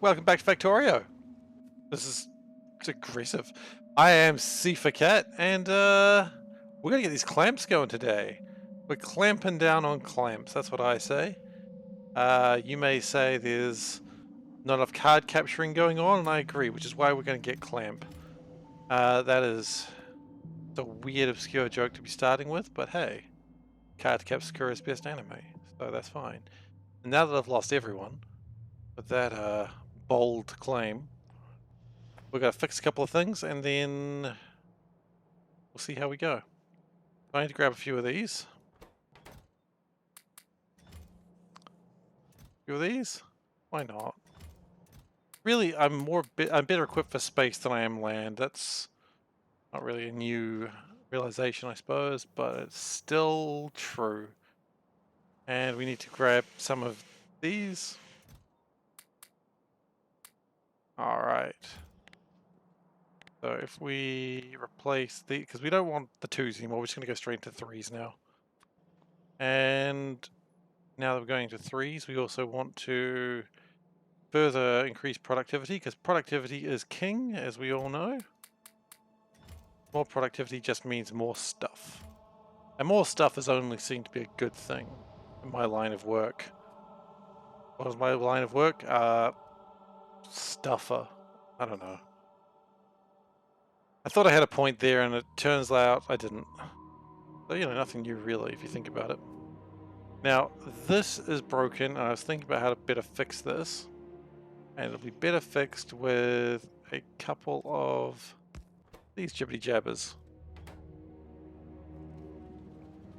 Welcome back to Factorio. This is it's aggressive. I am SeiferKatt, and we're gonna get these clamps going today. We're clamping down on clamps. That's what I say. You may say there's not enough card capturing going on, and I agree, which is why we're gonna get clamp. That is a weird, obscure joke to be starting with, but hey, card capture is best anime, so that's fine. And now that I've lost everyone with that bold claim. We're going to fix a couple of things and then we'll see how we go. I need to grab a few of these. Why not? Really, I'm better equipped for space than I am land. That's not really a new realization, I suppose, but it's still true. And we need to grab some of these. Alright. So if we replace the, because we don't want the 2s anymore, we're just going to go straight into 3s now. And now that we're going to 3s, we also want to further increase productivity, because productivity is king, as we all know. More productivity just means more stuff. And more stuff is only seen to be a good thing in my line of work. What is my line of work? Stuffer. I don't know. I thought I had a point there, and it turns out I didn't. So, you know, nothing new really, if you think about it. Now, this is broken, and I was thinking about how to better fix this. And it'll be better fixed with a couple of these jibbity jabbers.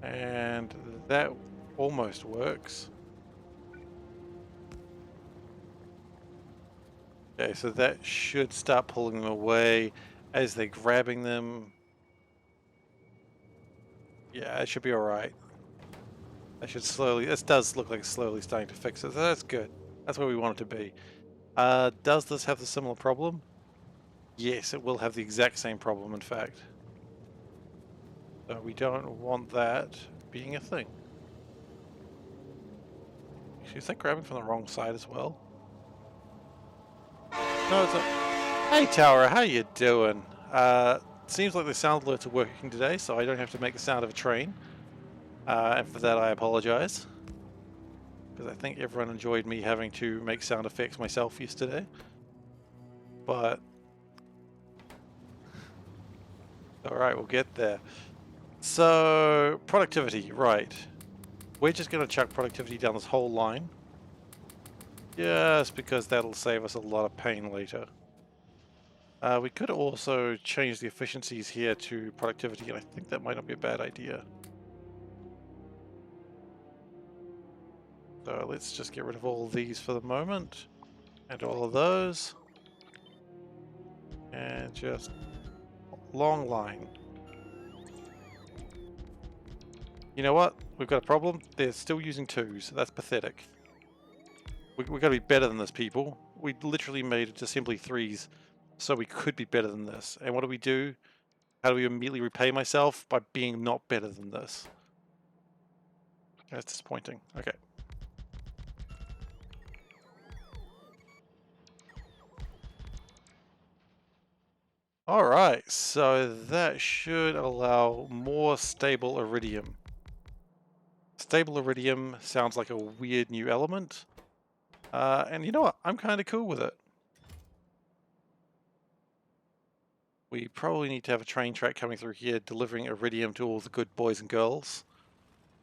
And that almost works. Okay, so that should start pulling them away as they're grabbing them. Yeah, it should be alright. I should slowly, this does look like it's slowly starting to fix it, so that's good. That's where we want it to be. Does this have the similar problem? Yes, it will have the exact same problem, in fact. So we don't want that being a thing. Is that grabbing from the wrong side as well? No, it's a... Hey Tower, how you doing? Seems like the sound alerts are working today, so I don't have to make the sound of a train. And for that I apologize. Because I think everyone enjoyed me having to make sound effects myself yesterday. But... Alright, we'll get there. So, productivity, right. We're just going to chuck productivity down this whole line. Just because that'll save us a lot of pain later. We could also change the efficiencies here to productivity, and I think that might not be a bad idea. So let's just get rid of all of these for the moment, and all of those, and just long line. You know what? We've got a problem. They're still using 2s. That's pathetic. We've got to be better than this, people. We literally made it to simply 3s, so we could be better than this. And what do? How do we immediately repay myself? By being not better than this. That's disappointing. Okay. Alright, so that should allow more stable iridium. Stable iridium sounds like a weird new element. And you know what? I'm kind of cool with it. We probably need to have a train track coming through here delivering iridium to all the good boys and girls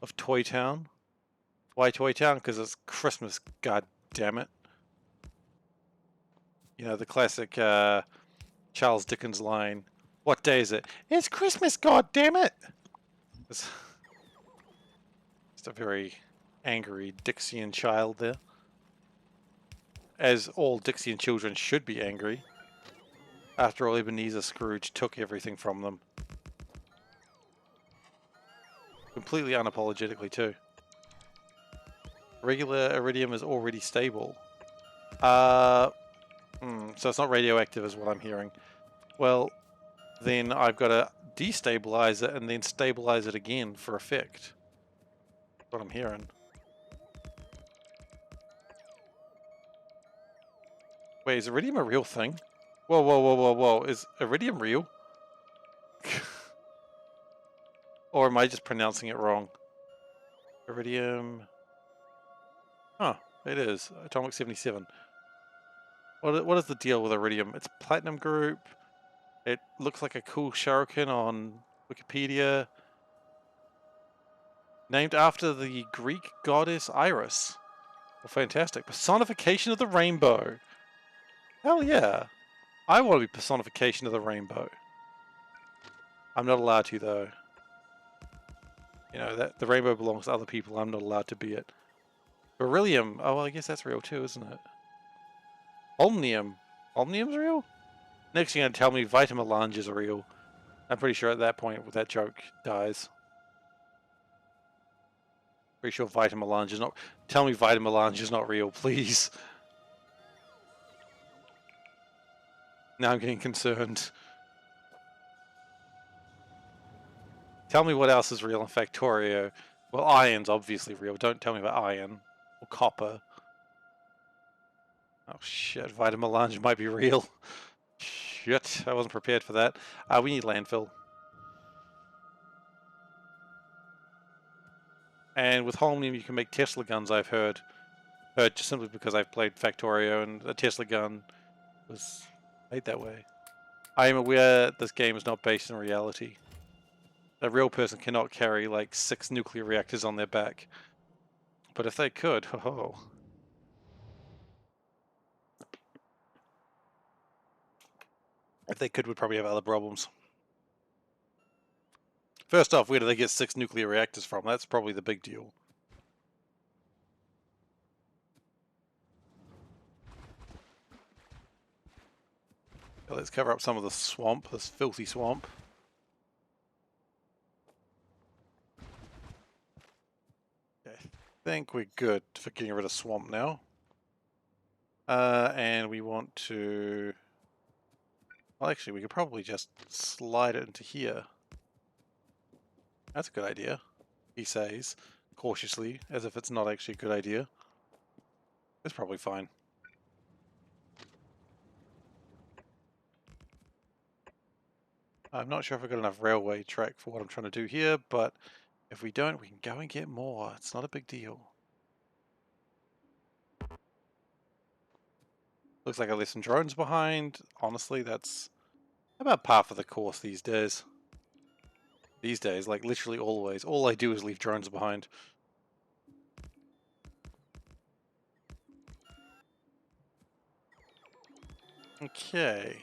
of Toy Town. Why Toy Town? Because it's Christmas, god damn it. You know, the classic Charles Dickens line. What day is it? It's Christmas, god damn it! It's just a very angry Dixian child there. As all Dixian children should be angry. After all, Ebenezer Scrooge took everything from them. Completely unapologetically too. Regular iridium is already stable. So it's not radioactive is what I'm hearing. Well, then I've got to destabilize it and then stabilize it again for effect. That's what I'm hearing. Wait, is iridium a real thing? Whoa, whoa, whoa, whoa, whoa. Is iridium real? Or am I just pronouncing it wrong? Iridium... Huh, it is. Atomic 77. What is the deal with iridium? It's platinum group. It looks like a cool shuriken on Wikipedia. Named after the Greek goddess Iris. Well, fantastic. Personification of the rainbow. Hell yeah. I want to be personification of the rainbow. I'm not allowed to, though. You know, that the rainbow belongs to other people. I'm not allowed to be it. Beryllium. Oh, well, I guess that's real too, isn't it? Omnium. Omnium's real? Next you're going to tell me Vitamelanges are real. I'm pretty sure at that point that joke dies. Pretty sure Vitamelange is not... Tell me Vitamelange is not real, please. Now I'm getting concerned. Tell me what else is real in Factorio. Well, iron's obviously real. Don't tell me about iron. Or copper. Oh shit, Vitamelange might be real. Shit, I wasn't prepared for that. We need landfill. And with holmium you can make Tesla guns, I've heard. Just simply because I've played Factorio and a Tesla gun was made that way. I am aware this game is not based in reality. A real person cannot carry like 6 nuclear reactors on their back. But if they could, ho. If they could, we'd probably have other problems. First off, where do they get 6 nuclear reactors from? That's probably the big deal. Let's cover up some of the swamp, this filthy swamp. Okay, I think we're good for getting rid of swamp now. And we want to... Well, actually, we could probably just slide it into here. That's a good idea, he says, cautiously, as if it's not actually a good idea. It's probably fine. I'm not sure if I've got enough railway track for what I'm trying to do here, but if we don't, we can go and get more. It's not a big deal. Looks like I left some drones behind. Honestly, that's about par for the course these days. These days, like literally always. All I do is leave drones behind. Okay.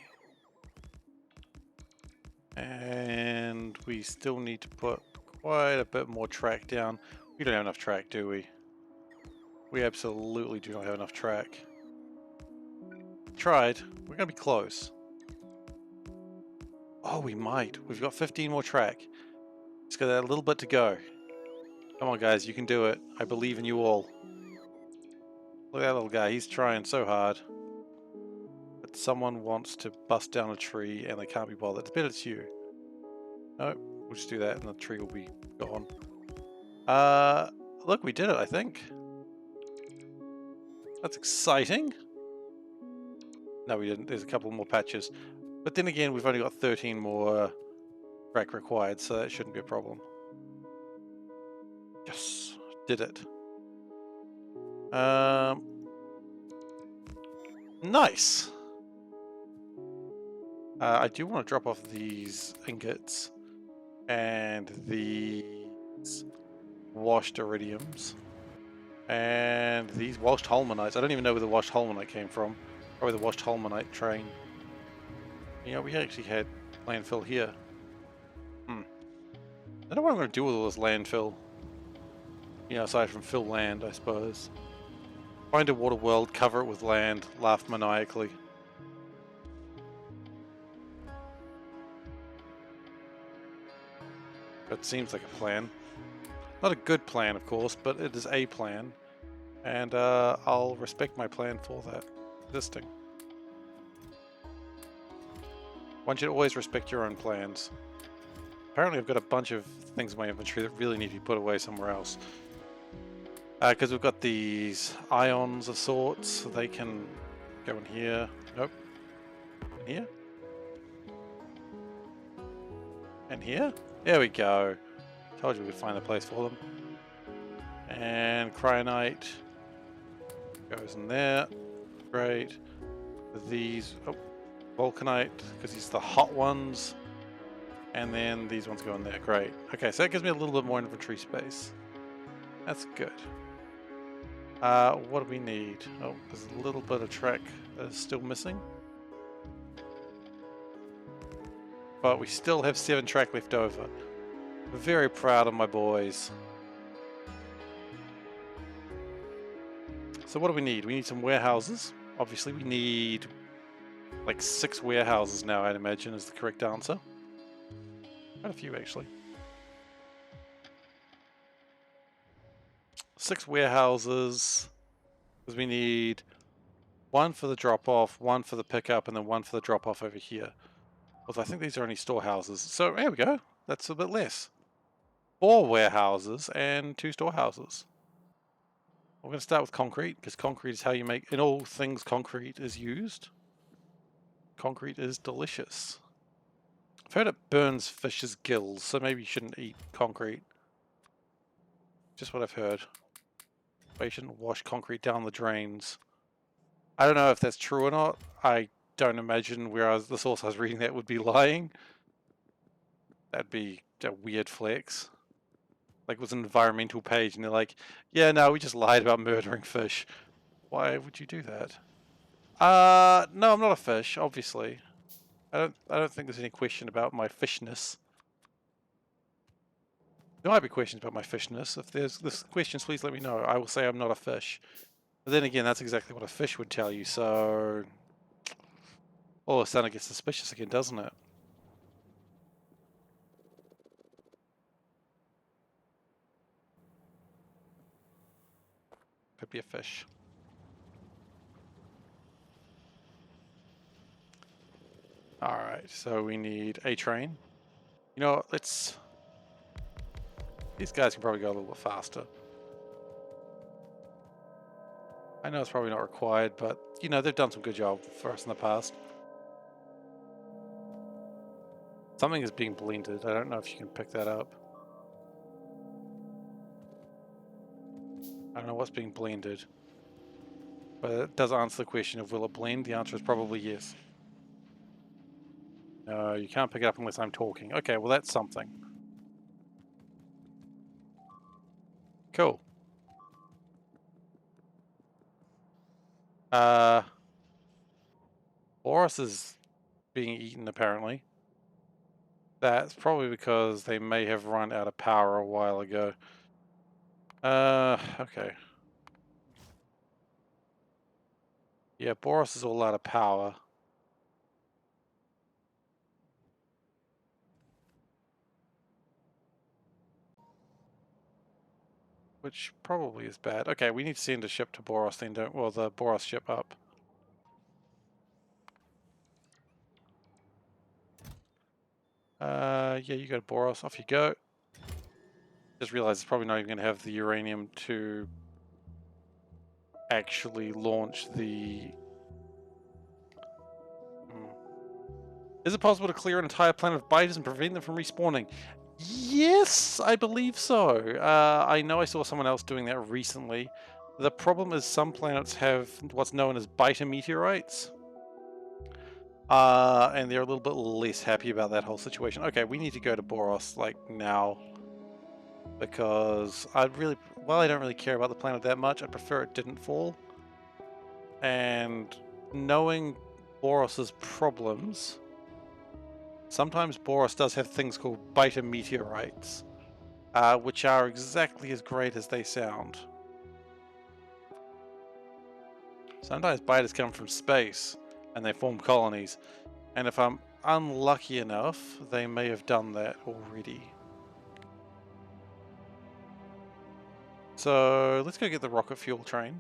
And we still need to put quite a bit more track down. We don't have enough track, do we? We absolutely do not have enough track. Tried. We're going to be close. Oh, we might. We've got 15 more track. Just got that little bit to go. Come on, guys. You can do it. I believe in you all. Look at that little guy. He's trying so hard. But someone wants to bust down a tree and they can't be bothered. I bet it's you. No, we'll just do that and the tree will be gone. Look, we did it, I think. That's exciting. No, we didn't. There's a couple more patches. But then again, we've only got 13 more track required, so that shouldn't be a problem. Yes, did it. Nice. I do want to drop off these ingots and these washed iridiums and these washed holmanites. I don't even know where the washed holmanite came from. Probably the washed holmanite train. You know, we actually had landfill here. I don't know what I'm going to do with all this landfill. You know, aside from fill land, I suppose. Find a water world, cover it with land, laugh maniacally. That seems like a plan. Not a good plan, of course, but it is a plan. And I'll respect my plan for that existing. One should always respect your own plans. Apparently I've got a bunch of things in my inventory that really need to be put away somewhere else. Because we've got these ions of sorts, so they can Go in here. Nope. In here. And here. There we go. Told you we'd find a place for them. And cryonite goes in there. Great. These, oh, vulcanite, because these are the hot ones. And then these ones go in there. Great. Okay, so that gives me a little bit more inventory space. That's good. What do we need? Oh, there's a little bit of track that is still missing. But we still have 7 track left over. Very proud of my boys. So what do we need? We need some warehouses. Obviously we need like 6 warehouses now, I'd imagine, is the correct answer. Quite a few actually. 6 warehouses, because we need 1 for the drop-off, 1 for the pickup, and then 1 for the drop-off over here. Because I think these are only storehouses. So there we go. That's a bit less. 4 warehouses and 2 storehouses. We're going to start with concrete, because concrete is how you make... In all things concrete is used. Concrete is delicious. I've heard it burns fish's gills, so maybe you shouldn't eat concrete. Just what I've heard. But you shouldn't wash concrete down the drains. I don't know if that's true or not. I don't imagine the source I was reading that would be lying. That'd be a weird flex. Like it was an environmental page and they're like, yeah, no, we just lied about murdering fish. Why would you do that? No, I'm not a fish, obviously. I don't think there's any question about my fishness. There might be questions about my fishness. If there's questions, please let me know. I will say I'm not a fish. But then again, that's exactly what a fish would tell you, so... All of a sudden it gets suspicious again, doesn't it? Could be a fish. Alright, so we need a train. You know what, let's... These guys can probably go a little bit faster. I know it's probably not required, but, you know, they've done some good job for us in the past. Something is being blended. I don't know if you can pick that up. I don't know what's being blended. But it does answer the question of will it blend? The answer is probably yes. No, you can't pick it up unless I'm talking. Okay, well that's something. Cool. Boris is being eaten apparently. That's probably because they may have run out of power a while ago. Okay. Yeah, Boris is all out of power. Which probably is bad. Okay, we need to send a ship to Boros then, don't... Well, the Boros ship up. Yeah, you go to Boros. Off you go. Just realized it's probably not even going to have the uranium to actually launch the... Is it possible to clear an entire planet of biters and prevent them from respawning? Yes, I believe so. I know I saw someone else doing that recently. The problem is some planets have what's known as biter meteorites. And they're a little bit less happy about that whole situation. Okay, we need to go to Boros, like, now. Because I don't really care about the planet that much. I prefer it didn't fall. And knowing Boros's problems... Sometimes Boros does have things called biter meteorites, which are exactly as great as they sound. Sometimes biters come from space, and they form colonies, and if I'm unlucky enough, they may have done that already. So, let's go get the rocket fuel train.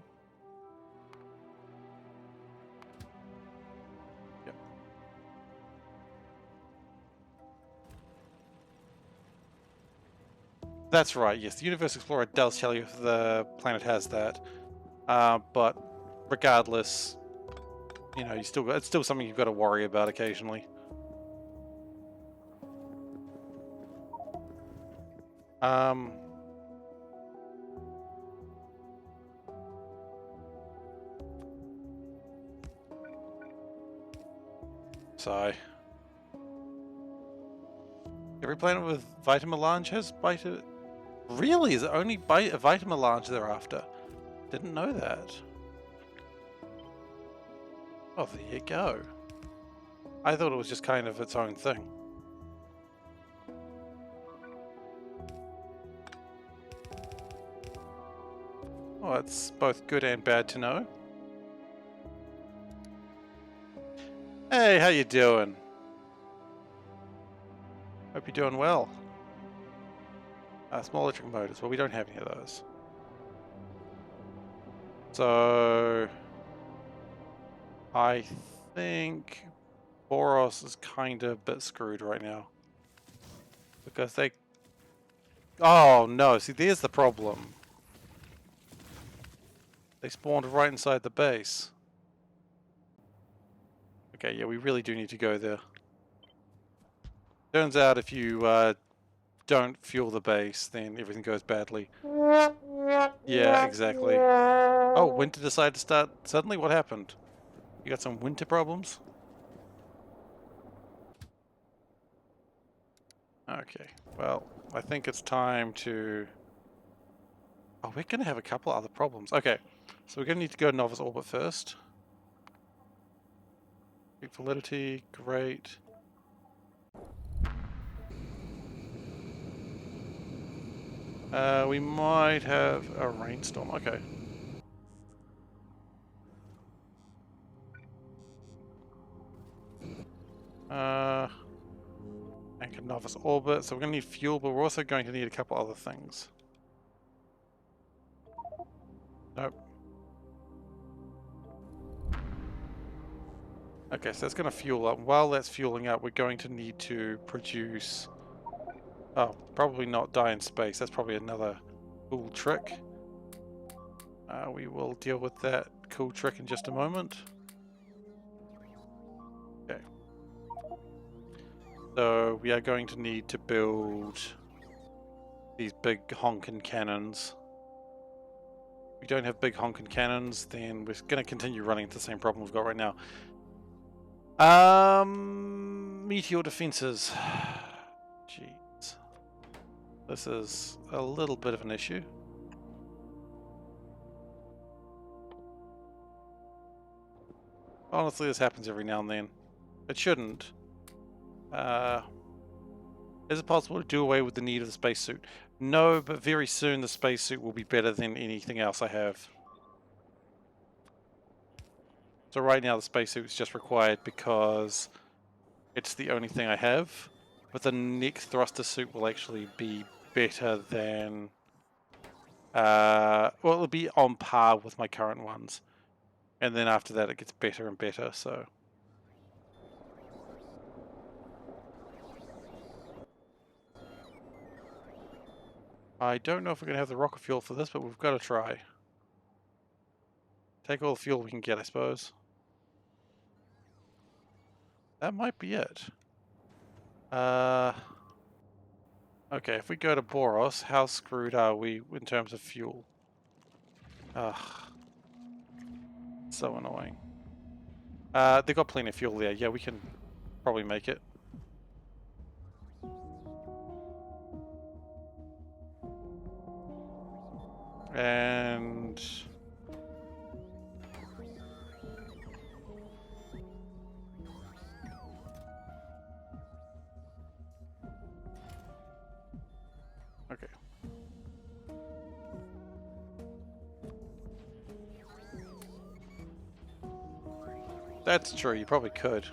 That's right, yes, the Universe Explorer does tell you if the planet has that. But regardless, you know, it's still something you've got to worry about occasionally. So every planet with Vitamelange has Really? Is it only Vitamelange they're after? Didn't know that. Oh, there you go. I thought it was just kind of its own thing. Well, it's both good and bad to know. Hey, how you doing? Hope you're doing well. Small electric motors. Well, we don't have any of those. So I think Boros is kind of a bit screwed right now. Because they... Oh, no. See, there's the problem. They spawned right inside the base. Okay, yeah, we really do need to go there. Turns out if you don't fuel the base, then everything goes badly. Yeah, exactly. Oh, winter decided to start suddenly? What happened? You got some winter problems? Okay, well, I think it's time to... Oh, we're going to have a couple other problems. Okay, so we're going to need to go to Novice Orbit first. Big validity, great. We might have a rainstorm. Okay. Anchor Novice Orbit. So we're going to need fuel, but we're also going to need a couple other things. Nope. Okay, so that's going to fuel up. While that's fueling up, we're going to need to produce... Oh, probably not die in space. That's probably another cool trick. We will deal with that cool trick in just a moment. Okay. So we are going to need to build these big honkin' cannons. If we don't have big honkin' cannons, then we're going to continue running into the same problem we've got right now. Meteor defenses. Jeez. This is a little bit of an issue. Honestly, this happens every now and then. It shouldn't. Is it possible to do away with the need of the spacesuit? No, but very soon the spacesuit will be better than anything else I have. So right now the spacesuit is just required because it's the only thing I have. But the next thruster suit will actually be better than... well, it'll be on par with my current ones. And then after that it gets better and better, so... I don't know if we're going to have the rocket fuel for this, but we've got to try. Take all the fuel we can get, I suppose. That might be it. Okay, if we go to Boros, how screwed are we in terms of fuel? Ugh. So annoying. They've got plenty of fuel there. Yeah, we can probably make it. And... Okay. That's true, you probably could.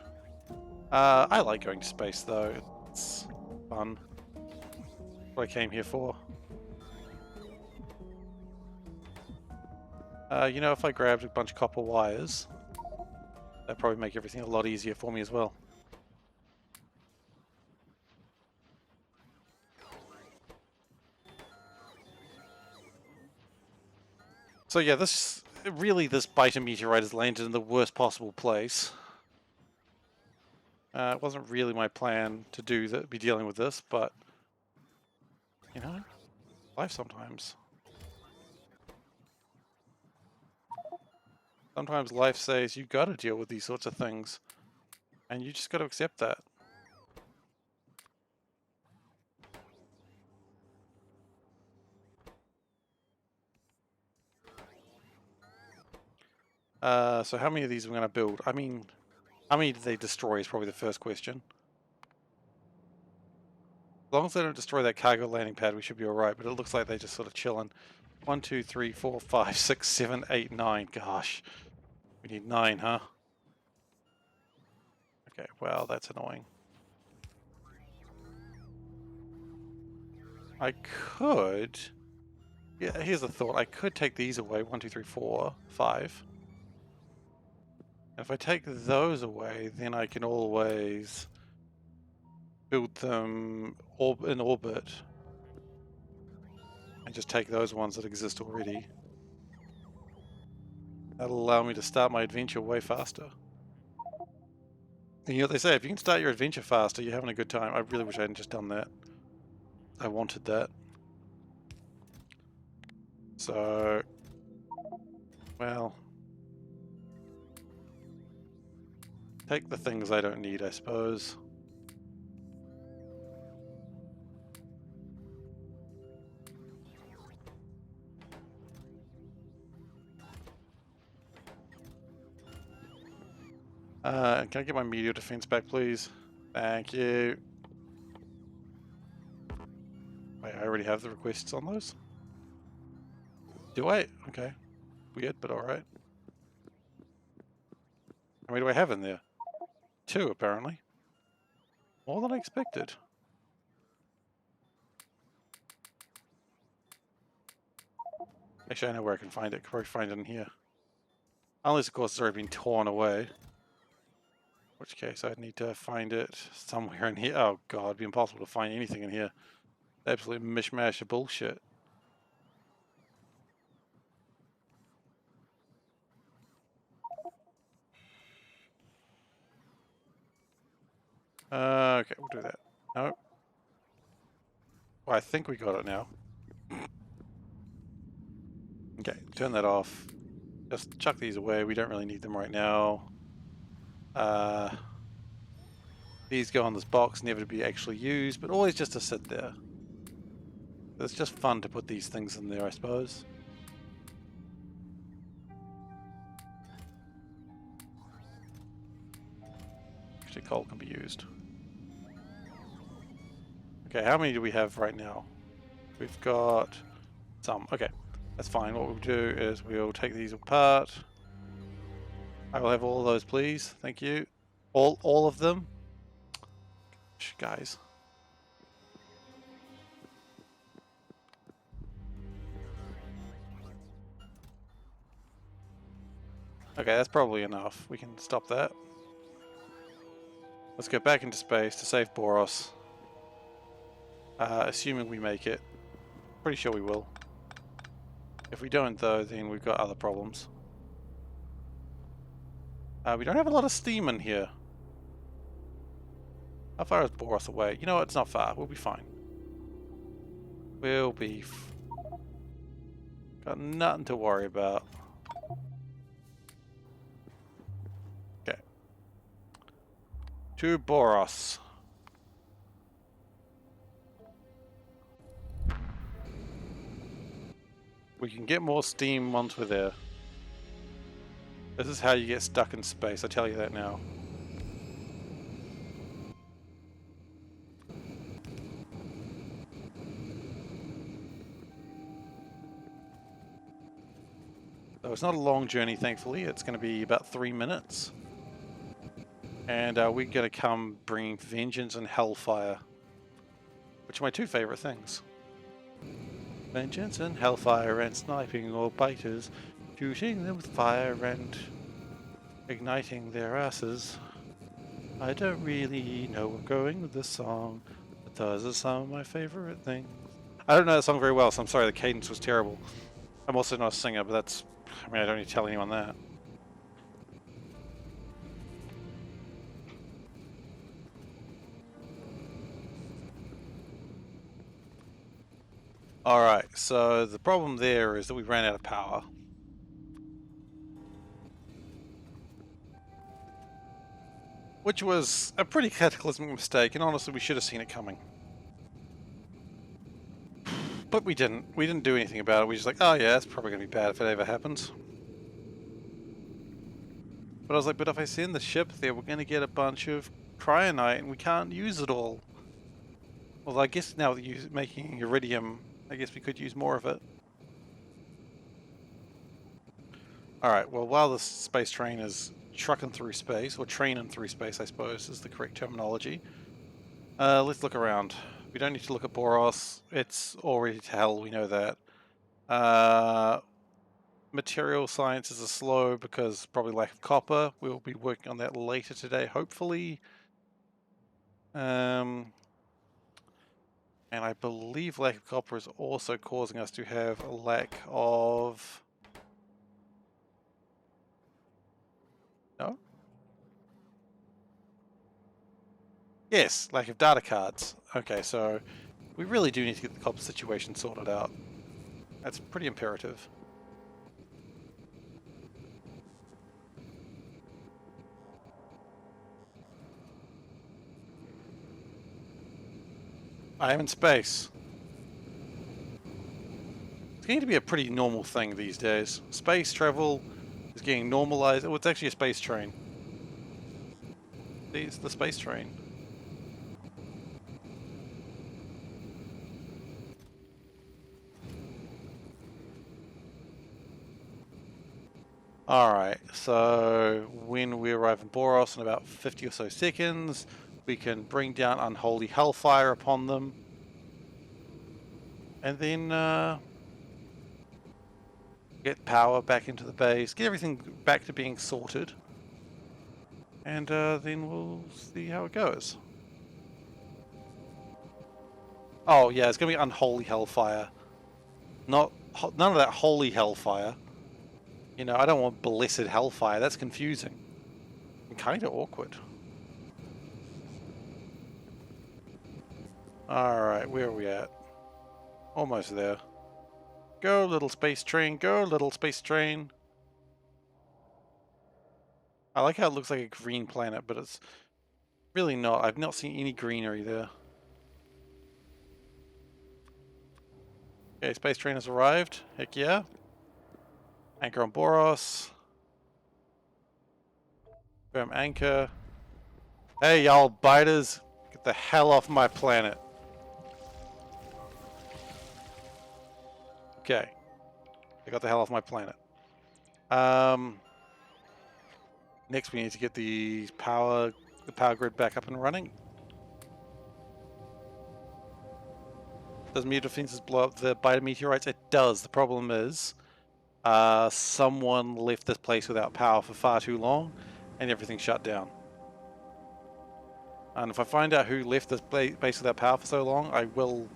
I like going to space though, it's fun. What I came here for. You know, if I grabbed a bunch of copper wires, that'd probably make everything a lot easier for me as well. So yeah, this really, this biter meteorite has landed in the worst possible place. It wasn't really my plan to be dealing with this, but you know, life sometimes. Sometimes life says you gotta deal with these sorts of things, and you just gotta accept that. So how many of these am I gonna build? I mean, how many do they destroy is probably the first question. As long as they don't destroy that cargo landing pad, we should be alright, but it looks like they're just sort of chilling. 1, 2, 3, 4, 5, 6, 7, 8, 9. Gosh. We need 9, huh? Okay, well, that's annoying. I could... Yeah, here's the thought. I could take these away. 1, 2, 3, 4, 5. And if I take those away, then I can always build them in orbit. And just take those ones that exist already. That'll allow me to start my adventure way faster. And you know what they say, if you can start your adventure faster, you're having a good time. I really wish I hadn't just done that. I wanted that. So... well... take the things I don't need, I suppose. Can I get my meteor defense back, please? Thank you. Wait, I already have the requests on those? Do I? Okay. Weird, but alright. How many do I have in there? 2, apparently. More than I expected. Actually, I know where I can find it. Could probably find it in here. Unless, of course, it's already been torn away. In which case, I'd need to find it somewhere in here. Oh god, it'd be impossible to find anything in here. Absolute mishmash of bullshit. Okay, we'll do that. Nope. Well, I think we got it now. Okay, turn that off. Just chuck these away. We don't really need them right now. These go on this box, never to be actually used, but always just to sit there. It's just fun to put these things in there, I suppose. Actually, coal can be used. Okay, how many do we have right now? We've got some. Okay, that's fine. What we'll do is we'll take these apart. I will have all of those, please. Thank you. All of them. Gosh, guys. Okay, that's probably enough. We can stop that. Let's get back into space to save Boros. Assuming we make it. Pretty sure we will. If we don't, though, then we've got other problems. We don't have a lot of steam in here. How far is Boros away? You know what? It's not far. We'll be fine. We'll be... got nothing to worry about. Okay. To Boros. We can get more steam once we're there. This is how you get stuck in space, I tell you that now. So it's not a long journey, thankfully. It's going to be about 3 minutes. And we're going to come bringing vengeance and hellfire. Which are my 2 favorite things. Vengeance and hellfire and sniping all biters. Shooting them with fire and igniting their asses. I don't really know where I'm going with this song, but those are some of my favorite things. I don't know that song very well, so I'm sorry the cadence was terrible. I'm also not a singer, but that's I mean, I don't need to tell anyone that. Alright, so the problem there is that we ran out of power. Which was a pretty cataclysmic mistake, and honestly we should have seen it coming. But we didn't. We didn't do anything about it. We just like, oh yeah, that's probably going to be bad if it ever happens. But I was like, but if I send the ship there, we're going to get a bunch of cryonite and we can't use it all. Although I guess now that you're making iridium, I guess we could use more of it. Alright, well while this space train is trucking through space, or training through space I suppose is the correct terminology, let's look around. We don't need to look at Boros, it's already to hell, we know that. Material sciences are slow because probably lack of copper. We'll be working on that later today, hopefully. And I believe lack of copper is also causing us to have a lack of... No? Yes, lack of data cards. Okay, so we really do need to get the copper situation sorted out. That's pretty imperative. I am in space. It's going to be a pretty normal thing these days. Space travel is getting normalized. Oh, it's actually a space train. It's the space train. Alright, so when we arrive in Boros in about 50 or so seconds, we can bring down unholy hellfire upon them. And then get power back into the base, get everything back to being sorted. And then we'll see how it goes. Oh yeah, it's going to be unholy hellfire. None of that holy hellfire. You know, I don't want blessed hellfire, that's confusing. And kind of awkward. Alright, where are we at? Almost there. Go, little space train, go, little space train. I like how it looks like a green planet, but it's really not. I've not seen any greenery there. Okay, space train has arrived. Heck yeah. Anchor on Boros. Firm anchor. Hey, y'all biters. Get the hell off my planet. Okay. I got the hell off my planet. Next we need to get the power grid back up and running. Does meteor defenses blow up the biter meteorites? It does. The problem is someone left this place without power for far too long and everything shut down. And if I find out who left this base without power for so long, I will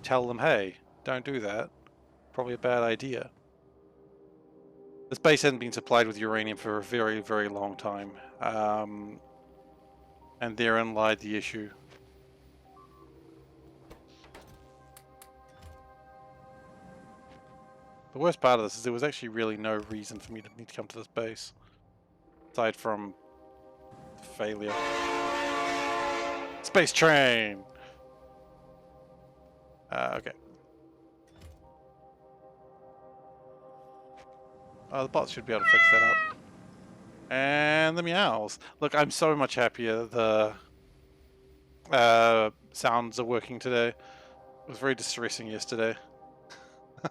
tell them, hey, don't do that. Probably a bad idea. This base hasn't been supplied with uranium for a very, very long time. And therein lied the issue. The worst part of this is there was actually really no reason for me to need to come to this base. Aside from failure. Space train! Okay. The bots should be able to fix that up. And the meows. Look, I'm so much happier the sounds are working today. It was very distressing yesterday. I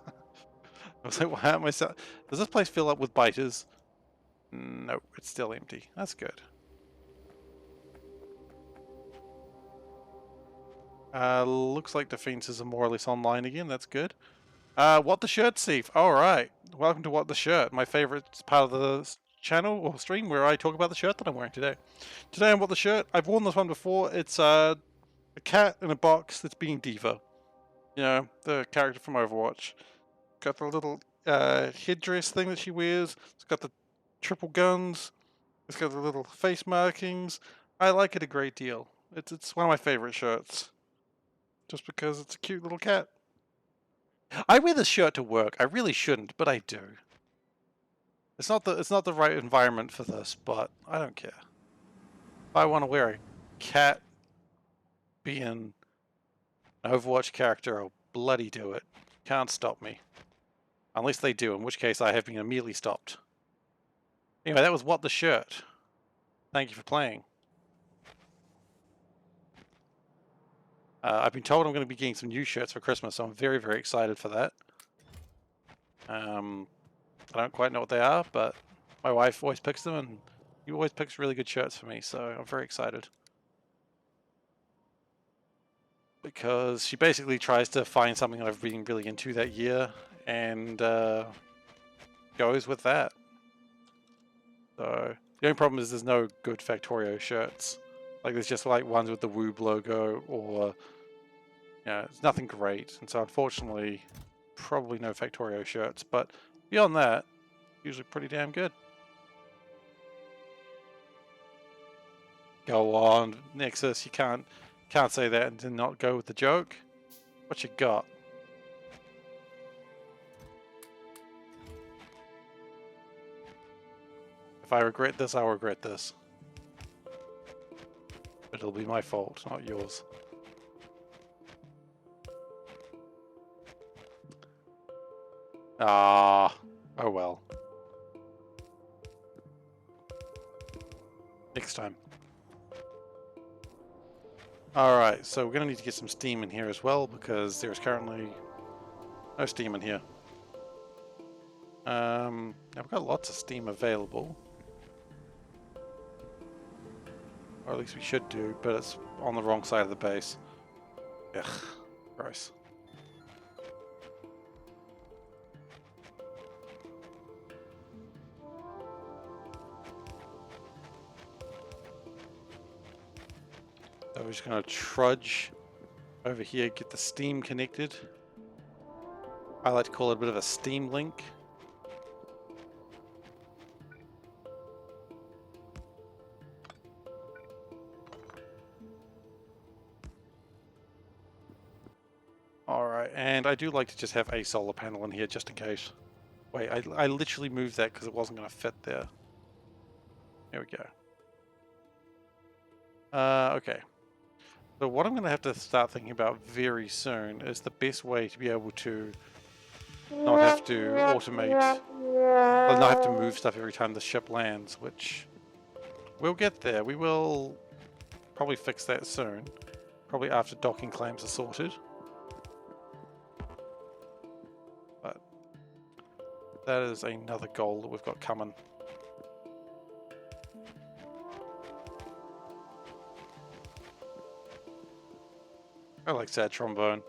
was like, why am I does this place fill up with biters? No, it's still empty. That's good. Looks like defenses are more or less online again. That's good. What the Shirt, Steve? Alright. Welcome to What the Shirt, my favorite part of the channel or stream where I talk about the shirt that I'm wearing today. Today on What the Shirt, I've worn this one before. It's a cat in a box that's being Diva. You know, the character from Overwatch. Got the little headdress thing that she wears. It's got the triple guns. It's got the little face markings. I like it a great deal. It's one of my favorite shirts. Just because it's a cute little cat. I wear this shirt to work. I really shouldn't, but I do. It's not the right environment for this, but I don't care. If I want to wear a cat being an Overwatch character, I'll bloody do it. Can't stop me. Unless they do, in which case I have been immediately stopped. Anyway, that was What the Shirt. Thank you for playing. I've been told I'm going to be getting some new shirts for Christmas, so I'm very, very excited for that. I don't quite know what they are, but my wife always picks them, and he always picks really good shirts for me, so I'm very excited. Because she basically tries to find something that I've been really into that year, and goes with that. So the only problem is there's no good Factorio shirts. Like there's just like ones with the Woob logo, or it's nothing great. And so unfortunately, probably no Factorio shirts. But beyond that, usually pretty damn good. Go on, Nexus. You can't say that and then not go with the joke. What you got? If I regret this, I'll regret this. But it'll be my fault, not yours. Ah, oh well. Next time. Alright, so we're going to need to get some steam in here as well, because there's currently no steam in here. Now we've got lots of steam available. Or at least we should do, but it's on the wrong side of the base. Ugh, gross. So we're just going to trudge over here, get the steam connected. I like to call it a bit of a steam link. Alright, and I do like to just have a solar panel in here just in case. Wait, I literally moved that because it wasn't going to fit there. There we go. Okay. So what I'm going to have to start thinking about very soon is the best way to be able to not have to automate, or not have to move stuff every time the ship lands, which we'll get there. We will probably fix that soon, probably after docking clamps are sorted. But that is another goal that we've got coming. I like sad trombone.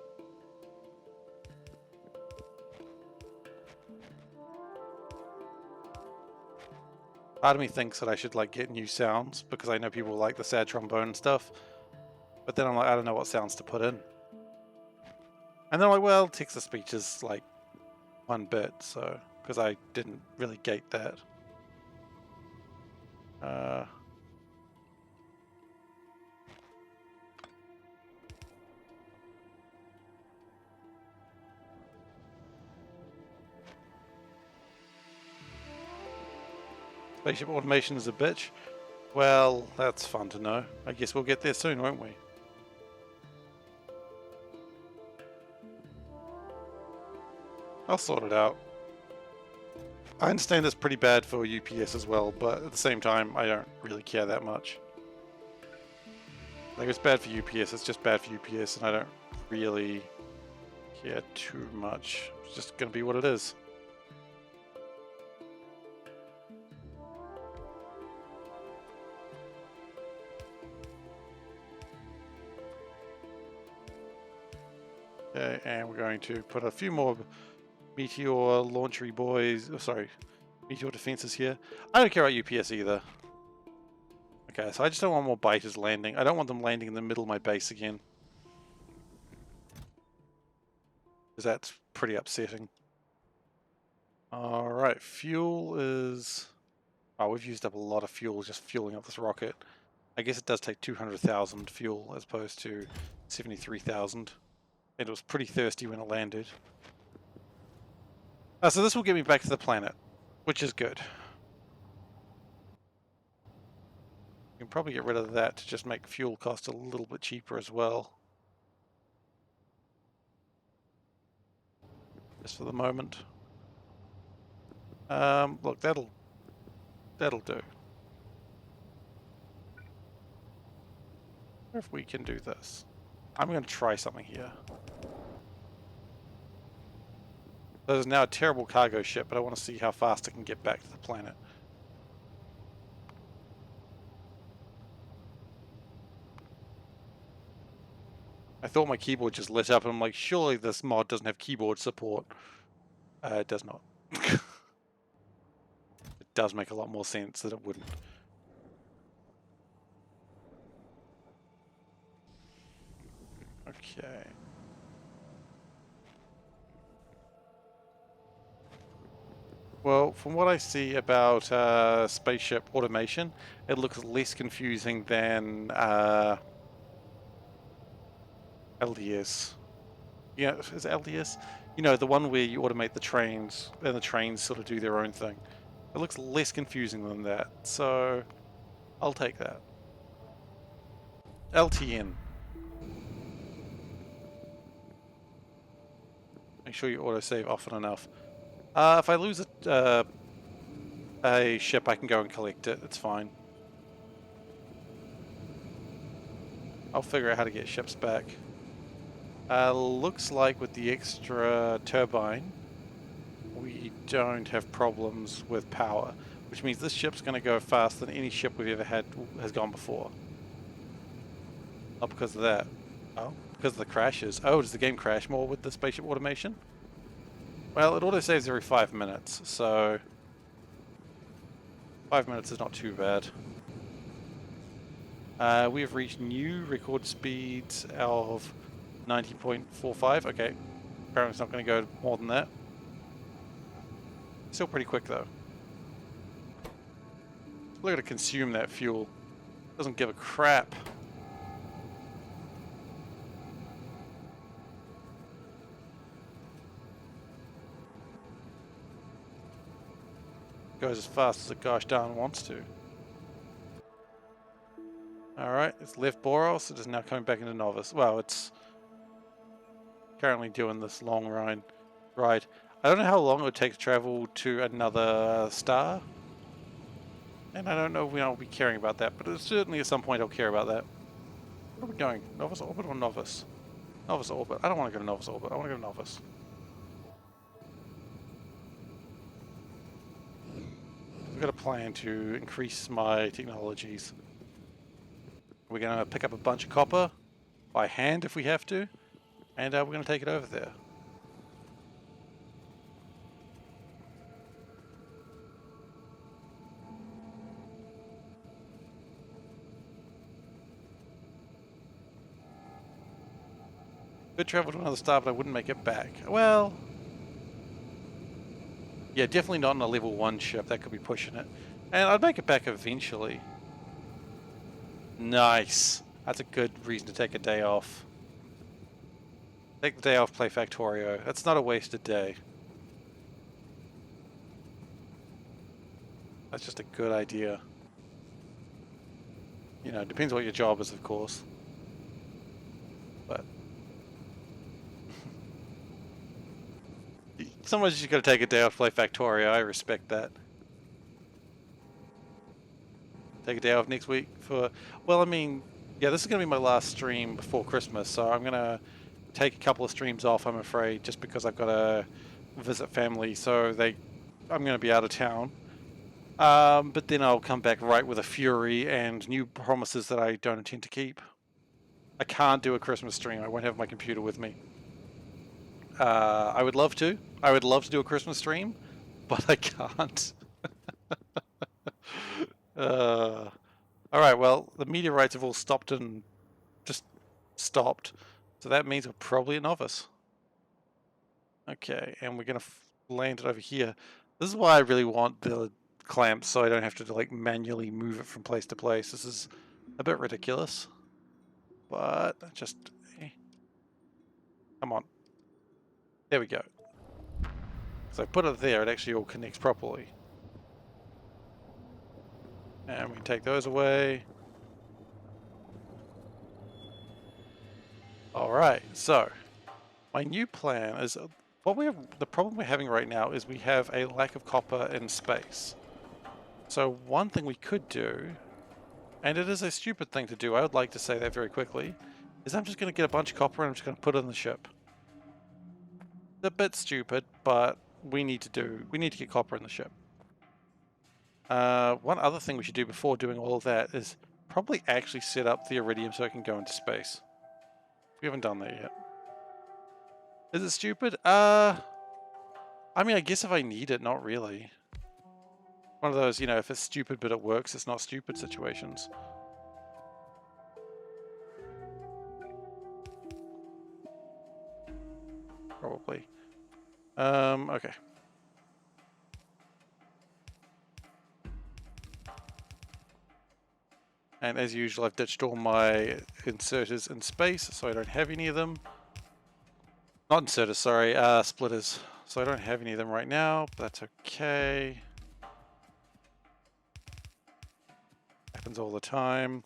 Part of me thinks that I should like get new sounds because I know people like the sad trombone and stuff. But then I'm like, I don't know what sounds to put in. And then I'm like, well, text-to-speech is like 1 bit, so because I didn't really gate that. Spaceship automation is a bitch. Well, that's fun to know. I guess we'll get there soon, won't we? I'll sort it out. I understand it's pretty bad for UPS as well, but at the same time, I don't really care that much. Like, it's bad for UPS, it's just bad for UPS, and I don't really care too much. It's just gonna be what it is. Okay, and we're going to put a few more Meteor launchery boys, Meteor defenses here. I don't care about UPS either. Okay, so I just don't want more biters landing. I don't want them landing in the middle of my base again. Because that's pretty upsetting. Alright, fuel is... Oh, we've used up a lot of fuel just fueling up this rocket. I guess it does take 200,000 fuel as opposed to 73,000. And it was pretty thirsty when it landed. So this will get me back to the planet, which is good. You can probably get rid of that to just make fuel cost a little bit cheaper as well. Just for the moment. Look, that'll do. If we can do this. I'm going to try something here. There's now a terrible cargo ship, but I want to see how fast it can get back to the planet. I thought my keyboard just lit up, and I'm like, surely this mod doesn't have keyboard support. It does not. It does make a lot more sense that it wouldn't. Okay. Well, from what I see about spaceship automation, it looks less confusing than LDS. Yeah, is it LDS? You know, the one where you automate the trains, and the trains sort of do their own thing. It looks less confusing than that, so I'll take that. LTN. Make sure you autosave often enough. If I lose a ship, I can go and collect it. It's fine. I'll figure out how to get ships back. Looks like with the extra turbine, we don't have problems with power, which means this ship's going to go faster than any ship we've ever had has gone before. Not because of that. Oh, because of the crashes. Oh, does the game crash more with the spaceship automation? Well, it autosaves every 5 minutes, so 5 minutes is not too bad. We have reached new record speeds of 90.45. Okay, apparently it's not going to go more than that. Still pretty quick though. We're going to consume that fuel. Doesn't give a crap. Goes as fast as it gosh darn wants to. Alright, it's left Boros. It is now coming back into Novice. Well, it's currently doing this long ride. I don't know how long it would take to travel to another star. And I don't know when I'll be caring about that, but certainly at some point I'll care about that. Where are we going? Novice Orbit or Novice? Novice Orbit. I don't want to go to Novice Orbit. I want to go to Novice. I've got a plan to increase my technologies. We're going to pick up a bunch of copper by hand if we have to, and we're going to take it over there. Could travel to another star, but I wouldn't make it back. Well, yeah, definitely not on a level 1 ship. That could be pushing it. And I'd make it back eventually. Nice. That's a good reason to take a day off. Take the day off, play Factorio. That's not a wasted day. That's just a good idea. You know, it depends what your job is, of course. But sometimes you gotta take a day off to play Factorio. I respect that. Take a day off next week for... Well, I mean, yeah, this is gonna be my last stream before Christmas, so I'm gonna take a couple of streams off, I'm afraid, just because I've got to visit family, so I'm gonna be out of town. But then I'll come back right with a fury and new promises that I don't intend to keep. I can't do a Christmas stream. I won't have my computer with me. I would love to. I would love to do a Christmas stream, but I can't. Alright, well, the meteorites have all stopped and just stopped. So that means we're probably a novice. Okay, and we're going to land it over here. This is why I really want the clamps, so I don't have to like manually move it from place to place. This is a bit ridiculous, but just come on. There we go. So I put it there, it actually all connects properly. And we can take those away. Alright, so my new plan is the problem we're having right now is we have a lack of copper in space. So one thing we could do, and it is a stupid thing to do, I would like to say that very quickly, is I'm just going to get a bunch of copper and I'm just going to put it on the ship. It's a bit stupid, but we need to get copper in the ship. One other thing we should do before doing all of that is probably actually set up the iridium so it can go into space. We haven't done that yet. Is it stupid? I mean, I guess if I need it, not really. One of those, you know, if it's stupid but it works, it's not stupid situations. Probably. Okay. And as usual, I've ditched all my inserters in space, so I don't have any of them. Not inserters, sorry, splitters. So I don't have any of them right now, but that's okay. Happens all the time.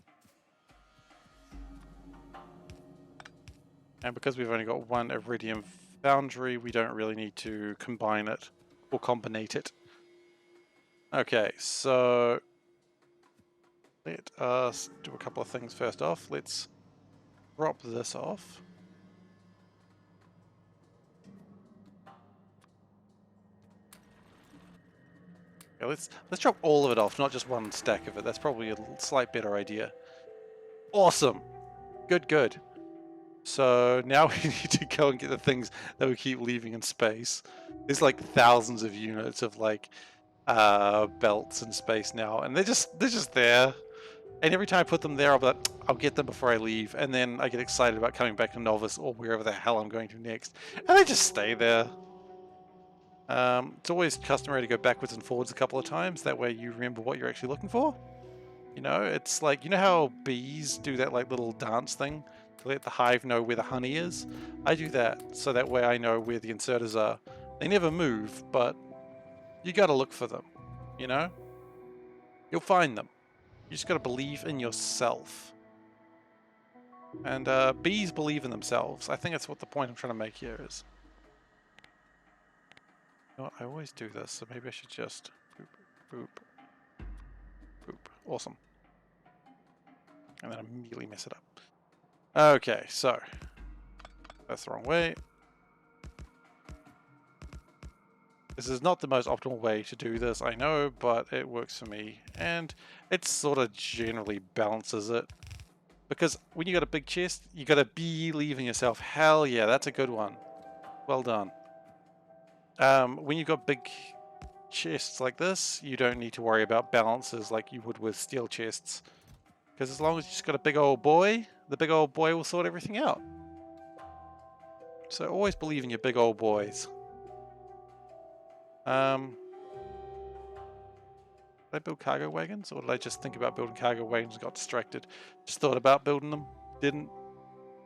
And because we've only got one iridium foundry, we don't really need to combine it or combinate it. Okay, so let us do a couple of things first off. Let's drop this off. Yeah, let's drop all of it off, not just one stack of it. That's probably a slight better idea. Awesome. Good. So now we need to go and get the things that we keep leaving in space. There's like thousands of units of like belts in space now, and they're just there. And every time I put them there, I'll be like, I'll get them before I leave, and then I get excited about coming back to Novice or wherever the hell I'm going to next, and they just stay there. It's always customary to go backwards and forwards a couple of times. That way you remember what you're actually looking for. You know, it's like, you know how bees do that like little dance thing to let the hive know where the honey is? I do that so that way I know where the inserters are. They never move, but you gotta look for them, you know? You'll find them. You just gotta believe in yourself. And bees believe in themselves. I think that's what the point I'm trying to make here is. You know what, I always do this, so maybe I should just boop, boop, boop. Awesome. And then immediately mess it up. Okay, so that's the wrong way. This is not the most optimal way to do this, I know, but it works for me. And it sort of generally balances it. Because when you got a big chest, you got to be leaving yourself. Hell yeah, that's a good one. Well done. When you've got big chests like this, you don't need to worry about balances like you would with steel chests. Because as long as you just got a big old boy, the big old boy will sort everything out. So always believe in your big old boys. Did I build cargo wagons, or did I just think about building cargo wagons and got distracted? Just thought about building them, didn't.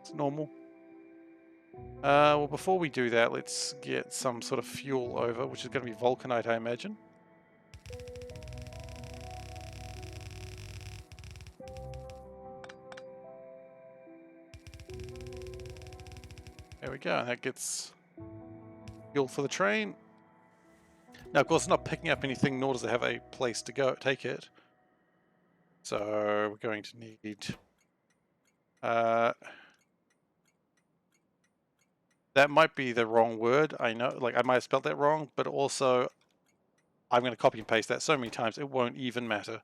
It's normal. Well, before we do that, let's get some sort of fuel over, which is going to be vulcanite, I imagine. There we go, and that gets fuel for the train. Now, of course, it's not picking up anything, nor does it have a place to go take it. So we're going to need... that might be the wrong word, I know, like I might have spelled that wrong, but also I'm going to copy and paste that so many times it won't even matter.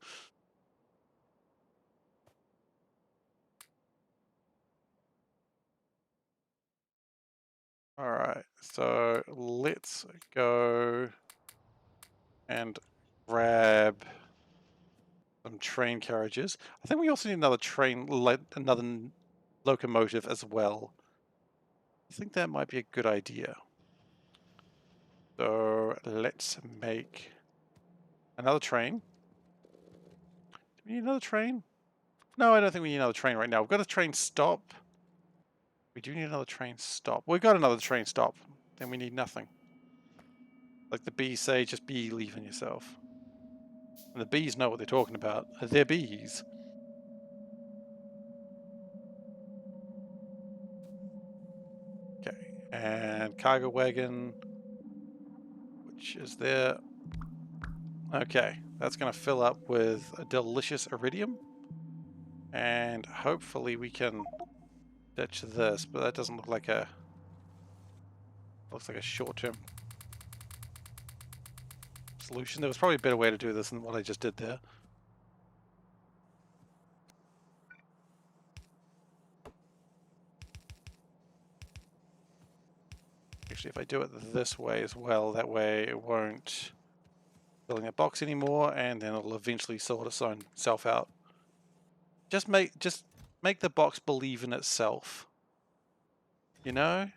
Alright, so let's go and grab some train carriages. I think we also need another another locomotive as well. I think that might be a good idea. So let's make another train. Do we need another train? No, I don't think we need another train right now. We've got a train stop. We do need another train stop. We've got another train stop. Then we need nothing. Like the bees say, just be leaving yourself. And the bees know what they're talking about. They're bees. Okay. And cargo wagon, which is there. Okay. That's going to fill up with a delicious iridium. And hopefully we can ditch this, but that doesn't look like a... Looks like a short-term solution. There was probably a better way to do this than what I just did there. Actually, if I do it this way as well, that way it won't fill in a box anymore, and then it'll eventually sort its own self out. Just make the box believe in itself. You know?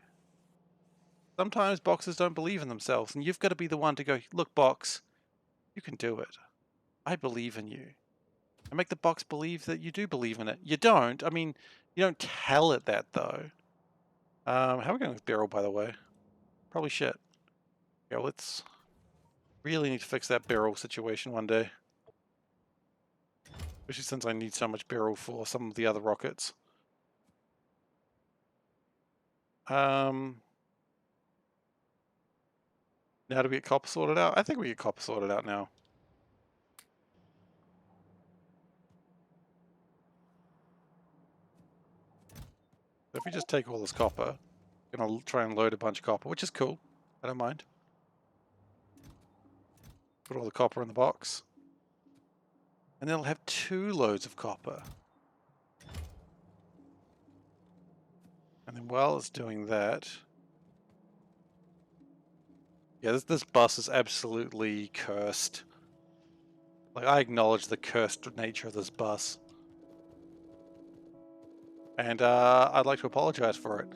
Sometimes boxes don't believe in themselves, and you've got to be the one to go, look, box, you can do it. I believe in you. And make the box believe that you do believe in it. You don't. I mean, you don't tell it that, though. How are we going with barrel, by the way? Probably shit. Yeah, let's really need to fix that barrel situation one day. Especially since I need so much barrel for some of the other rockets. Now do we get copper sorted out? I think we get copper sorted out now. So if we just take all this copper, I'm going to try and load a bunch of copper, which is cool. I don't mind. Put all the copper in the box. And then I'll have 2 loads of copper. And then while it's doing that... Yeah, this bus is absolutely cursed. Like, I acknowledge the cursed nature of this bus. And I'd like to apologize for it.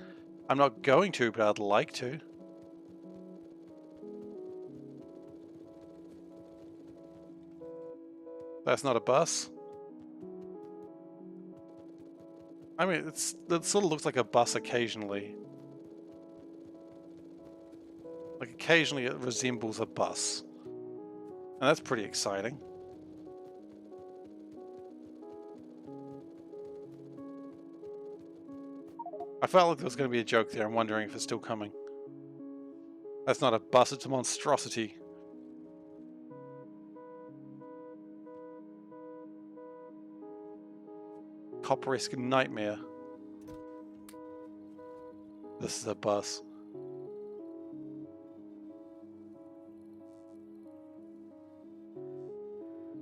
I'm not going to, but I'd like to. That's not a bus. I mean, it sort of looks like a bus occasionally. Like, occasionally it resembles a bus. And that's pretty exciting. I felt like there was going to be a joke there. I'm wondering if it's still coming. That's not a bus, it's a monstrosity. Copperesque nightmare. This is a bus.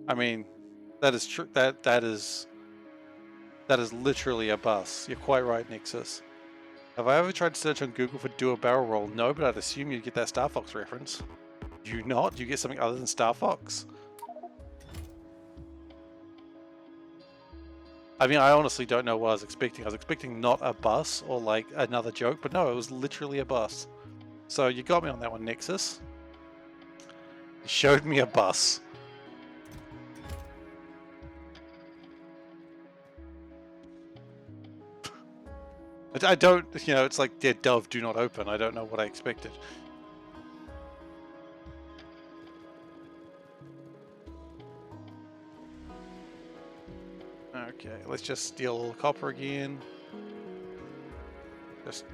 I mean, that is true. That is literally a bus. You're quite right, Nexus. Have I ever tried to search on Google for do a barrel roll? No, but I'd assume you'd get that Star Fox reference. Do you not? Do you get something other than Star Fox? I mean, I honestly don't know what I was expecting. I was expecting not a bus or like another joke, but no, it was literally a bus. So you got me on that one, Nexus. You showed me a bus. I don't, you know, it's like dead dove, do not open. I don't know what I expected. Okay, let's just steal copper again. Just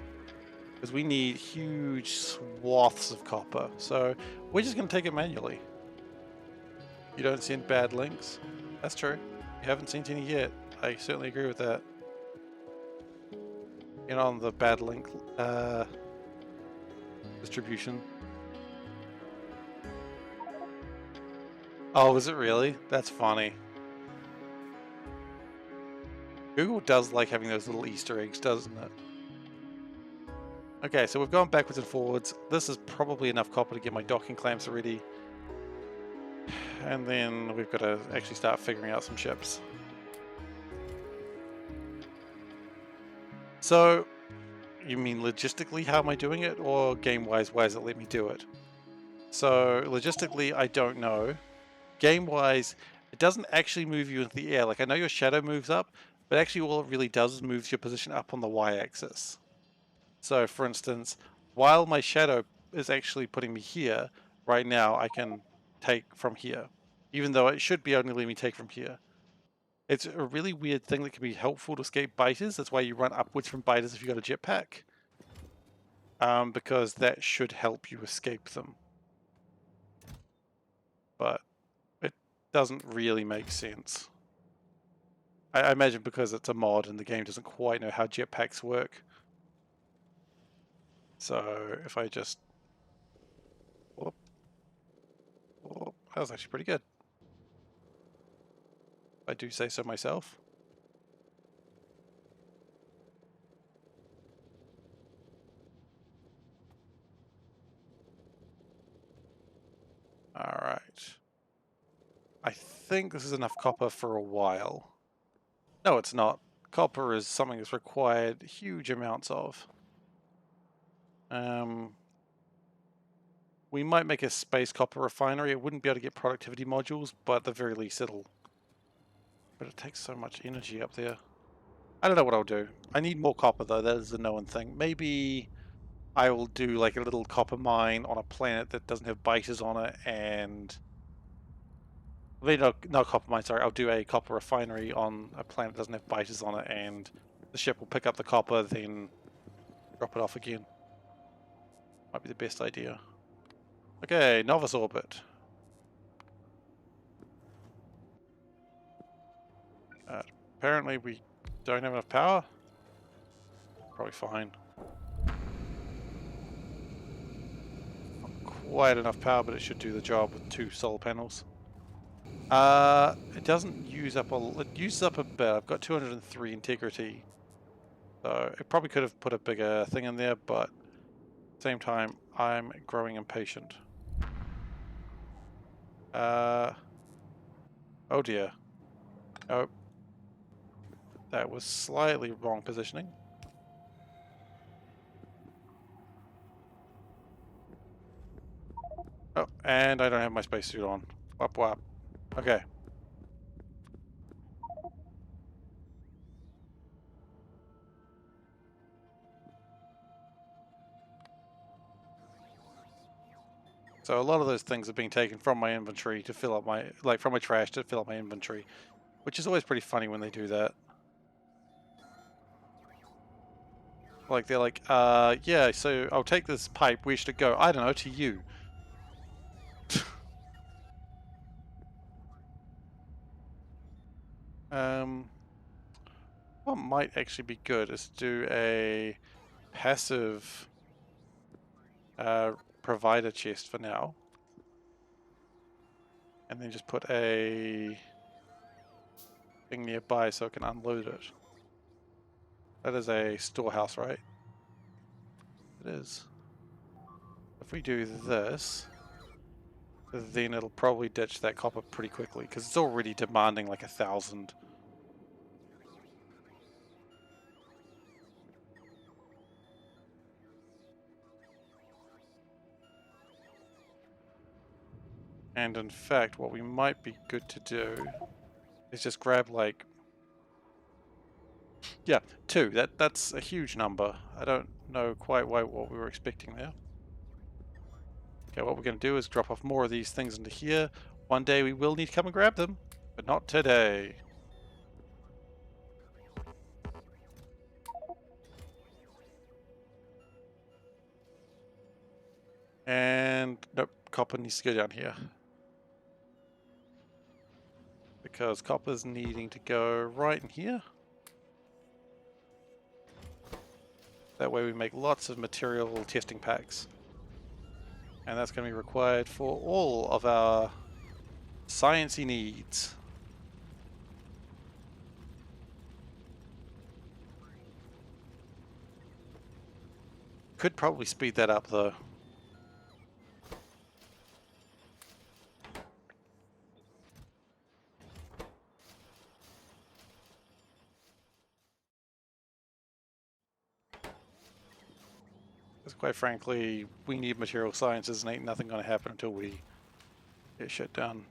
because we need huge swaths of copper. So we're just going to take it manually. You don't send bad links. That's true. You haven't sent any yet. I certainly agree with that. You know, on the bad link distribution. Oh, is it really? That's funny. Google does like having those little Easter eggs, doesn't it? Okay, so we've gone backwards and forwards. This is probably enough copper to get my docking clamps ready. And then we've got to actually start figuring out some ships. So, you mean logistically how am I doing it? Or game-wise, why does it let me do it? So logistically, I don't know. Game-wise, it doesn't actually move you into the air. Like, I know your shadow moves up, but actually all it really does is moves your position up on the y-axis. So for instance, while my shadow is actually putting me here, right now I can take from here, even though it should be only letting me take from here. It's a really weird thing that can be helpful to escape biters. That's why you run upwards from biters if you've got a jetpack. Because that should help you escape them. But it doesn't really make sense. I imagine because it's a mod and the game doesn't quite know how jetpacks work. So if I just... Whoop, whoop, that was actually pretty good. I do say so myself. Alright. I think this is enough copper for a while. No, it's not. Copper is something that's required huge amounts of. We might make a space copper refinery. It wouldn't be able to get productivity modules, but at the very least it'll... But it takes so much energy up there. I don't know what I'll do. I need more copper though, that is the known thing. Maybe I will do like a little copper mine on a planet that doesn't have biters on it, and... No, not copper mine, sorry. I'll do a copper refinery on a planet that doesn't have biters on it, and the ship will pick up the copper, then drop it off again. Might be the best idea. Okay, novice orbit. Apparently we don't have enough power. Probably fine. Not quite enough power, but it should do the job with 2 solar panels. It doesn't use up it uses up a bit. I've got 203 integrity. So it probably could have put a bigger thing in there, but at the same time, I'm growing impatient. Oh dear. Oh. That was slightly wrong positioning. Oh, and I don't have my spacesuit on. Wop wop. Okay. So a lot of those things are being taken from my inventory to fill up my, like from my trash to fill up my inventory, which is always pretty funny when they do that. Like they're like, yeah, so I'll take this pipe, where should it go? I don't know, to you. What might actually be good is to do a passive provider chest for now. And then just put a thing nearby so I can unload it. That is a storehouse, right? It is. If we do this, then it'll probably ditch that copper pretty quickly, because it's already demanding like 1,000. And in fact, what we might be good to do is just grab like... Yeah, 2. That's a huge number. I don't know quite what we were expecting there. Okay, what we're going to do is drop off more of these things into here. One day we will need to come and grab them, but not today. And nope, copper needs to go down here. Because copper's needing to go right in here. That way we make lots of material testing packs. And that's going to be required for all of our sciencey needs. Could probably speed that up though. Because quite frankly, we need material sciences and ain't nothing going to happen until we get shit done.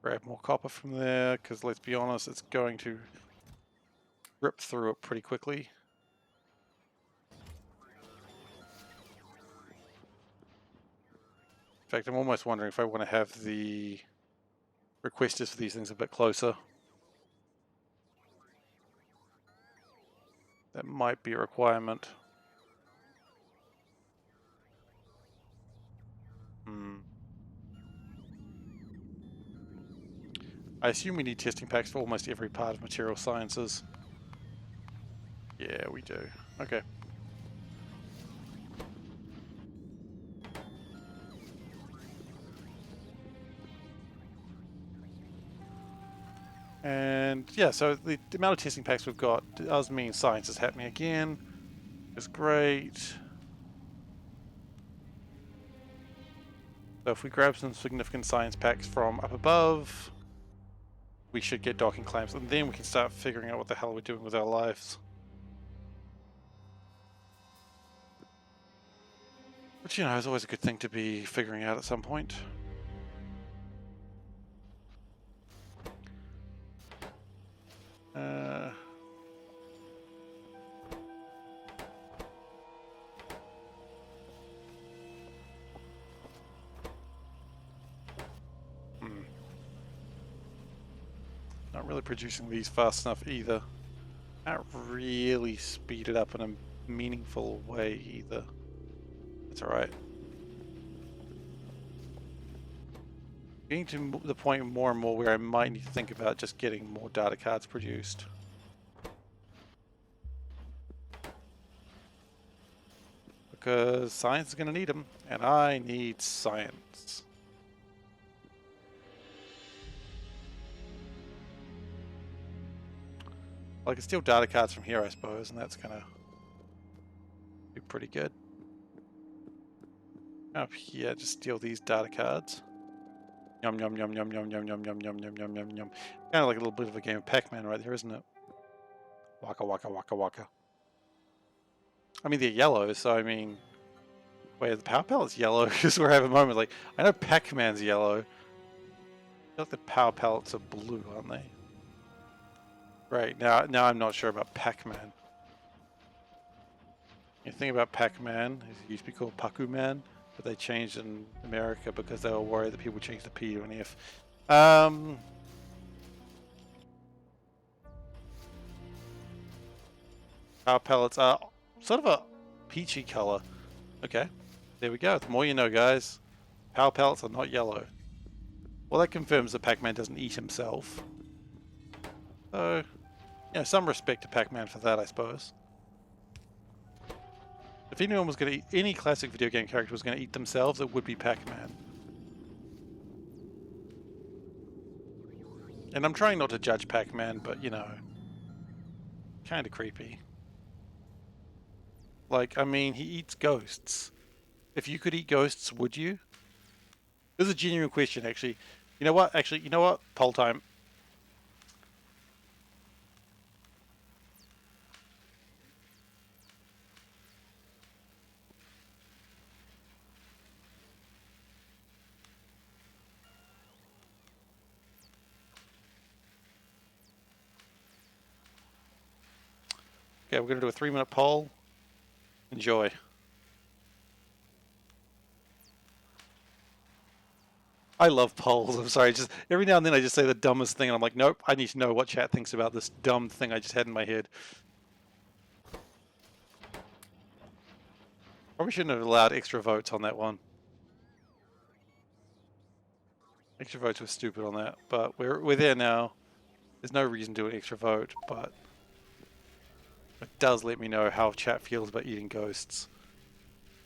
Grab more copper from there, because let's be honest, it's going to rip through it pretty quickly. In fact, I'm almost wondering if I want to have the requesters for these things a bit closer. That might be a requirement. I assume we need testing packs for almost every part of material sciences. Yeah, we do. Okay. And yeah, so the amount of testing packs we've got does mean science is happening again. It's great. So if we grab some significant science packs from up above, we should get docking clamps, and then we can start figuring out what the hell we're doing with our lives. Which, you know, is always a good thing to be figuring out at some point. Not really producing these fast enough either. Can't really speed it up in a meaningful way either. That's alright. Getting to the point more and more where I might need to think about just getting more data cards produced. Because science is going to need them, and I need science. Well, I can steal data cards from here, I suppose, and that's going to be pretty good. Up here, just steal these data cards. Yum yum yum yum yum yum yum yum yum yum yum yum yum. Kind of like a little bit of a game of Pac-Man right there, isn't it? Waka waka waka waka. I mean, they're yellow, so I mean... Wait, the power pellet's yellow? Because we're having a moment, like, I know Pac-Man's yellow. I feel like the power pellets are blue, aren't they? Right, now I'm not sure about Pac-Man. The thing about Pac-Man is it used to be called Pac-Man, but they changed in America because they were worried that people changed the P to an F. Power pellets are sort of a peachy color. Okay, there we go. The more you know, guys. Power pellets are not yellow. Well, that confirms that Pac-Man doesn't eat himself. So, yeah, some respect to Pac-Man for that, I suppose. If anyone was going to eat, any classic video game character was going to eat themselves, it would be Pac-Man. And I'm trying not to judge Pac-Man, but, you know, kind of creepy. Like, I mean, he eats ghosts. If you could eat ghosts, would you? This is a genuine question, actually. You know what? Actually, you know what? Poll time. Okay, we're going to do a 3-minute poll. Enjoy. I love polls. I'm sorry. Just every now and then I just say the dumbest thing and I'm like, nope, I need to know what chat thinks about this dumb thing I just had in my head. Probably shouldn't have allowed extra votes on that one. Extra votes were stupid on that, but we're there now. There's no reason to do an extra vote, but it does let me know how chat feels about eating ghosts.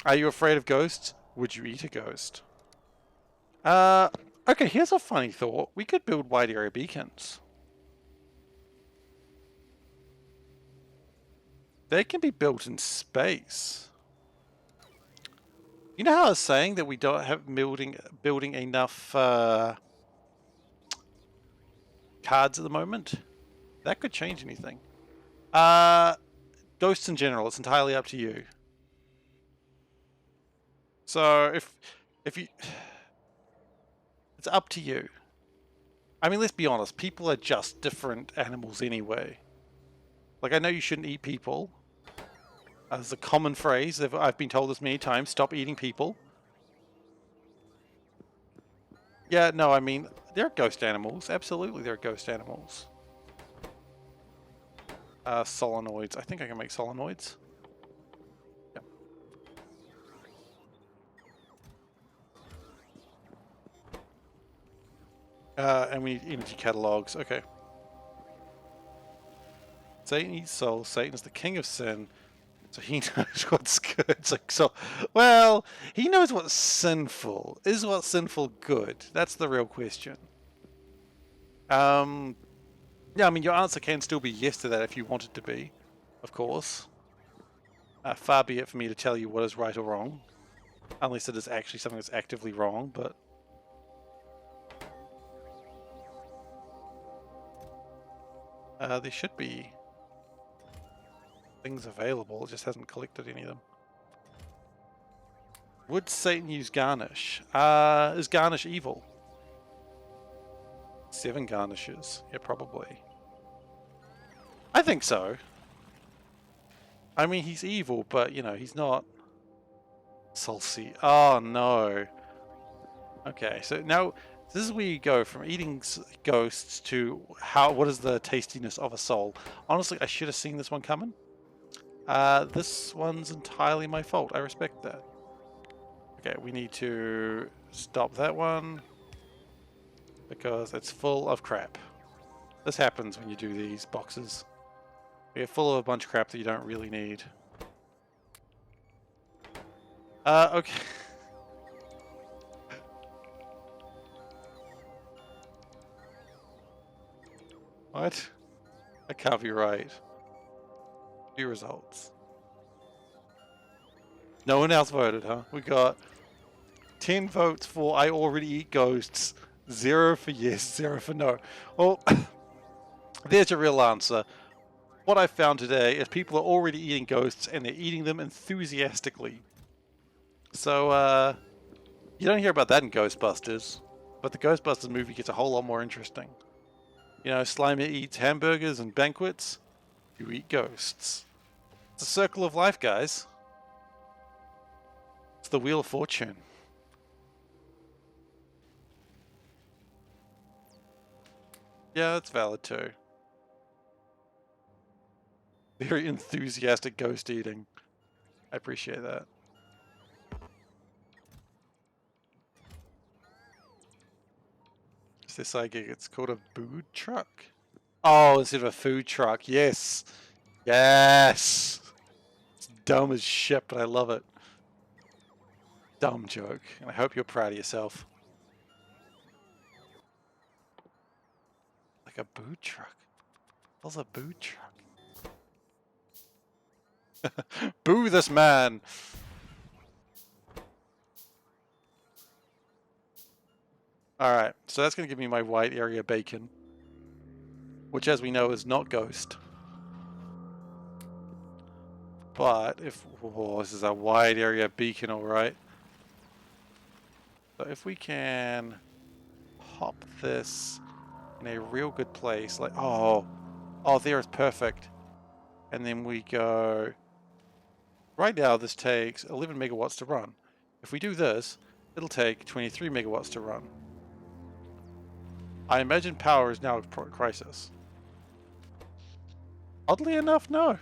Are you afraid of ghosts? Would you eat a ghost? Okay, here's a funny thought. We could build wide area beacons. They can be built in space. You know how I was saying that we don't have building enough cards at the moment? That could change anything. Ghosts in general, it's entirely up to you. So if you, it's up to you. I mean, let's be honest. People are just different animals anyway. Like, I know you shouldn't eat people. As a common phrase, I've been told this many times. Stop eating people. Yeah, no, I mean, there are ghost animals. Absolutely, there are ghost animals. Solenoids. I think I can make solenoids. Yep. And we need energy catalogs. Okay. Satan eats souls. Satan is the king of sin. So he knows what's good. So, well, he knows what's sinful. Is what's sinful good? That's the real question. Yeah, I mean, your answer can still be yes to that if you want it to be, of course. Far be it for me to tell you what is right or wrong, unless it is actually something that's actively wrong, but... there should be things available, it just hasn't collected any of them. Would Satan use garnish? Is garnish evil? 7 garnishes. Yeah, probably. I think so. I mean, he's evil, but, you know, he's not... Salty. Oh, no. Okay, so now this is where you go from eating ghosts to what is the tastiness of a soul. Honestly, I should have seen this one coming. This one's entirely my fault. I respect that. Okay, we need to stop that one because it's full of crap. This happens when you do these boxes. They're full of a bunch of crap that you don't really need. Okay. What? That can't be right. Few results. No one else voted, huh? We got 10 votes for I already eat ghosts, 0 for yes, 0 for no. Well, there's a real answer. What I found today is people are already eating ghosts and they're eating them enthusiastically. So, you don't hear about that in Ghostbusters, but the Ghostbusters movie gets a whole lot more interesting. You know, Slimer eats hamburgers and banquets. You eat ghosts. It's a circle of life, guys. It's the Wheel of Fortune. Yeah, that's valid too. Very enthusiastic ghost eating. I appreciate that. It's this gig. It's called a food truck. Oh, instead of a food truck. Yes. Yes. It's dumb as shit, but I love it. Dumb joke. And I hope you're proud of yourself. Like a food truck. What's a food truck? Boo this man! Alright, so that's going to give me my white area bacon. Which, as we know, is not ghost. But if... Oh, this is a wide area beacon, alright. So if we can pop this in a real good place, like... Oh, there is perfect. And then we go... Right now, this takes 11 megawatts to run. If we do this, it'll take 23 megawatts to run. I imagine power is now a crisis. Oddly enough, no.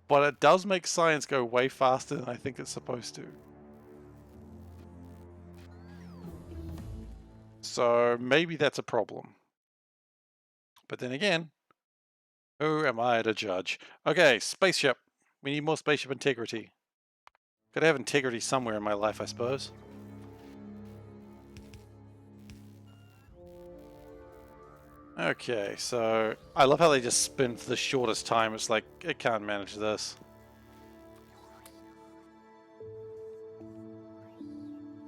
But it does make science go way faster than I think it's supposed to. So maybe that's a problem. But then again, who am I to judge? Okay, spaceship. We need more spaceship integrity. Gotta have integrity somewhere in my life, I suppose. Okay, so I love how they just spin for the shortest time. It's like, it can't manage this.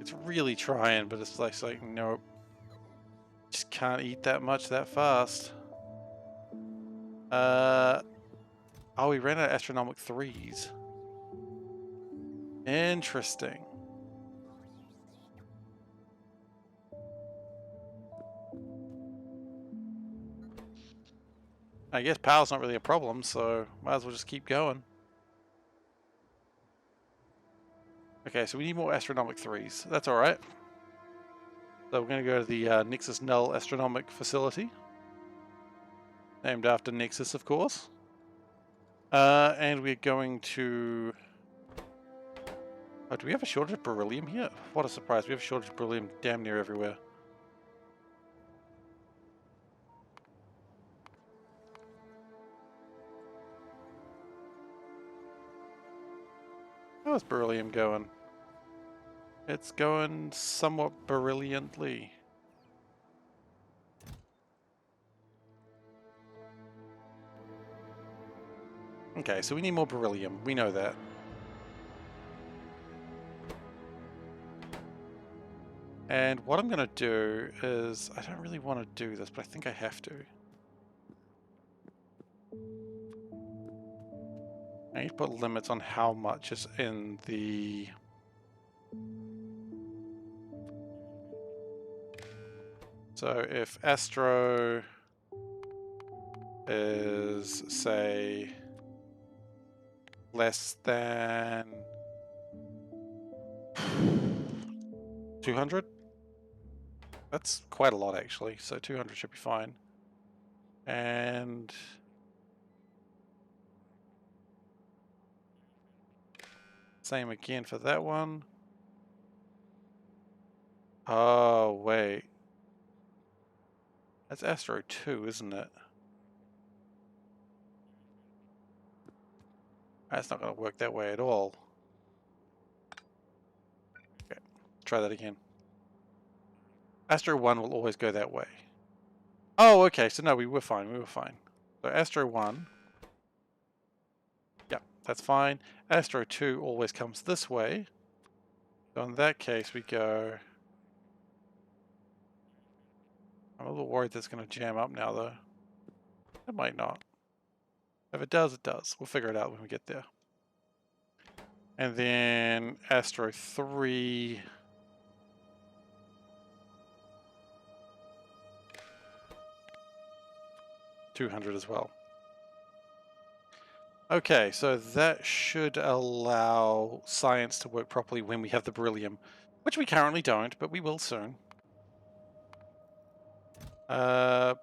It's really trying, but it's like nope. Just can't eat that much that fast. Oh, we ran out of astronomic 3s. Interesting. I guess power's not really a problem, so might as well just keep going. Okay, so we need more astronomic 3s. That's alright. So we're going to go to the Nexus Null Astronomic Facility. Named after Nexus, of course. And we're going to... Oh, do we have a shortage of beryllium here? What a surprise. We have a shortage of beryllium damn near everywhere. How's beryllium going? It's going somewhat brilliantly. Okay, so we need more beryllium. We know that. And what I'm going to do is... I don't really want to do this, but I think I have to. I need to put limits on how much is in the... So if Astro is, say, less than 200, that's quite a lot actually, so 200 should be fine. And same again for that one. Oh, wait. That's Astro 2, isn't it? That's not going to work that way at all. Okay, try that again. Astro 1 will always go that way. Oh, okay, so no, we were fine, we were fine. So Astro 1. Yep, that's fine. Astro 2 always comes this way. So in that case, we go... I'm a little worried that's going to jam up now, though. It might not. If it does, it does. We'll figure it out when we get there. And then Astro 3... 200 as well. Okay, so that should allow science to work properly when we have the beryllium, which we currently don't, but we will soon.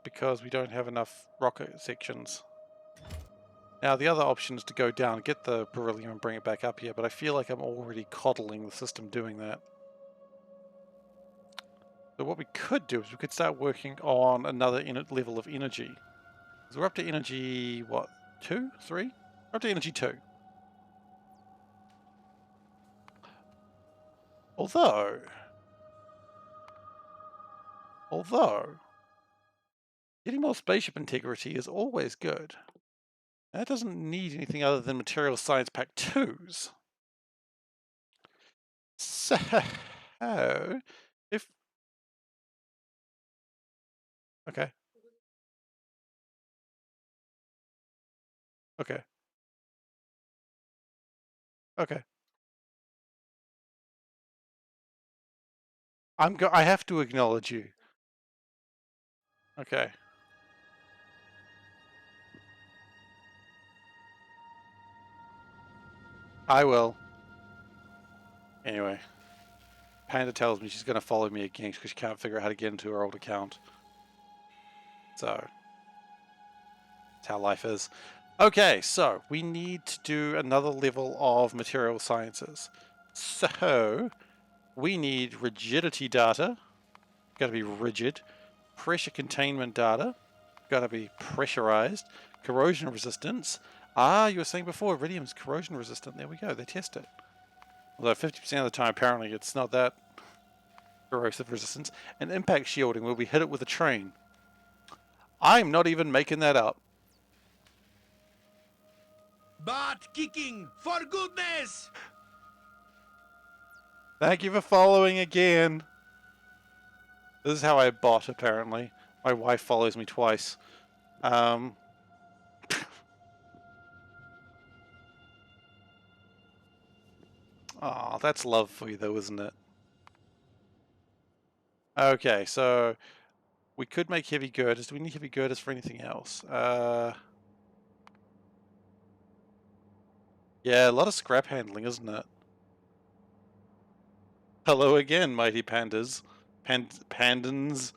Because we don't have enough rocket sections. Now the other option is to go down, get the beryllium and bring it back up here, but I feel like I'm already coddling the system doing that. So what we could do is we could start working on another level of energy. So we're up to energy, what, 2? 3? We're up to energy 2. Although, getting more spaceship integrity is always good. That doesn't need anything other than Material Science Pack 2s. So, if... Okay. Okay. Okay. I have to acknowledge you. Okay. I will. Anyway. Panda tells me she's going to follow me again because she can't figure out how to get into her old account. So, that's how life is. Okay, so we need to do another level of material sciences. So, we need rigidity data. Got to be rigid. Pressure containment data. Got to be pressurized. Corrosion resistance. Ah, you were saying before, iridium's corrosion resistant. There we go, they test it. Although 50% of the time, apparently, it's not that corrosive resistance. And impact shielding, where we hit it with a train. I'm not even making that up. Butt kicking, for goodness! Thank you for following again. This is how I bot, apparently. My wife follows me twice. Oh, that's love for you though, isn't it? Okay, so we could make heavy girders. Do we need heavy girders for anything else? Yeah, a lot of scrap handling, isn't it? Hello again, mighty pandas. Pandans.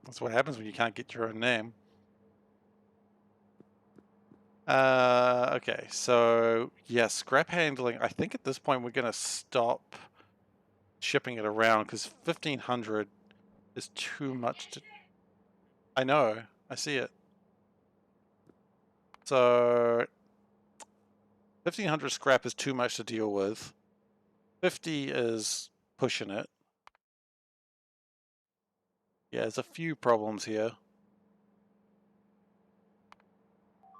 That's what happens when you can't get your own name. Okay, so yeah, scrap handling. I think at this point we're gonna stop shipping it around because 1500 is too much to. I know, I see it. So 1500 scrap is too much to deal with. 50 is pushing it. Yeah, there's a few problems here.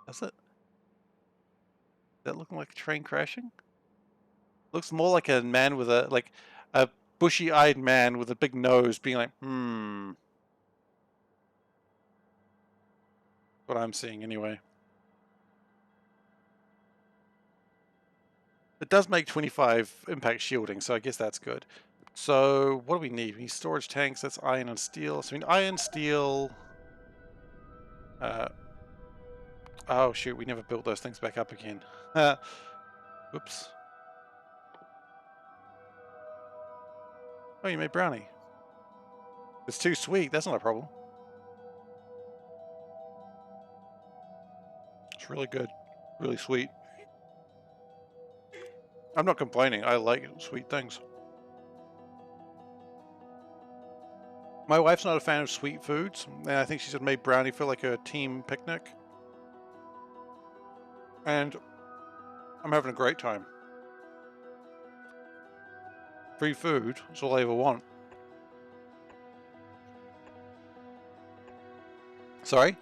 Is it? Is that looking like a train crashing? Looks more like a man with a bushy-eyed man with a big nose being like, what I'm seeing anyway. It does make 25 impact shielding, so I guess that's good. So what do we need? We need storage tanks. That's iron and steel. So we need iron, steel. Oh shoot, we never built those things back up again. Whoops. Oh, you made brownie. It's too sweet. That's not a problem. It's really good. Really sweet. I'm not complaining. I like sweet things. My wife's not a fan of sweet foods, and I think she said made brownie for like a team picnic. And I'm having a great time. Free food, that's all I ever want. Sorry?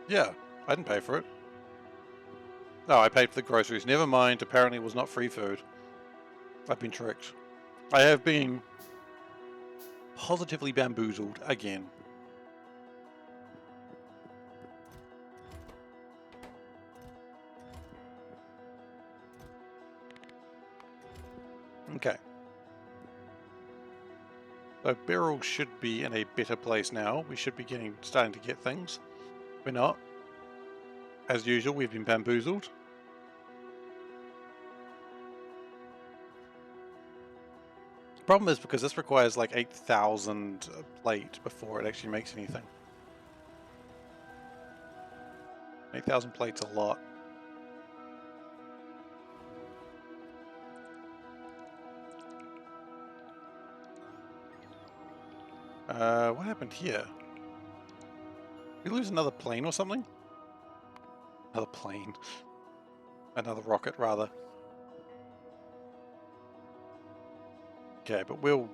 Yeah, I didn't pay for it. No, I paid for the groceries. Never mind, apparently it was not free food. I've been tricked. I have been positively bamboozled again. Okay. So Beryl should be in a better place now. We should be starting to get things. We're not. As usual, we've been bamboozled. The problem is because this requires like 8,000 plate before it actually makes anything. 8,000 plate's a lot. What happened here? Did we lose another plane or something? Another plane. Another rocket, rather. Okay, but we'll...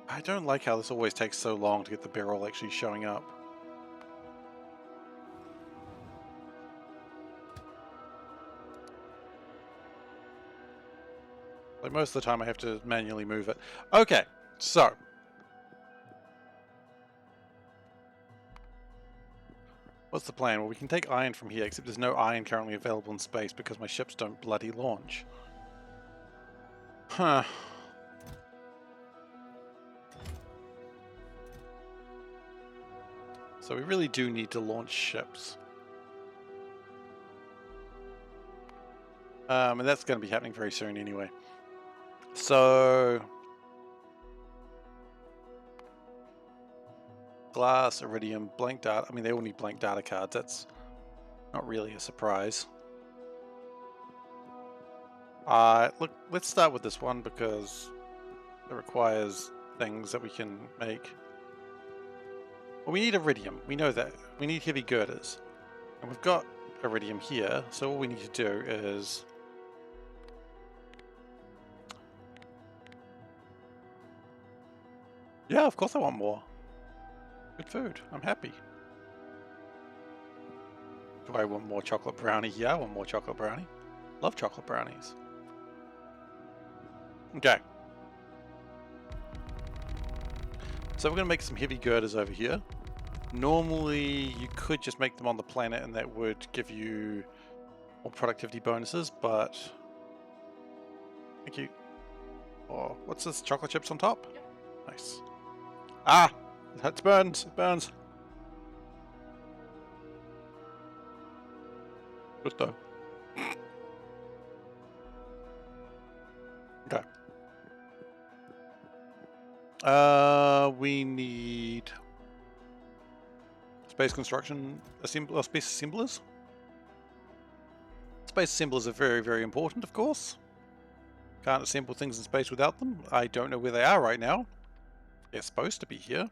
I don't like how this always takes so long to get the barrel actually showing up. Like most of the time I have to manually move it. Okay, so... what's the plan? Well, we can take iron from here, except there's no iron currently available in space because my ships don't bloody launch. Huh. So we really do need to launch ships. And that's going to be happening very soon anyway. So... glass, iridium, blank data. I mean, they all need blank data cards. That's not really a surprise. Look, let's start with this one because it requires things that we can make. Well, we need iridium. We know that. We need heavy girders. And we've got iridium here, so all we need to do is... yeah, of course I want more. Good food. I'm happy. Do I want more chocolate brownie? Yeah, I want more chocolate brownie. Love chocolate brownies. Okay. So we're going to make some heavy girders over here. Normally, you could just make them on the planet and that would give you more productivity bonuses, but thank you. Oh, what's this? Chocolate chips on top? Yep. Nice. Ah! That burns. It burns. Good though. Okay. We need space construction space assemblers. Space assemblers are very, very important, of course. Can't assemble things in space without them. I don't know where they are right now. They're supposed to be here.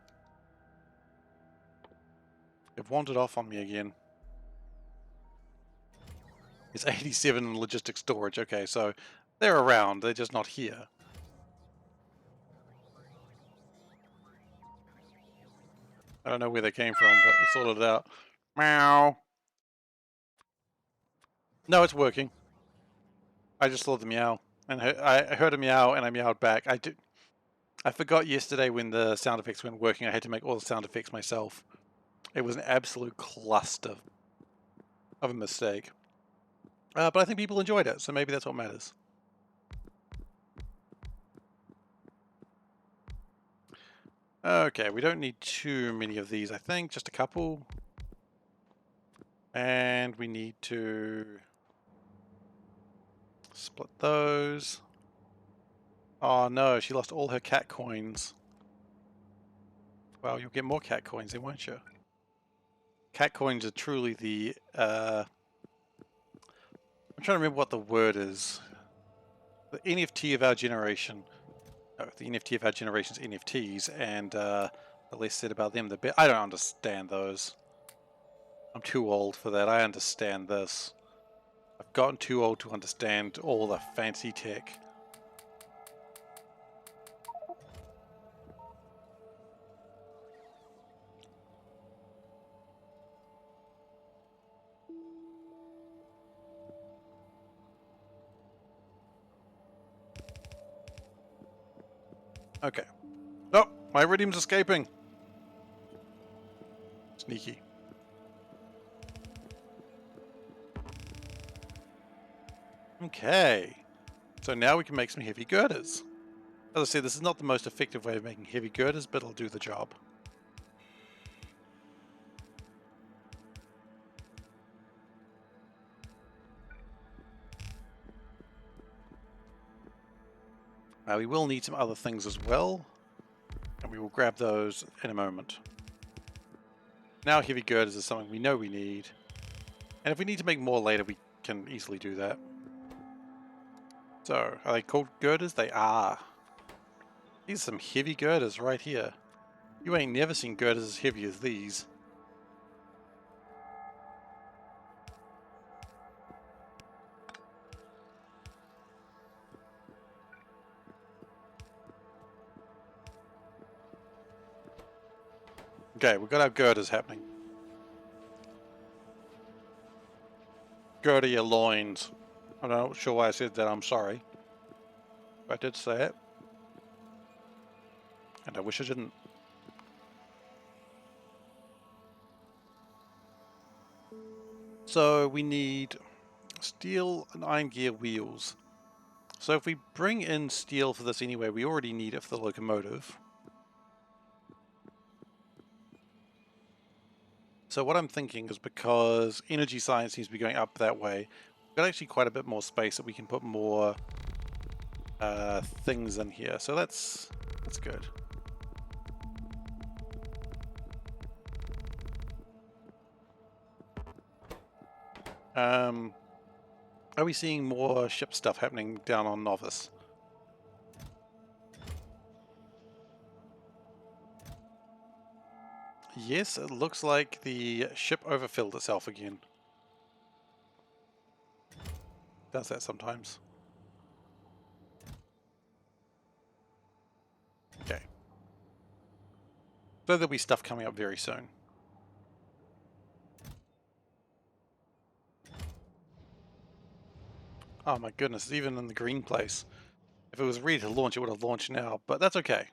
They've wandered off on me again. It's 87 in logistics storage. Okay, so they're around. They're just not here. I don't know where they came from, but I sorted it out. Meow. No, it's working. I just saw the meow, and I heard a meow, and I meowed back. I forgot yesterday when the sound effects weren't working. I had to make all the sound effects myself. It was an absolute cluster of a mistake. But I think people enjoyed it, so maybe that's what matters. Okay, we don't need too many of these, I think. Just a couple. And we need to split those. Oh no, she lost all her cat coins. Well, you'll get more cat coins then, won't you? Cat coins are truly the... I'm trying to remember what the word is. The NFT of our generation. No, the NFT of our generation's NFTs, and the less said about them, the better. I don't understand those. I'm too old for that. I understand this. I've gotten too old to understand all the fancy tech. Okay. Oh, my iridium's escaping. Sneaky. Okay. So now we can make some heavy girders. As I said, this is not the most effective way of making heavy girders, but it'll do the job. Now we will need some other things as well, and we will grab those in a moment. Now heavy girders is something we know we need, and if we need to make more later, we can easily do that. So, are they called girders? They are. These are some heavy girders right here. You ain't never seen girders as heavy as these. Okay, we've got our girders happening. Girder your loins. I'm not sure why I said that, I'm sorry. But I did say it. And I wish I didn't. So we need steel and iron gear wheels. So if we bring in steel for this anyway, we already need it for the locomotive. So what I'm thinking is, because energy science seems to be going up that way, we've got actually quite a bit more space that we can put more things in here. So that's good. Are we seeing more ship stuff happening down on Novice? Yes, it looks like the ship overfilled itself again. Does that sometimes. Okay. So there'll be stuff coming up very soon. Oh my goodness, even in the green place. If it was ready to launch, it would have launched now, but that's okay.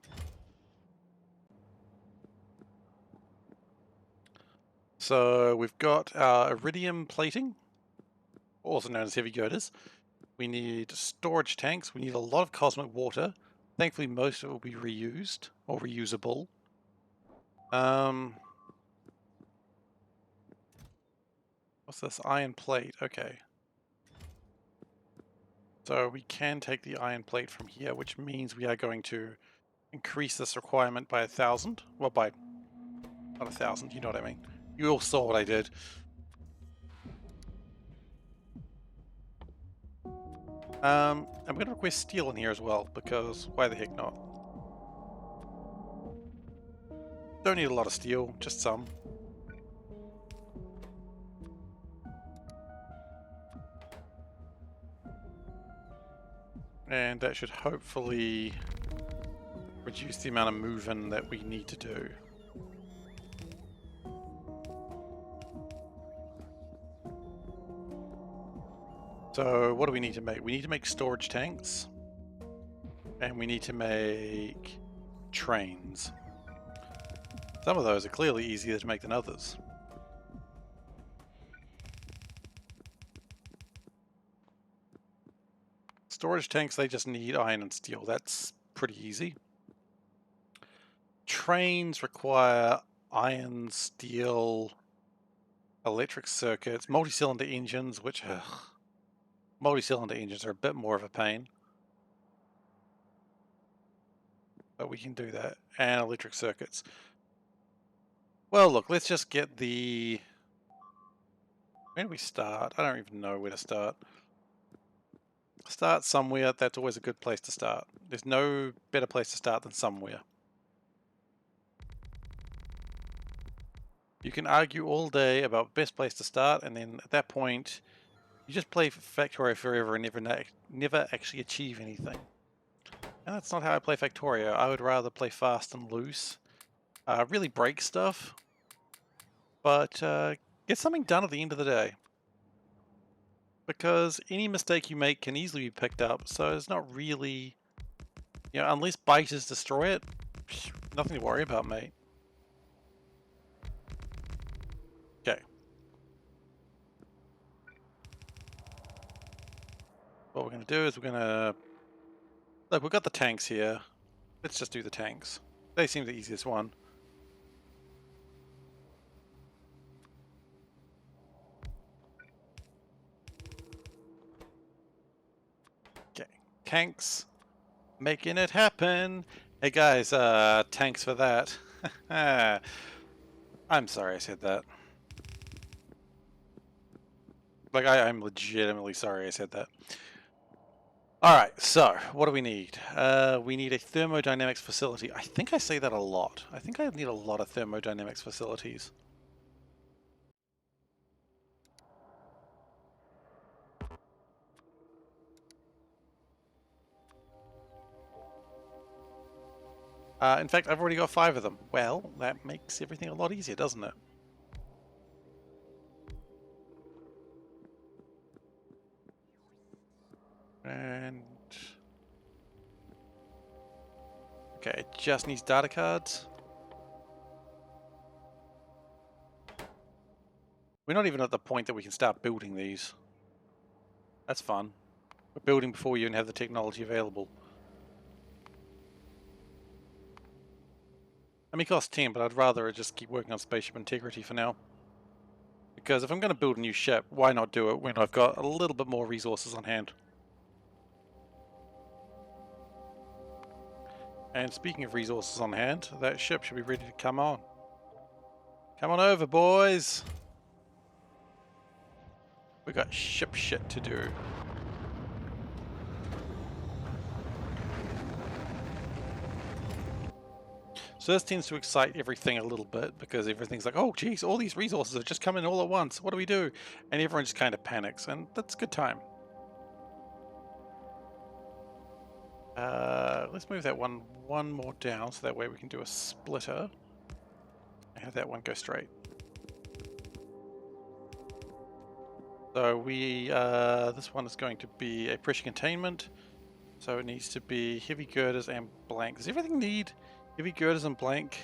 So we've got our iridium plating, also known as heavy girders. We need storage tanks. We need a lot of cosmic water. Thankfully, most of it will be reused or reusable. What's this? Iron plate. Okay. So we can take the iron plate from here, which means we are going to increase this requirement by 1,000. Well, by not 1,000, you know what I mean. You all saw what I did. I'm going to request steel in here as well, because why the heck not? Don't need a lot of steel, just some. And that should hopefully reduce the amount of moving that we need to do. So what do we need to make? We need to make storage tanks. And we need to make trains. Some of those are clearly easier to make than others. Storage tanks, they just need iron and steel. That's pretty easy. Trains require iron, steel, electric circuits, multi-cylinder engines, which multi-cylinder engines are a bit more of a pain. But we can do that. And electric circuits. Well, look, let's just get the... Where do we start? I don't even know where to start. Start somewhere. That's always a good place to start. There's no better place to start than somewhere. You can argue all day about best place to start, and then at that point, you just play Factorio forever and never actually achieve anything. And that's not how I play Factorio. I would rather play fast and loose. Really break stuff, but get something done at the end of the day. Because any mistake you make can easily be picked up, so it's not really, you know, unless biters destroy it, nothing to worry about, mate. Okay. What we're going to do is we're going to... Look, we've got the tanks here. Let's just do the tanks. They seem the easiest one. Okay. Tanks. Making it happen. Hey guys, tanks for that. I'm sorry I said that. Like, I'm legitimately sorry I said that. Alright, so, what do we need? We need a thermodynamics facility. I think I say that a lot. I think I need a lot of thermodynamics facilities. In fact, I've already got 5 of them. Well, that makes everything a lot easier, doesn't it? And... okay, it just needs data cards. We're not even at the point that we can start building these. That's fun. We're building before you even have the technology available. I mean, it costs 10, but I'd rather just keep working on spaceship integrity for now. Because if I'm going to build a new ship, why not do it when I've got a little bit more resources on hand? And speaking of resources on hand, that ship should be ready to come on. Come on over, boys! We got ship shit to do. So this tends to excite everything a little bit, because everything's like, oh geez, all these resources have just come in all at once. What do we do? And everyone just kind of panics, and that's a good time. Let's move that one more down, so that way we can do a splitter. And have that one go straight. So we, this one is going to be a pressure containment. So it needs to be heavy girders and blank. Does everything need heavy girders and blank?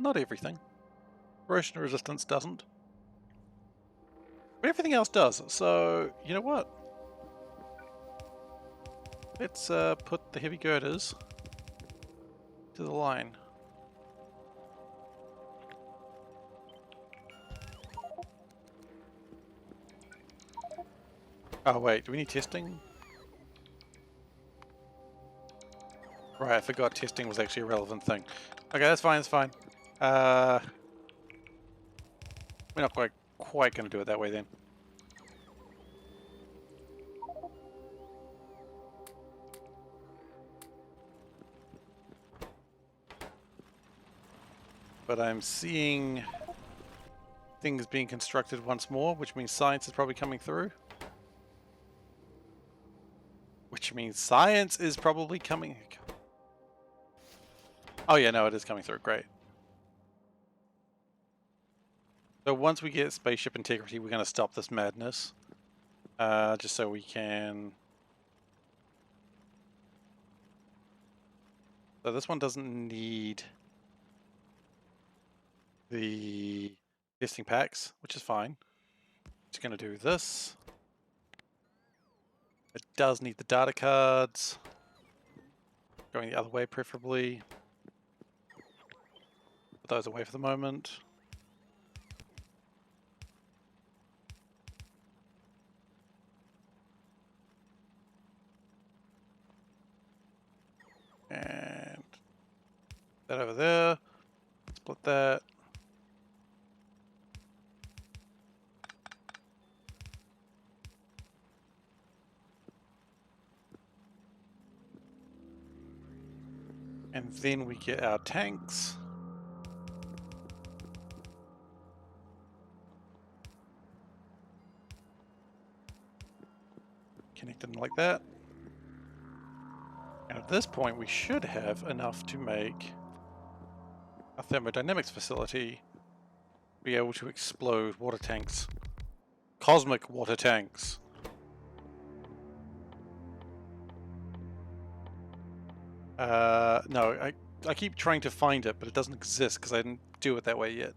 Not everything. Corrosion resistance doesn't. But everything else does. So, you know what? Let's put the heavy girders to the line. Oh wait, do we need testing? Right, I forgot testing was actually a relevant thing. Okay, that's fine, that's fine. We're not quite going to do it that way then. But I'm seeing things being constructed once more, which means science is probably coming through. Which means science is probably coming... Oh yeah, no, it is coming through. Great. So once we get spaceship integrity, we're going to stop this madness. Just so we can... So this one doesn't need the testing packs, which is fine. Just going to do this. It does need the data cards. Going the other way preferably. Put those away for the moment. And that over there. Split that. And then we get our tanks. Connect them like that. And at this point we should have enough to make a thermodynamics facility be able to explode water tanks. Cosmic water tanks. No, I keep trying to find it, but it doesn't exist because I didn't do it that way yet.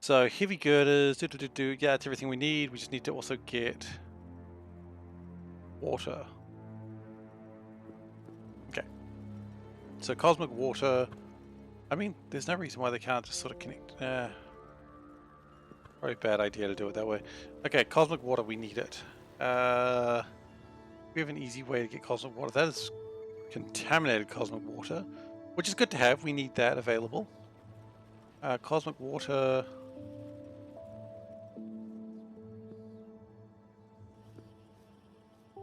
So heavy girders, yeah, it's everything we need. We just need to also get water. Okay. So cosmic water. I mean, there's no reason why they can't just sort of connect. Probably a bad idea to do it that way. Okay, cosmic water, we need it. We have an easy way to get cosmic water. That is contaminated cosmic water, which is good to have. We need that available. Cosmic water.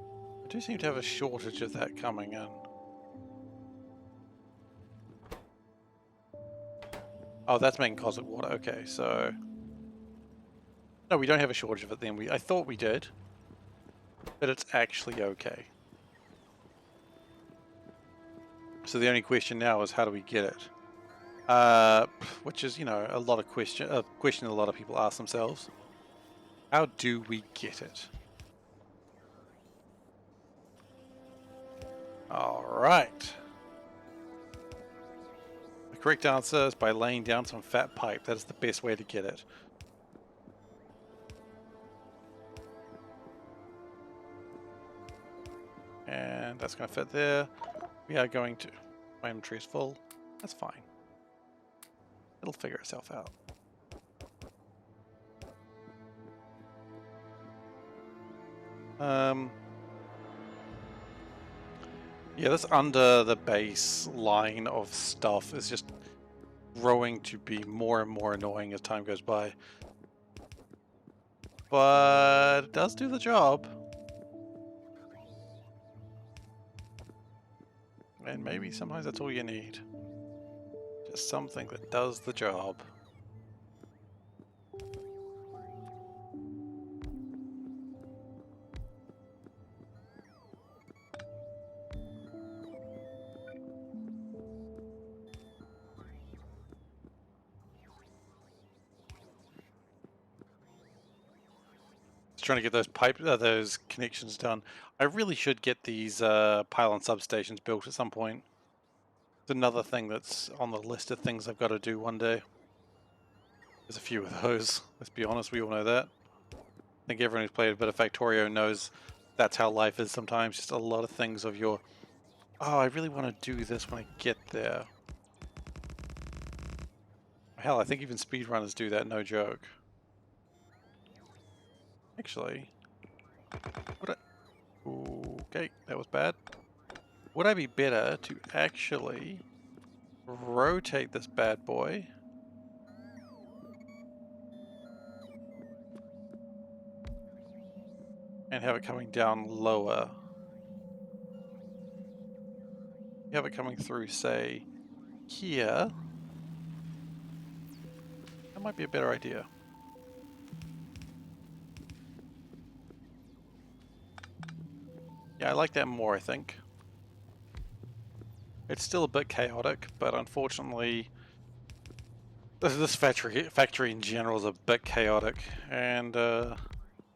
I do seem to have a shortage of that coming in. Oh, that's making cosmic water. Okay, so no, we don't have a shortage of it then. I thought we did, but it's actually okay. So the only question now is how do we get it? Which is, you know, a lot of question a lot of people ask themselves. How do we get it? All right. The correct answer is by laying down some fat pipe. That is the best way to get it. And that's going to fit there. We are going to... My inventory is full. That's fine. It'll figure itself out. Yeah, this under the base line of stuff is just growing to be more and more annoying as time goes by. But it does do the job. And maybe sometimes that's all you need. Just something that does the job. Trying to get those connections done. I really should get these pylon substations built at some point. It's another thing that's on the list of things I've got to do one day. There's a few of those. Let's be honest, we all know that. think everyone who's played a bit of Factorio knows that's how life is sometimes. Just a lot of things of your, oh, I really want to do this when I get there. Hell, I think even speedrunners do that, no joke. Actually, would I... Okay, that was bad. Would I be better to actually rotate this bad boy? And have it coming down lower. Have it coming through, say, here. That might be a better idea. Yeah, I like that more, I think. It's still a bit chaotic, but unfortunately, this factory in general is a bit chaotic, and the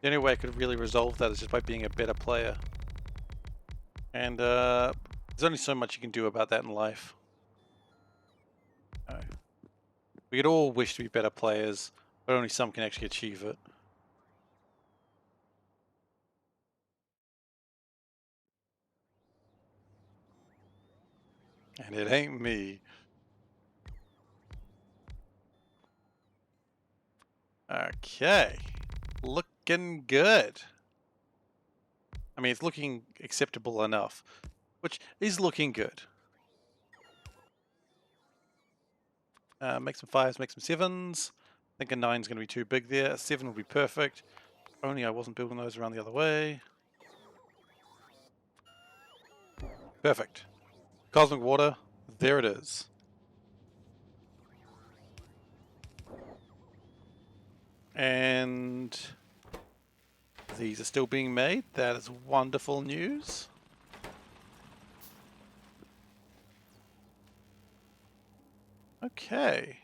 only way I could really resolve that is just by being a better player. And there's only so much you can do about that in life. We could all wish to be better players, but only some can actually achieve it. And it ain't me. Okay. Looking good. I mean, it's looking acceptable enough, which is looking good. Make some 5s, make some 7s. I think a 9's going to be too big there. A 7 would be perfect. Only I wasn't building those around the other way. Perfect. Cosmic water. There it is. And these are still being made. That is wonderful news. Okay.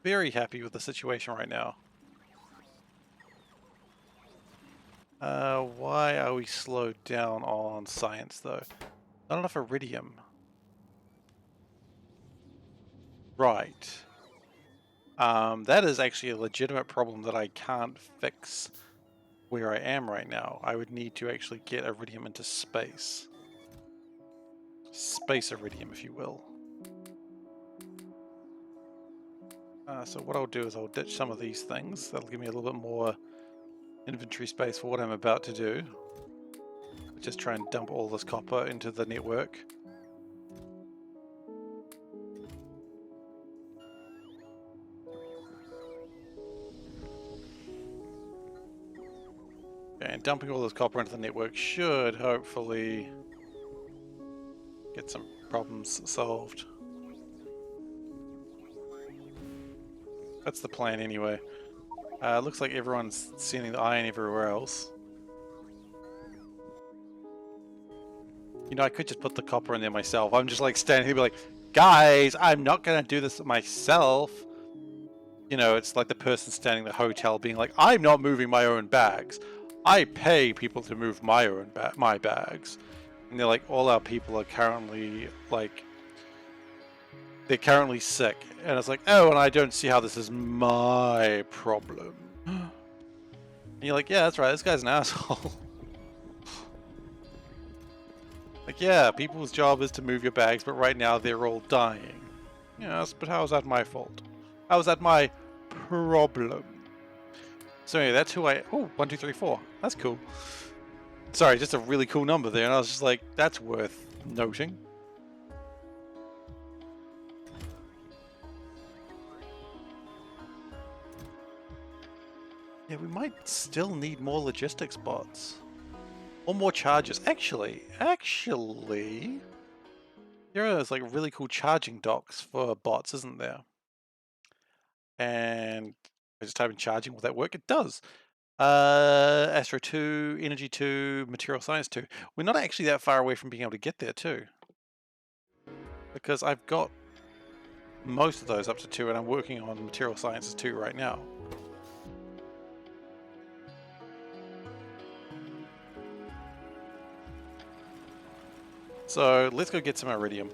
Very happy with the situation right now. Why are we slowed down on science though? Not enough iridium. Right. That is actually a legitimate problem that I can't fix where I am right now. I would need to actually get iridium into space. Space iridium, if you will. So what I'll do is I'll ditch some of these things. That'll give me a little bit more inventory space for what I'm about to do. Just try and dump all this copper into the network. And dumping all this copper into the network should hopefully get some problems solved. That's the plan anyway. Looks like everyone's sending the iron everywhere else. You know, I could just put the copper in there myself. I'm just like standing here be like, guys, I'm not gonna do this myself. You know, it's like the person standing in the hotel being like, I'm not moving my own bags. I pay people to move my own my bags. And they're like, all our people are currently like, they're currently sick. And it's like, oh, and I don't see how this is my problem. And you're like, yeah, that's right, this guy's an asshole. Like, yeah, people's job is to move your bags, but right now they're all dying. Yes, but how is that my fault? How is that my problem? So anyway, that's who I... Oh, 1, 2, 3, 4. That's cool. Sorry, just a really cool number there, and I was just like, that's worth noting. Yeah, we might still need more logistics bots. Or more chargers. Actually, there are like really cool charging docks for bots, isn't there? And I just type in charging, will that work? It does. Astro 2, Energy 2, Material Science 2. We're not actually that far away from being able to get there too. Because I've got most of those up to 2 and I'm working on Material Sciences 2 right now. So let's go get some iridium.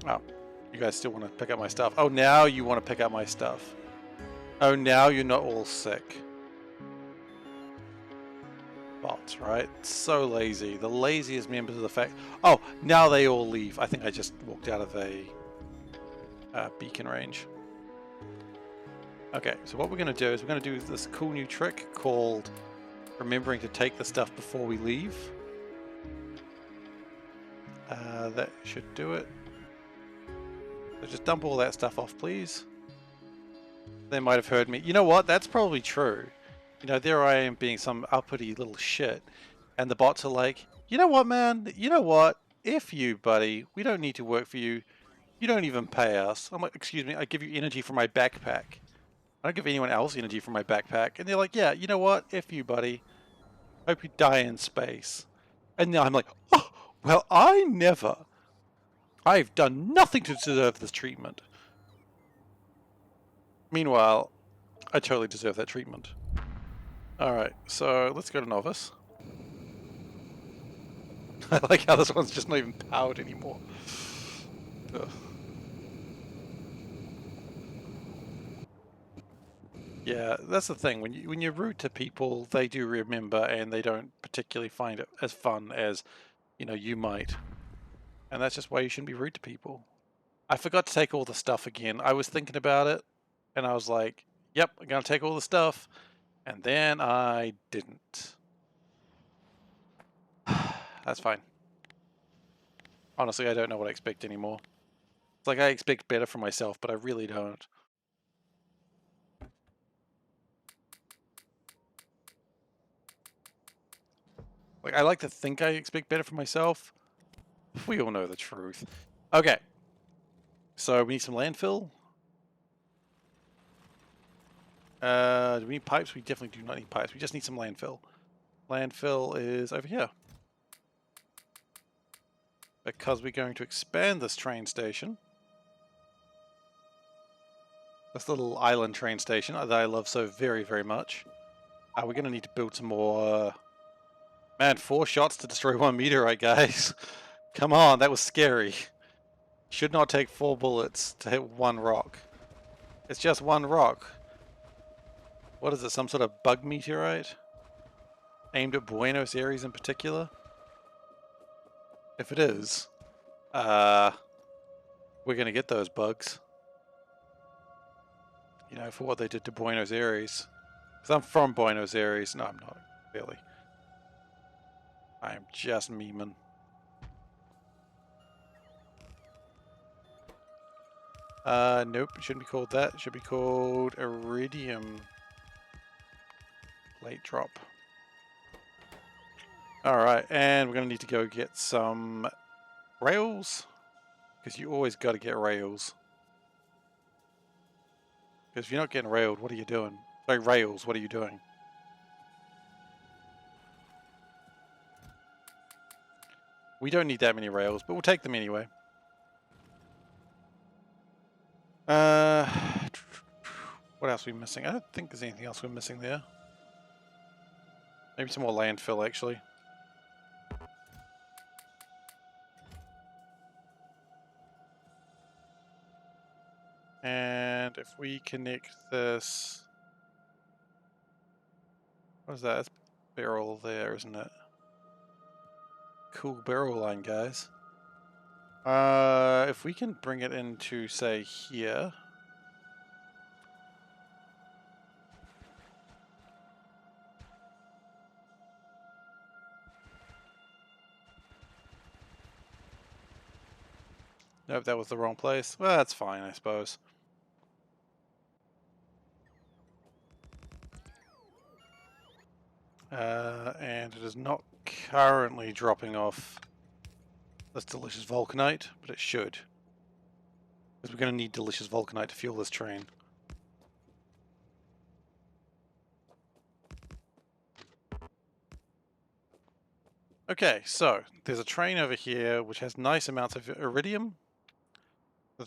Oh, you guys still want to pick up my stuff? Oh, now you want to pick up my stuff. Oh, now you're not all sick. Bots, right? So lazy. The laziest members of the fact. Oh, now they all leave. I think I just walked out of a beacon range. Okay, so what we're going to do is we're going to do this cool new trick called remembering to take the stuff before we leave. That should do it. So just dump all that stuff off, please. They might have heard me. You know what? That's probably true. You know, there I am being some uppity little shit. And the bots are like, you know what, man? You know what? F you, buddy. We don't need to work for you. You don't even pay us. I'm like, excuse me, I give you energy from my backpack. I don't give anyone else energy from my backpack. And they're like, yeah, you know what? F you, buddy. Hope you die in space. And now I'm like, oh, well, I never. I've done nothing to deserve this treatment. Meanwhile, I totally deserve that treatment. Alright, so let's go to Novice. I like how this one's just not even powered anymore. Ugh. Yeah, that's the thing. When you're rude to people, they do remember, and they don't particularly find it as fun as, you know, you might. And that's just why you shouldn't be rude to people. I forgot to take all the stuff again. I was thinking about it, and I was like, yep, I'm gonna take all the stuff. And then I didn't. That's fine. Honestly, I don't know what I expect anymore. It's like I expect better from myself, but I really don't. Like, I like to think I expect better from myself. We all know the truth. Okay. So we need some landfill. Do we need pipes? We definitely do not need pipes. We just need some landfill. Landfill is over here. Because we're going to expand this train station. This little island train station that I love so very, very much. We're going to need to build some more... Man, 4 shots to destroy 1 meteorite, guys. Come on, that was scary. Should not take 4 bullets to hit 1 rock. It's just 1 rock. What is it, some sort of bug meteorite? Aimed at Buenos Aires in particular? If it is, we're going to get those bugs. You know, for what they did to Buenos Aires. Because I'm from Buenos Aires. No, I'm not, really. I'm just memeing. Nope, it shouldn't be called that. It should be called Iridium Plate Drop. Alright, and we're going to need to go get some rails. Because you always got to get rails. Because if you're not getting railed, what are you doing? Sorry, rails, what are you doing? We don't need that many rails, but we'll take them anyway. What else are we missing? I don't think there's anything else we're missing there. Maybe some more landfill, actually. And if we connect this... What is that? That's barrel there, isn't it? Cool barrel line, guys. If we can bring it into, say, here... Nope, that was the wrong place. Well, that's fine, I suppose. And it is not currently dropping off this delicious vulcanite, but it should. Because we're going to need delicious vulcanite to fuel this train. Okay, so there's a train over here which has nice amounts of iridium.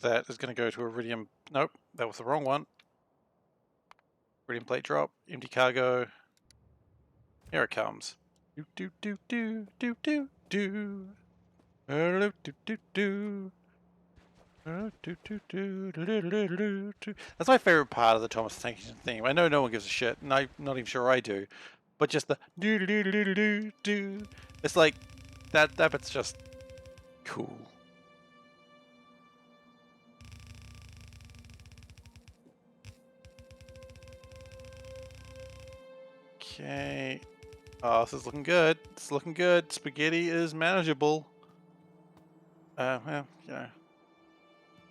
That is going to go to iridium. Nope, that was the wrong one. Iridium plate drop, empty cargo. Here it comes. Do do do do do do do. Do do do do. That's my favorite part of the Thomas the Tank Engine theme. I know no one gives a shit, and I'm not even sure I do, but just the do do do do do do. It's like that bit's just cool. Okay. Oh, this is looking good. It's looking good. Spaghetti is manageable. Well, you know,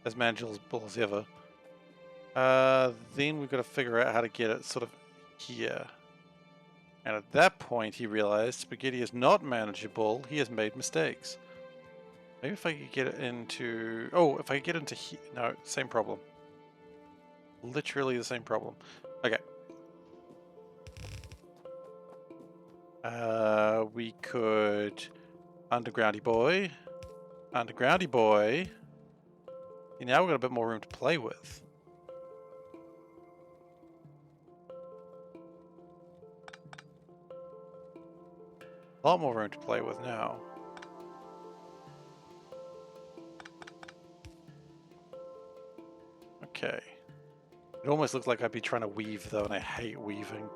as manageable as ever. Then we've got to figure out how to get it sort of here. And at that point, he realized spaghetti is not manageable. He has made mistakes. Maybe if I could get it into... Oh, if I could get into here... No, same problem. Literally the same problem. Okay. We could... Undergroundy boy. Undergroundy boy. And now we've got a bit more room to play with. A lot more room to play with now. Okay. It almost looks like I'd be trying to weave though, and I hate weaving.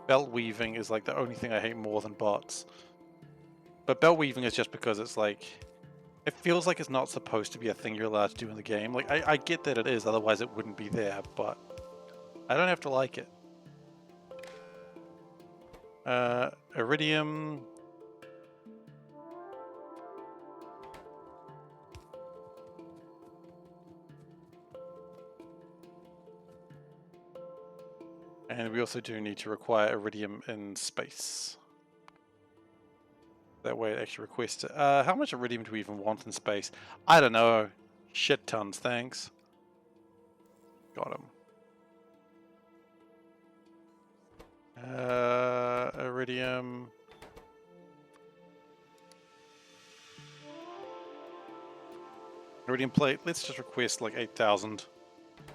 Belt weaving is like the only thing I hate more than bots. But belt weaving is just because it's like... It feels like it's not supposed to be a thing you're allowed to do in the game. Like, I get that it is, otherwise it wouldn't be there, but... I don't have to like it. Iridium... And we also do need to require iridium in space. That way it actually requests it. How much iridium do we even want in space? I don't know. Shit tons, thanks. Got him. Iridium. Iridium plate. Let's just request like 8,000.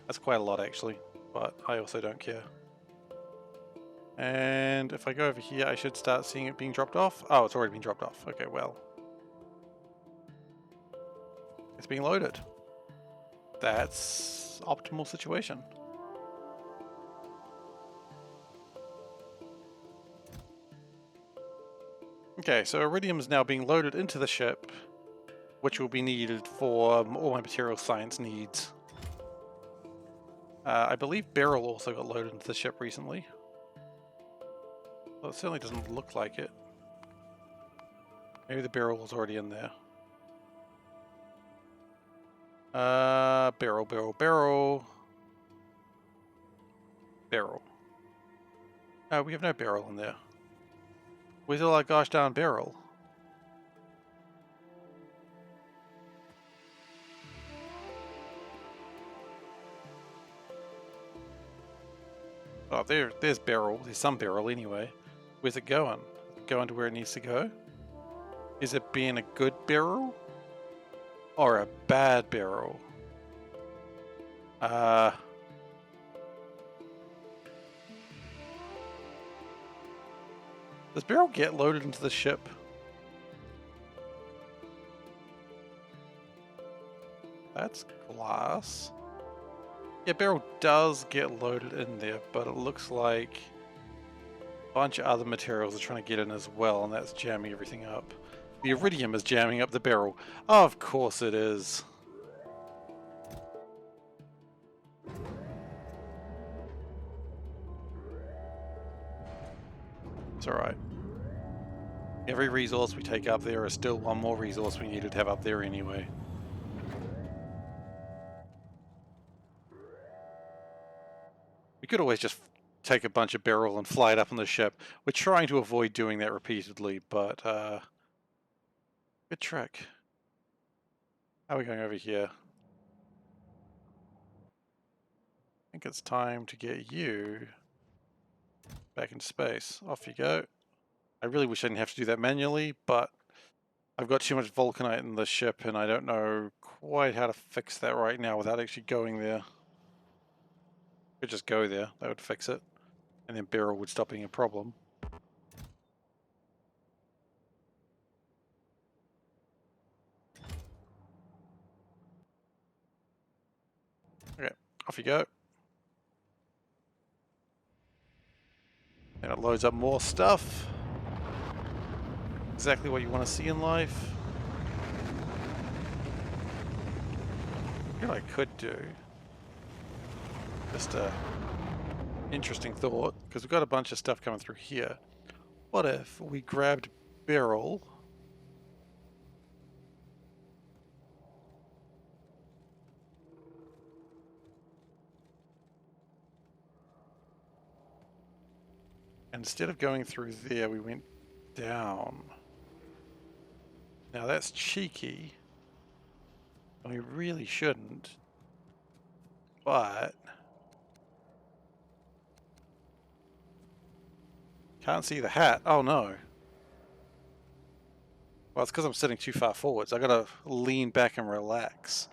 That's quite a lot actually, but I also don't care. And if I go over here, I should start seeing it being dropped off. Oh, it's already been dropped off. Okay, well. It's being loaded. That's optimal situation. Okay, so iridium is now being loaded into the ship, which will be needed for all my material science needs. I believe beryl also got loaded into the ship recently. Well, it certainly doesn't look like it. Maybe the beryl was already in there. Beryl. Beryl. No, we have no beryl in there. Where's all our gosh darn beryl? Oh, there's beryl. There's some beryl anyway. Where's it going? Going to where it needs to go? Is it being a good beryl? Or a bad beryl? Does beryl get loaded into the ship? That's glass. Yeah, beryl does get loaded in there, but it looks like a bunch of other materials are trying to get in as well, and that's jamming everything up. The iridium is jamming up the beryl. Oh, of course it is. It's alright. Every resource we take up there is still one more resource we needed to have up there anyway. We could always just take a bunch of beryl and fly it up on the ship. We're trying to avoid doing that repeatedly, but good trick. How are we going over here? I think it's time to get you back into space. Off you go. I really wish I didn't have to do that manually, but I've got too much vulcanite in the ship and I don't know quite how to fix that right now without actually going there. Could just go there, that would fix it. And then beryl would stop being a problem. Off you go. And it loads up more stuff. Exactly what you want to see in life. You know what I could do? Just a interesting thought, because we've got a bunch of stuff coming through here. What if we grabbed barrel and instead of going through there, we went down. Now that's cheeky. And we really shouldn't. But can't see the hat. Oh no. Well, it's because I'm sitting too far forwards. I gotta lean back and relax.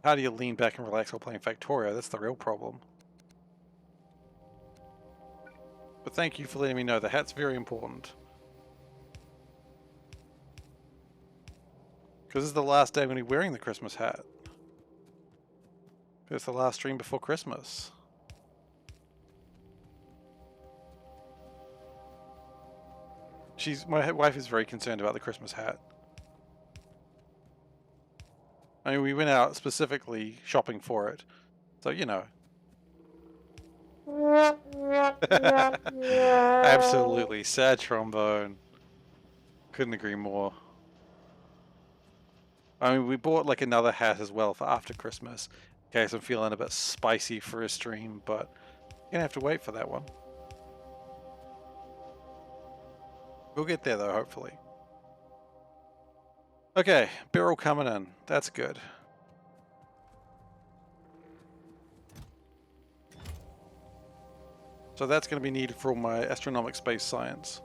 How do you lean back and relax while playing Factorio? That's the real problem. But thank you for letting me know. The hat's very important. Because this is the last day I'm going to be wearing the Christmas hat. It's the last stream before Christmas. My wife is very concerned about the Christmas hat. I mean, we went out specifically shopping for it. So, you know. Absolutely. Sad trombone. Couldn't agree more. I mean, we bought like another hat as well for after Christmas. In case I'm feeling a bit spicy for a stream, but you're gonna have to wait for that one. We'll get there though, hopefully. Okay, barrel coming in. That's good. So that's going to be needed for all my astronomic space science.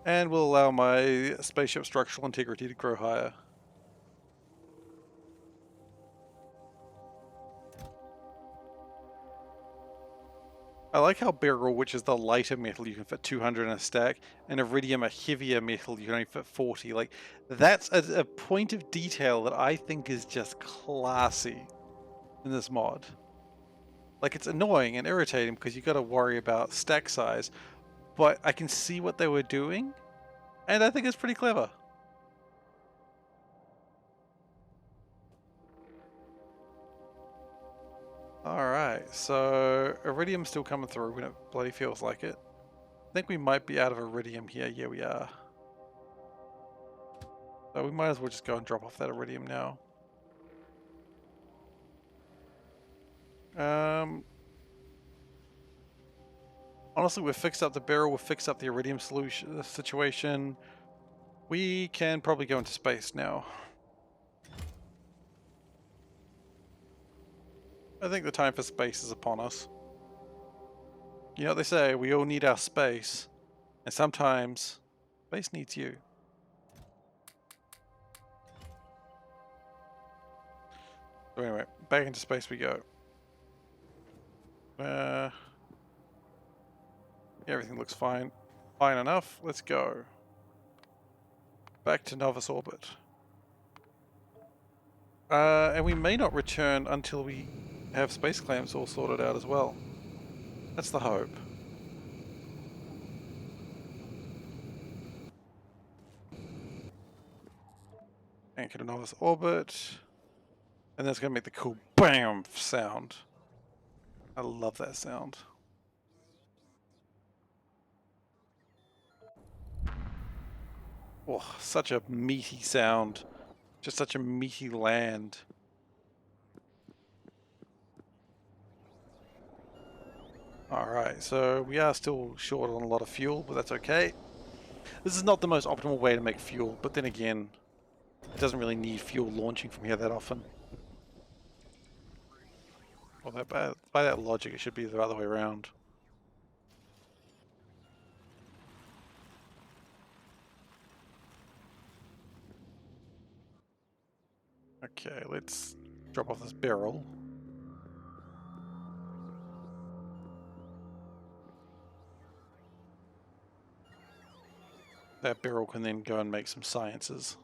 And will allow my spaceship structural integrity to grow higher. I like how beryl, which is the lighter metal, you can fit 200 in a stack, and iridium, a heavier metal, you can only fit 40. Like, that's a point of detail that I think is just classy in this mod. Like, it's annoying and irritating because you got to worry about stack size, but I can see what they were doing, and I think it's pretty clever. Alright, so iridium's still coming through when it bloody feels like it. I think we might be out of iridium here. Yeah, we are. So we might as well just go and drop off that iridium now. Honestly, we've fixed up the barrel, we've fixed up the iridium situation. We can probably go into space now. I think the time for space is upon us. You know what they say, we all need our space, and sometimes space needs you. So anyway, back into space we go. Everything looks fine. Fine enough, let's go. Back to Novus orbit. And we may not return until we have space clamps all sorted out as well. That's the hope. Anchor to Novus orbit. And that's going to make the cool BAM sound. I love that sound. Oh, such a meaty sound. Just such a meaty land. Alright, so we are still short on a lot of fuel, but that's okay. This is not the most optimal way to make fuel, but then again, it doesn't really need fuel launching from here that often. Well, by that logic, it should be the other way around. Okay, let's drop off this barrel. That barrel can then go and make some sciences.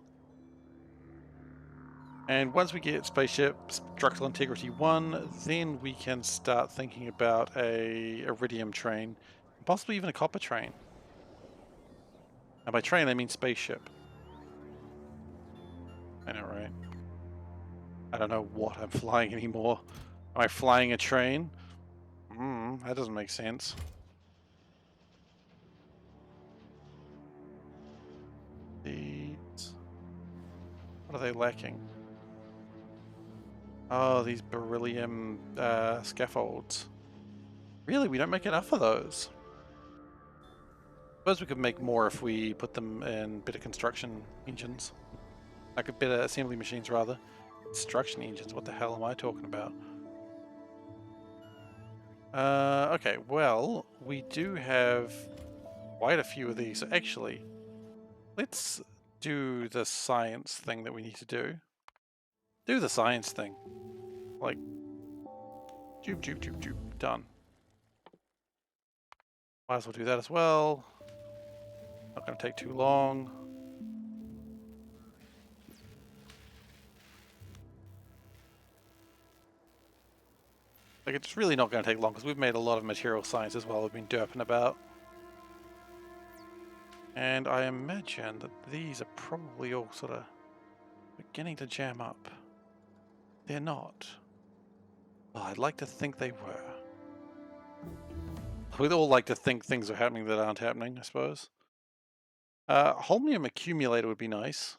And once we get spaceship structural integrity 1, then we can start thinking about a iridium train, possibly even a copper train. And by train I mean spaceship. I know, right? I don't know what I'm flying anymore. Am I flying a train? That doesn't make sense. These... What are they lacking? Oh, these beryllium scaffolds. Really, we don't make enough of those. Suppose we could make more if we put them in better construction engines. Like better assembly machines, rather. Construction engines, what the hell am I talking about? Okay, well, we do have quite a few of these. So actually, let's do the science thing that we need to do. Do the science thing. Like, done. Might as well do that as well. Not going to take too long. Like, it's really not going to take long because we've made a lot of material science as well. We've been derping about. And I imagine that these are probably all sort of beginning to jam up. They're not. Oh, I'd like to think they were. We'd all like to think things are happening that aren't happening, I suppose. Holmium accumulator would be nice.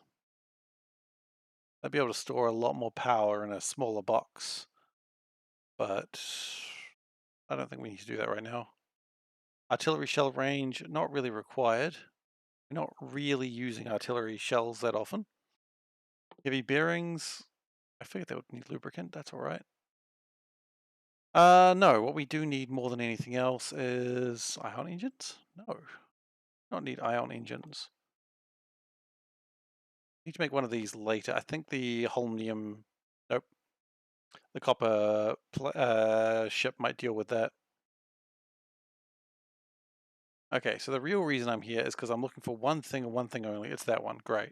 I'd be able to store a lot more power in a smaller box. But I don't think we need to do that right now. Artillery shell range, not really required. We're not really using artillery shells that often. Heavy bearings, I figured they would need lubricant, that's alright. No, what we do need more than anything else is ion engines? No, not need ion engines. Need to make one of these later. I think the holmium, nope, the copper ship might deal with that. Okay, so the real reason I'm here is because I'm looking for one thing and one thing only. It's that one. Great.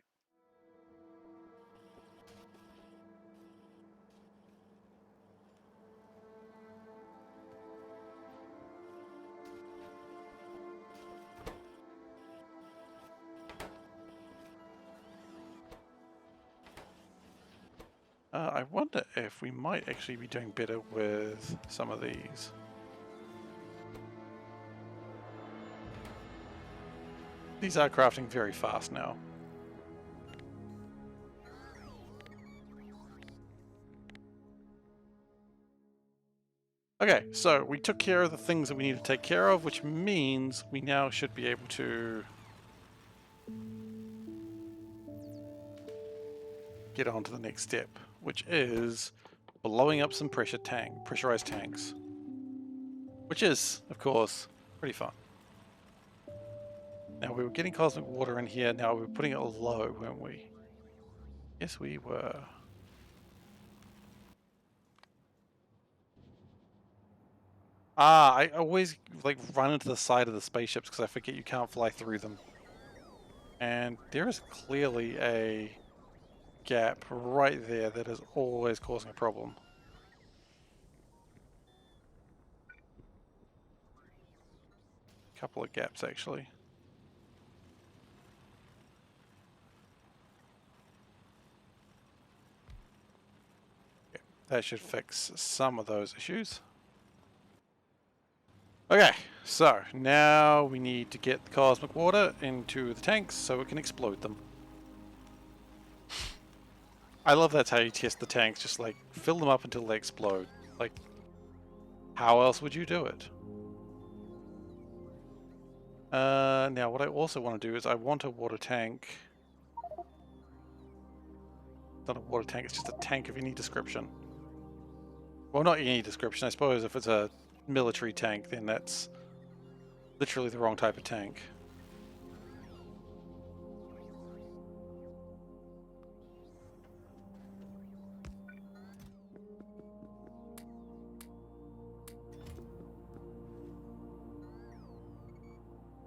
I wonder if we might actually be doing better with some of these. These are crafting very fast now. Okay, so we took care of the things that we need to take care of, which means we now should be able to get on to the next step, which is blowing up some pressurized tanks. Which is, of course, pretty fun. Now, we were getting cosmic water in here, now we were putting it low, weren't we? Yes, we were. I always like run into the side of the spaceships because I forget you can't fly through them. And there is clearly a gap right there that is always causing a problem. Couple of gaps actually. Okay, that should fix some of those issues. Okay, so now we need to get the cosmic water into the tanks so we can explode them. I love that's how you test the tanks, just like fill them up until they explode. Like, how else would you do it? Now what I also want to do is I want a water tank. It's not a water tank, it's just a tank of any description. Well, not any description, I suppose if it's a military tank, then that's literally the wrong type of tank.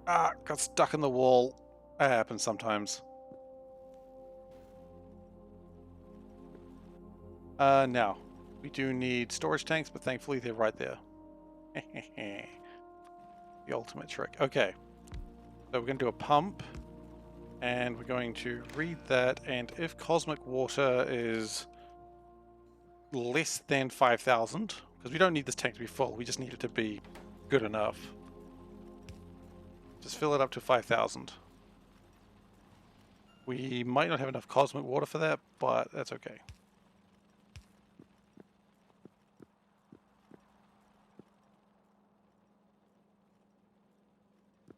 Ah, got stuck in the wall. That happens sometimes. Now, we do need storage tanks, but thankfully they're right there. The ultimate trick. Okay, so we're going to do a pump, and we're going to read that, and if cosmic water is less than 5,000, because we don't need this tank to be full, we just need it to be good enough. Just fill it up to 5,000. We might not have enough cosmic water for that, but that's okay.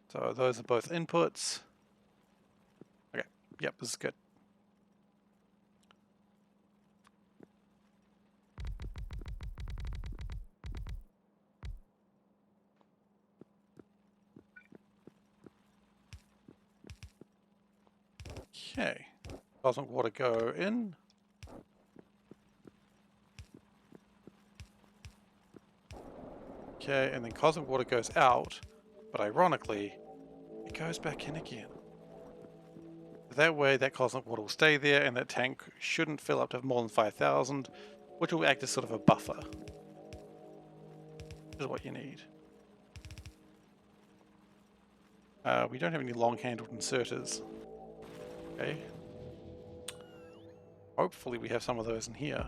So those are both inputs. Okay, yep, this is good. Okay, cosmic water go in. Okay, and then cosmic water goes out, but ironically, it goes back in again. That way, that cosmic water will stay there, and that tank shouldn't fill up to more than 5,000, which will act as sort of a buffer. Which is what you need. We don't have any long-handled inserters. Okay. Hopefully we have some of those in here.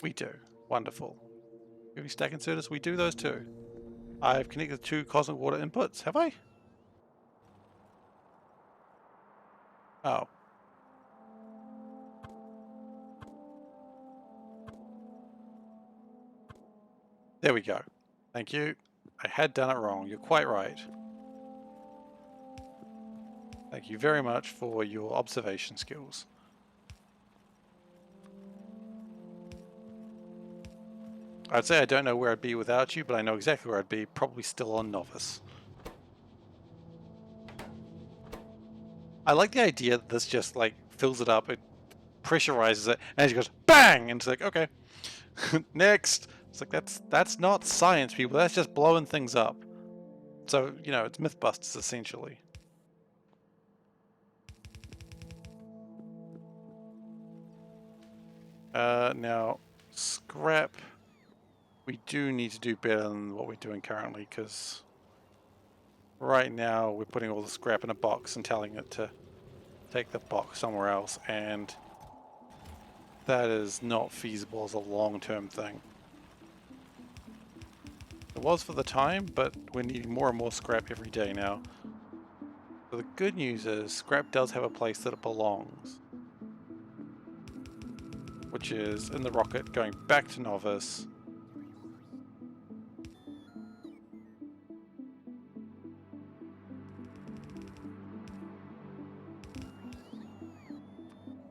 We do. Wonderful. Heavy stack inserters, we do those too. I've connected 2 cosmic water inputs, have I? Oh. There we go. Thank you. I had done it wrong. You're quite right. Thank you very much for your observation skills. I'd say I don't know where I'd be without you, but I know exactly where I'd be. Probably still on Novice. I like the idea that this just like fills it up, it pressurizes it, and it goes BANG! And it's like, okay. Next! It's like, that's not science, people. That's just blowing things up. So, you know, it's Mythbusters, essentially. Now, scrap. We do need to do better than what we're doing currently, because right now we're putting all the scrap in a box and telling it to take the box somewhere else, and that is not feasible as a long-term thing. It was for the time, but we're needing more and more scrap every day now. So the good news is scrap does have a place that it belongs, which is in the rocket going back to Novice.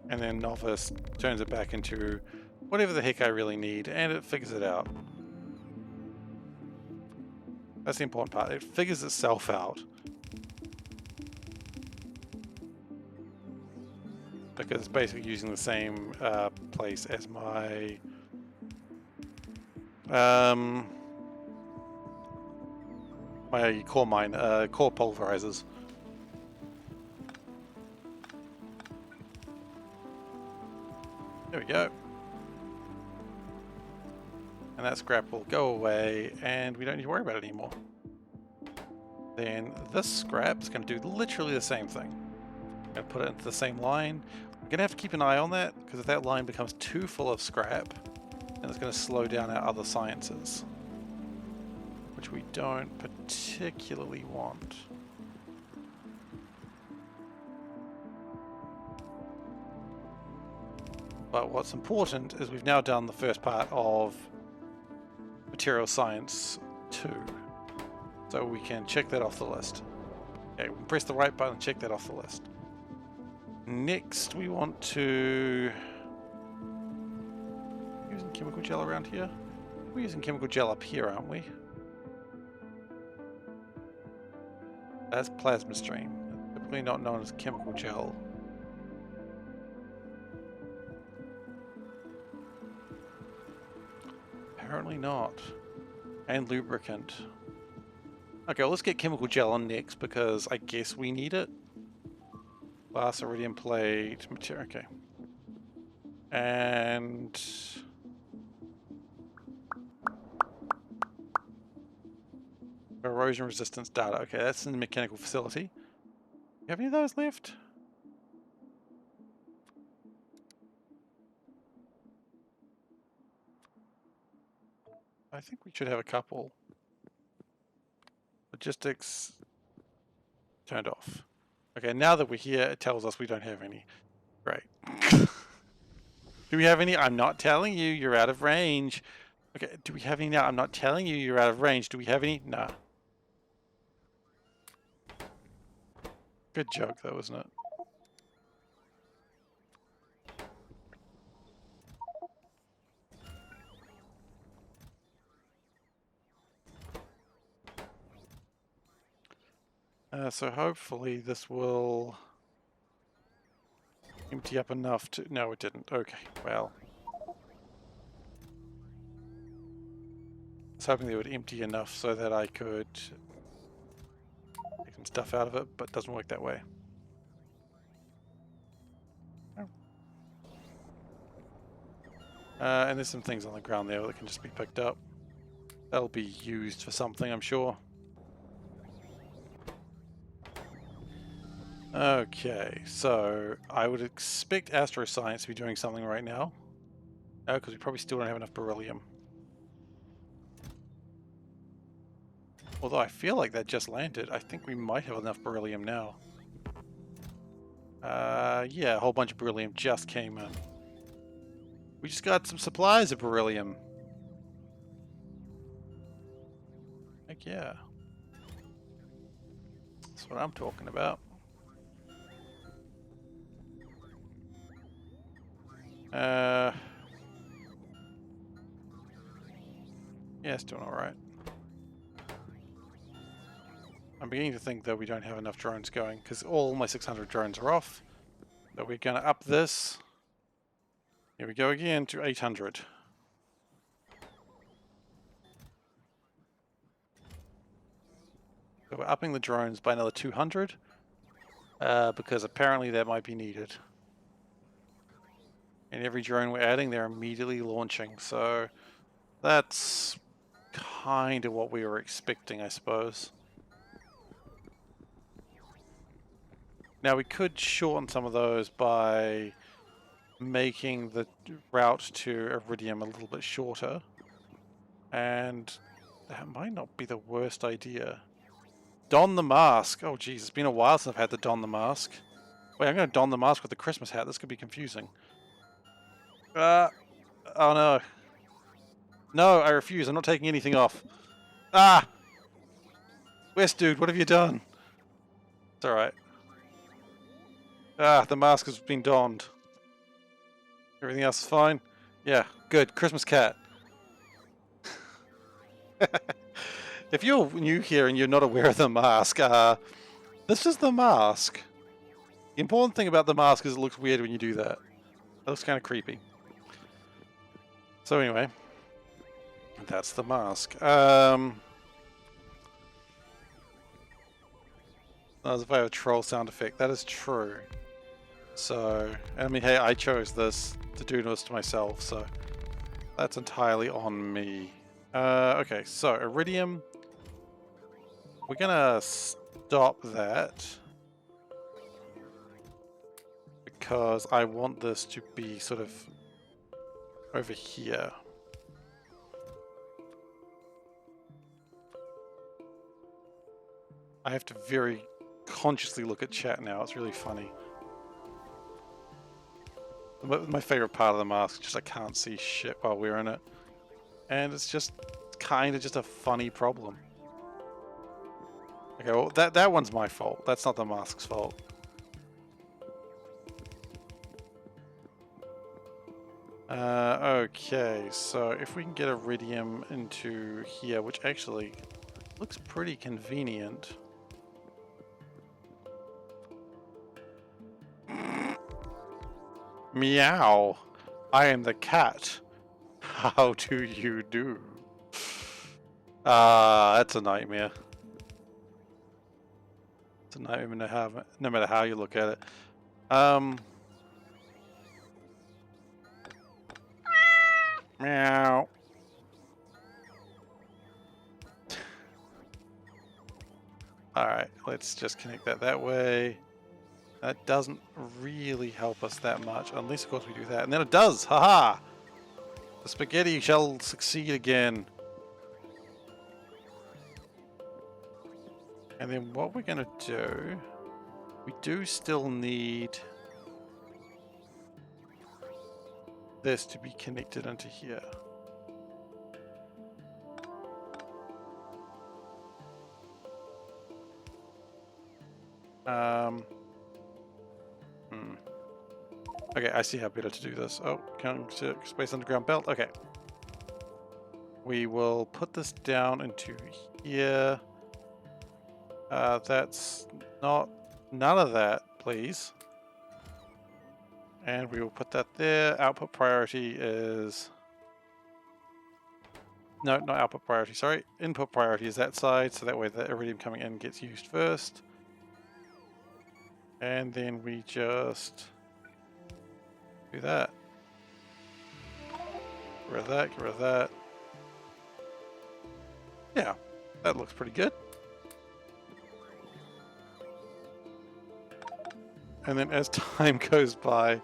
And then Novice turns it back into whatever the heck I really need, and it figures it out. That's the important part. It figures itself out. Because it's basically using the same place as my my core mine, core pulverizers. There we go. And that scrap will go away, and we don't need to worry about it anymore. Then this scrap is going to do literally the same thing. I'm going to put it into the same line. I'm going to have to keep an eye on that, because if that line becomes too full of scrap, then it's going to slow down our other sciences, which we don't particularly want. But what's important is we've now done the first part of Material Science 2. So we can check that off the list. Okay, we can press the right button and check that off the list. Next, we want to... Using chemical gel around here? We're using chemical gel up here, aren't we? That's plasma stream. Typically not known as chemical gel. Apparently not. And lubricant. Okay, well, let's get chemical gel on next, because I guess we need it. Glass, iridium plate, material. Okay. And erosion resistance data. Okay, that's in the mechanical facility. You have any of those left? I think we should have a couple. Logistics turned off. Okay, now that we're here, it tells us we don't have any. Great. Do we have any? I'm not telling you, you're out of range. Okay, do we have any now? I'm not telling you, you're out of range. Do we have any? Nah. Good joke though, isn't it? So hopefully this will empty up enough to... No, it didn't. Okay, well. I was hoping they would empty enough so that I could take some stuff out of it, but it doesn't work that way. Oh. And there's some things on the ground there that can just be picked up. That'll be used for something, I'm sure. Okay, so I would expect astroscience to be doing something right now. Oh, because we probably still don't have enough beryllium. Although I feel like that just landed. I think we might have enough beryllium now. Yeah, a whole bunch of beryllium just came in. We just got some supplies of beryllium. Heck yeah. That's what I'm talking about. Yeah, it's doing alright. I'm beginning to think that we don't have enough drones going, because all my 600 drones are off. So we're going to up this. Here we go again to 800. So we're upping the drones by another 200, because apparently that might be needed. And every drone we're adding, they're immediately launching, so that's kind of what we were expecting, I suppose. Now we could shorten some of those by making the route to Iridium a little bit shorter. And that might not be the worst idea. Don the mask. Oh geez, it's been a while since I've had to don the mask. Wait, I'm going to don the mask with the Christmas hat. This could be confusing. Oh no. No, I refuse. I'm not taking anything off. Ah! West dude, what have you done? It's alright. Ah, the mask has been donned. Everything else is fine? Yeah, good. Christmas cat. If you're new here and you're not aware of the mask, this is the mask. The important thing about the mask is it looks weird when you do that. It looks kind of creepy. So anyway, that's the mask. That was if I have a troll sound effect. That is true. So, I mean, hey, I chose this to do this to myself, so that's entirely on me. Okay, so Iridium. We're gonna stop that because I want this to be sort of over here. I have to very consciously look at chat now. It's really funny. My favorite part of the mask is just I can't see shit while we're in it. And it's just kind of just a funny problem. Okay, well that one's my fault. That's not the mask's fault. Okay, so if we can get Iridium into here, which actually looks pretty convenient. Meow! I am the cat. How do you do? That's a nightmare. It's a nightmare no matter how you look at it. Meow. Alright, let's just connect that way. That doesn't really help us that much, unless of course we do that. And then it does! Haha! The spaghetti shall succeed again. And then what we're gonna do, we do still need this to be connected into here. Okay, I see how better to do this. Oh, can space underground belt? Okay. We will put this down into here. That's not... none of that, please. And we will put that there. Output priority is... no, not output priority, sorry. Input priority is that side, so that way the iridium coming in gets used first. And then we just... do that. Get rid of that, get rid of that. Yeah, that looks pretty good. And then as time goes by,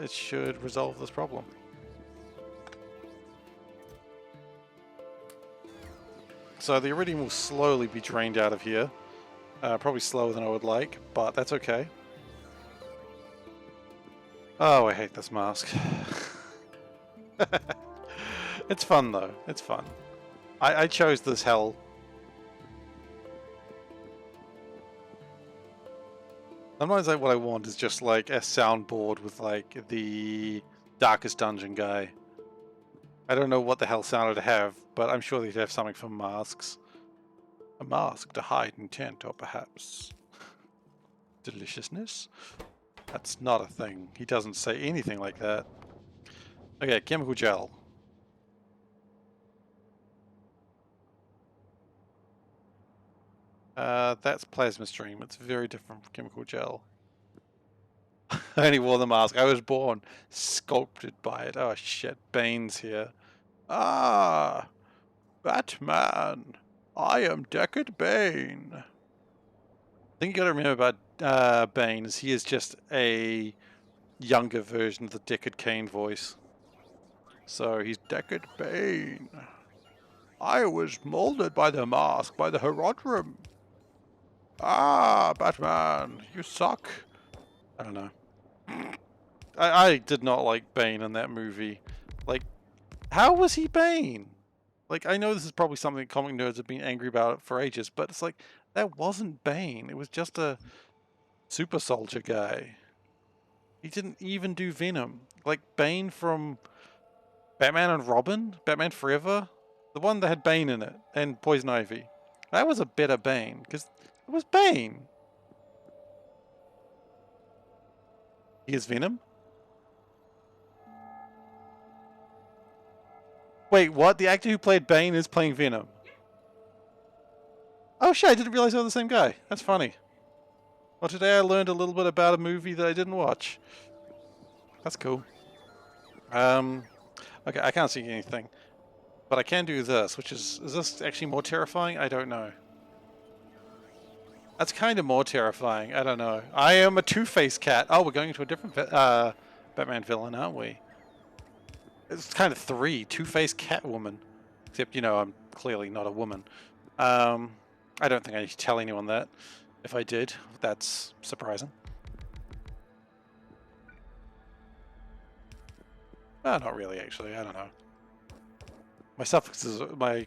it should resolve this problem. So the iridium will slowly be drained out of here. Probably slower than I would like, but that's okay. Oh, I hate this mask. It's fun though, it's fun. I chose this hell. Sometimes like what I want is just like a soundboard with like the Darkest Dungeon guy. I don't know what the hell sound it'd have, but I'm sure they'd have something for masks. A mask to hide intent, or perhaps deliciousness? That's not a thing. He doesn't say anything like that. Okay, chemical gel. That's plasma stream. It's very different from chemical gel. I only wore the mask. I was born sculpted by it. Oh shit, Bane's here. Ah, Batman. I am Deckard Bane. I think you gotta remember about Bane is he is just a younger version of the Deckard Cain voice. So he's Deckard Bane. I was molded by the mask, by the Herodrum. Ah, Batman, you suck. I don't know. I did not like Bane in that movie. Like, how was he Bane? Like, I know this is probably something that comic nerds have been angry about for ages, but it's like, that wasn't Bane. It was just a super soldier guy. He didn't even do Venom. Like, Bane from Batman and Robin? Batman Forever? The one that had Bane in it, and Poison Ivy. That was a better Bane, because it was Bane. He is Venom? Wait, what? The actor who played Bane is playing Venom? Oh shit, I didn't realize they were the same guy. That's funny. Well, today I learned a little bit about a movie that I didn't watch. That's cool. Okay, I can't see anything. But I can do this, which is this actually more terrifying? I don't know. That's kind of more terrifying. I don't know. I am a two-faced cat. Oh, we're going into a different Batman villain, aren't we? It's kind of three. Two-faced Catwoman. Except, you know, I'm clearly not a woman. I don't think I need to tell anyone that. If I did, that's surprising. Not really, actually. I don't know. My suffixes, my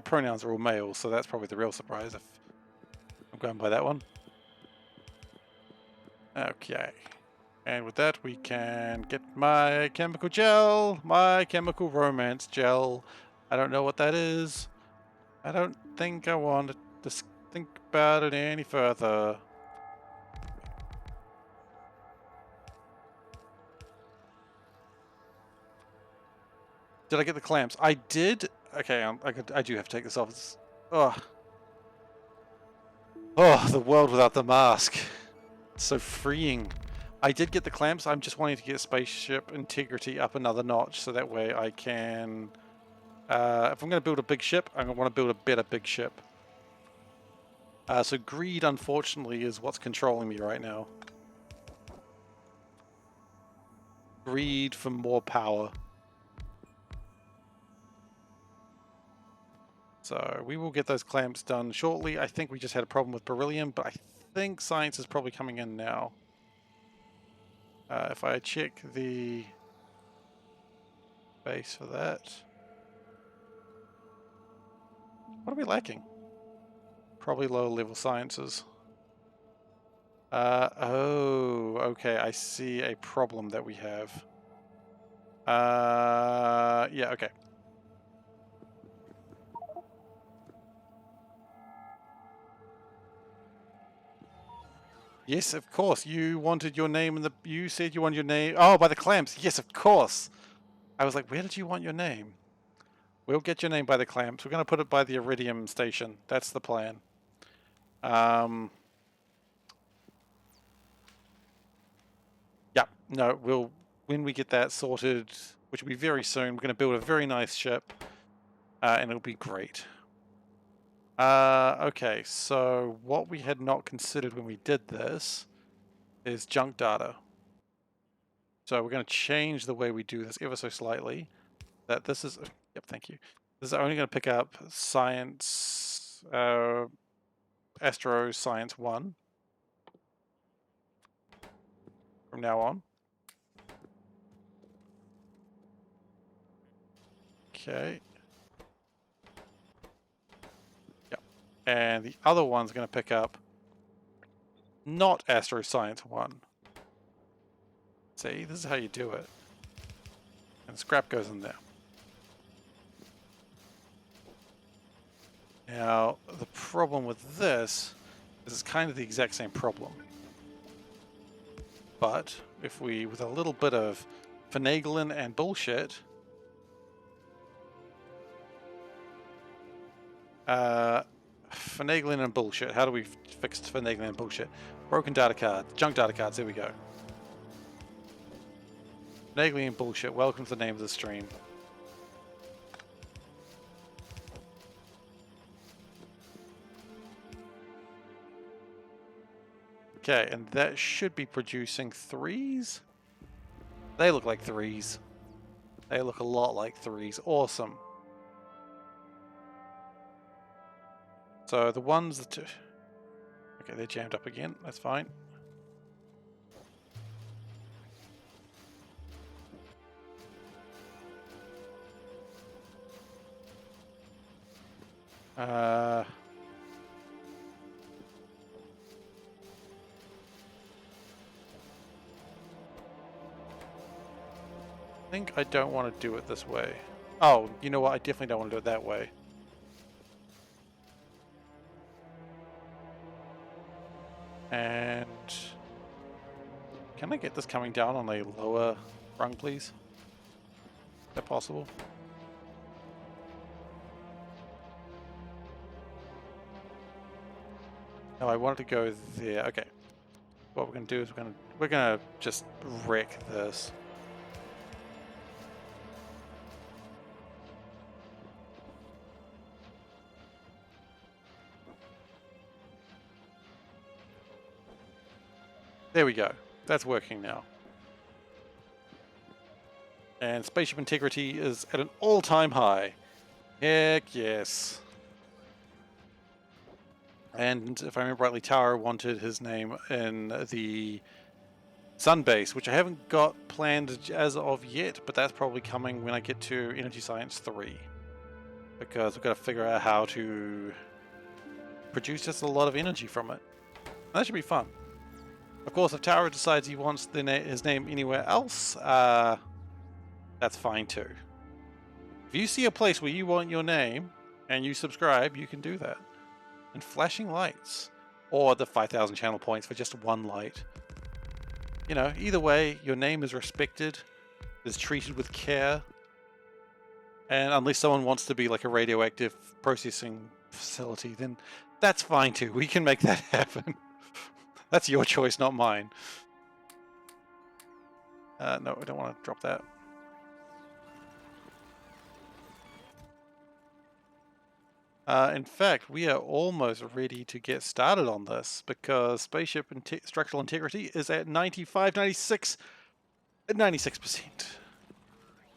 pronouns are all male, so that's probably the real surprise if I'm going by that one. Okay. And with that, we can get my chemical gel, my chemical romance gel. I don't know what that is. I don't think I want to think about it any further. Did I get the clamps? I did. Okay, I do have to take this off. It's, oh, the world without the mask. It's so freeing. I did get the clamps. I'm just wanting to get spaceship integrity up another notch, so that way I can... if I'm going to build a big ship, I want to build a better big ship. So greed, unfortunately, is what's controlling me right now. Greed for more power. So we will get those clamps done shortly. I think we just had a problem with beryllium, but I think science is probably coming in now. If I check the base for that. What are we lacking? Probably lower level sciences. Oh, okay, I see a problem that we have. Yeah, okay. Yes, of course. You wanted your name in the... You said you wanted your name... Oh, by the clamps. Yes, of course. I was like, where did you want your name? We'll get your name by the clamps. We're going to put it by the Iridium station. That's the plan. Yeah, no, we'll... When we get that sorted, which will be very soon, we're going to build a very nice ship. And it'll be great. Okay, so what we had not considered when we did this is junk data. So we're going to change the way we do this ever so slightly. That this is... Yep, thank you. This is only going to pick up science... Astro Science 1. From now on. Okay. Yep. And the other one's going to pick up not Astro Science 1. See, this is how you do it. And scrap goes in there. Now, the problem with this is it's kind of the exact same problem. But if we, with a little bit of finagling and bullshit, finagling and bullshit. How do we fix finagling and bullshit? Broken data cards, junk data cards. There we go. Finagling and bullshit. Welcome to the name of the stream. Okay, and that should be producing 3s. They look like 3s. They look a lot like 3s. Awesome. So the ones that... Okay, they're jammed up again. That's fine. I think I don't want to do it this way. Oh, you know what? I definitely don't want to do it that way. And can I get this coming down on a lower rung, please? Is that possible? No, I wanted to go there. Okay. What we're gonna do is we're gonna just wreck this. There we go. That's working now. And spaceship integrity is at an all-time high. Heck yes. And if I remember rightly, Tower wanted his name in the Sun base, which I haven't got planned as of yet, but that's probably coming when I get to Energy Science 3. Because we've got to figure out how to produce just a lot of energy from it. And that should be fun. Of course, if Tower decides he wants his name anywhere else, that's fine too. If you see a place where you want your name and you subscribe, you can do that. And flashing lights, or the 5,000 channel points for just one light. You know, either way, your name is respected, is treated with care, and unless someone wants to be like a radioactive processing facility, then that's fine too. We can make that happen. That's your choice, not mine. No, I don't want to drop that. In fact, we are almost ready to get started on this because spaceship structural integrity is at 95, 96, 96%.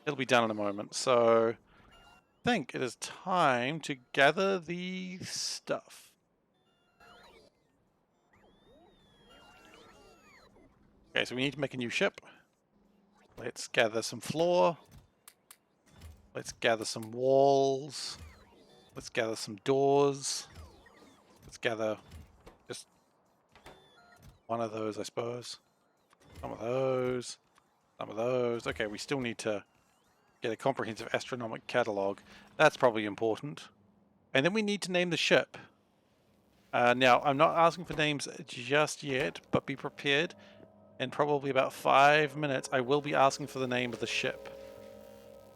It'll be done in a moment. So I think it is time to gather the stuff. Okay, so we need to make a new ship. Let's gather some floor. Let's gather some walls. Let's gather some doors. Let's gather just one of those, I suppose. Some of those. Some of those. Okay, we still need to get a comprehensive astronomic catalogue. That's probably important. And then we need to name the ship. Now, I'm not asking for names just yet, but be prepared. In probably about 5 minutes, I will be asking for the name of the ship.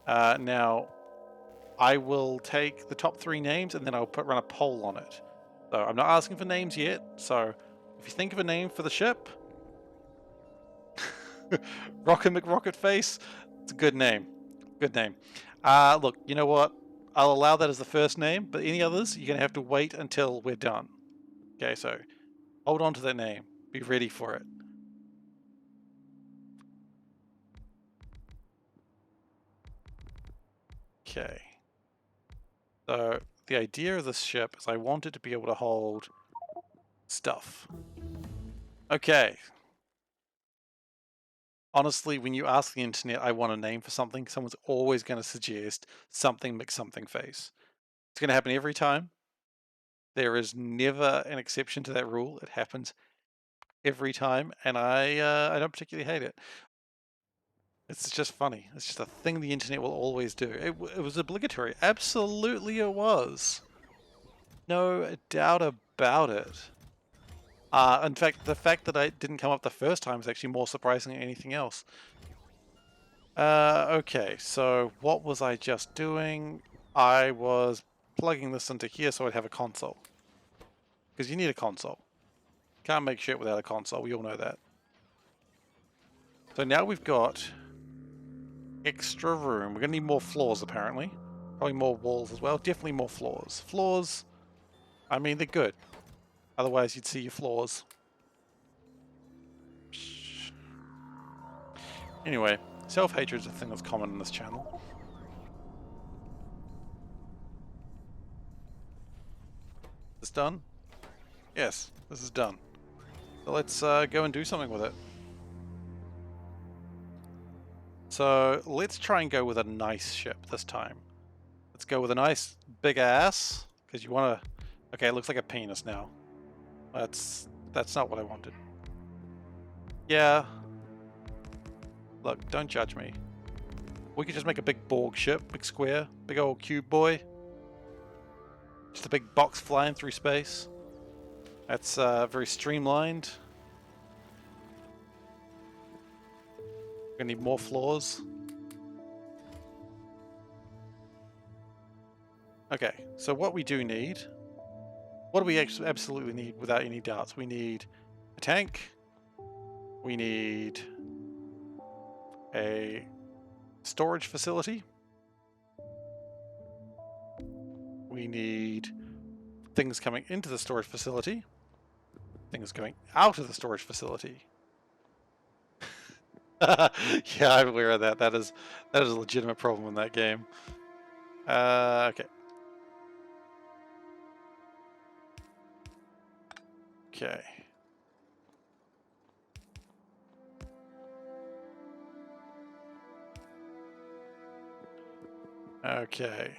Now, I will take the top 3 names and then I'll run a poll on it. So I'm not asking for names yet. So if you think of a name for the ship, Rocket McRocket Face, it's a good name. Good name. Look, you know what? I'll allow that as the first name, but any others, you're going to have to wait until we're done. Okay, so hold on to that name. Be ready for it. Okay. So the idea of this ship is I want it to be able to hold stuff. Okay. Honestly, when you ask the internet, I want a name for something, someone's always going to suggest something McSomething Face. It's going to happen every time. There is never an exception to that rule. It happens every time, and I don't particularly hate it. It's just funny. It's just a thing the internet will always do. It was obligatory. Absolutely it was. No doubt about it. In fact, the fact that I didn't come up the first time is actually more surprising than anything else. Okay, so what was I just doing? I was plugging this into here so I'd have a console. Because you need a console. Can't make shit without a console, we all know that. So now we've got extra room. We're going to need more floors, apparently. Probably more walls as well. Definitely more floors. Floors, I mean, they're good. Otherwise, you'd see your floors. Anyway, self-hatred is a thing that's common in this channel. This done? Yes, this is done. So let's go and do something with it. So let's try and go with a nice ship this time. Let's go with a nice big ass, because you want to... Okay, it looks like a penis now. That's not what I wanted. Yeah. Look, don't judge me. We could just make a big Borg ship, big square, big old cube boy. Just a big box flying through space. That's very streamlined. We're gonna need more floors. Okay, so what we do need... What do we absolutely need without any doubts? We need a tank. We need a storage facility. We need things coming into the storage facility. Things going out of the storage facility. Yeah, I'm aware of that. That is a legitimate problem in that game. Okay. Okay. Okay.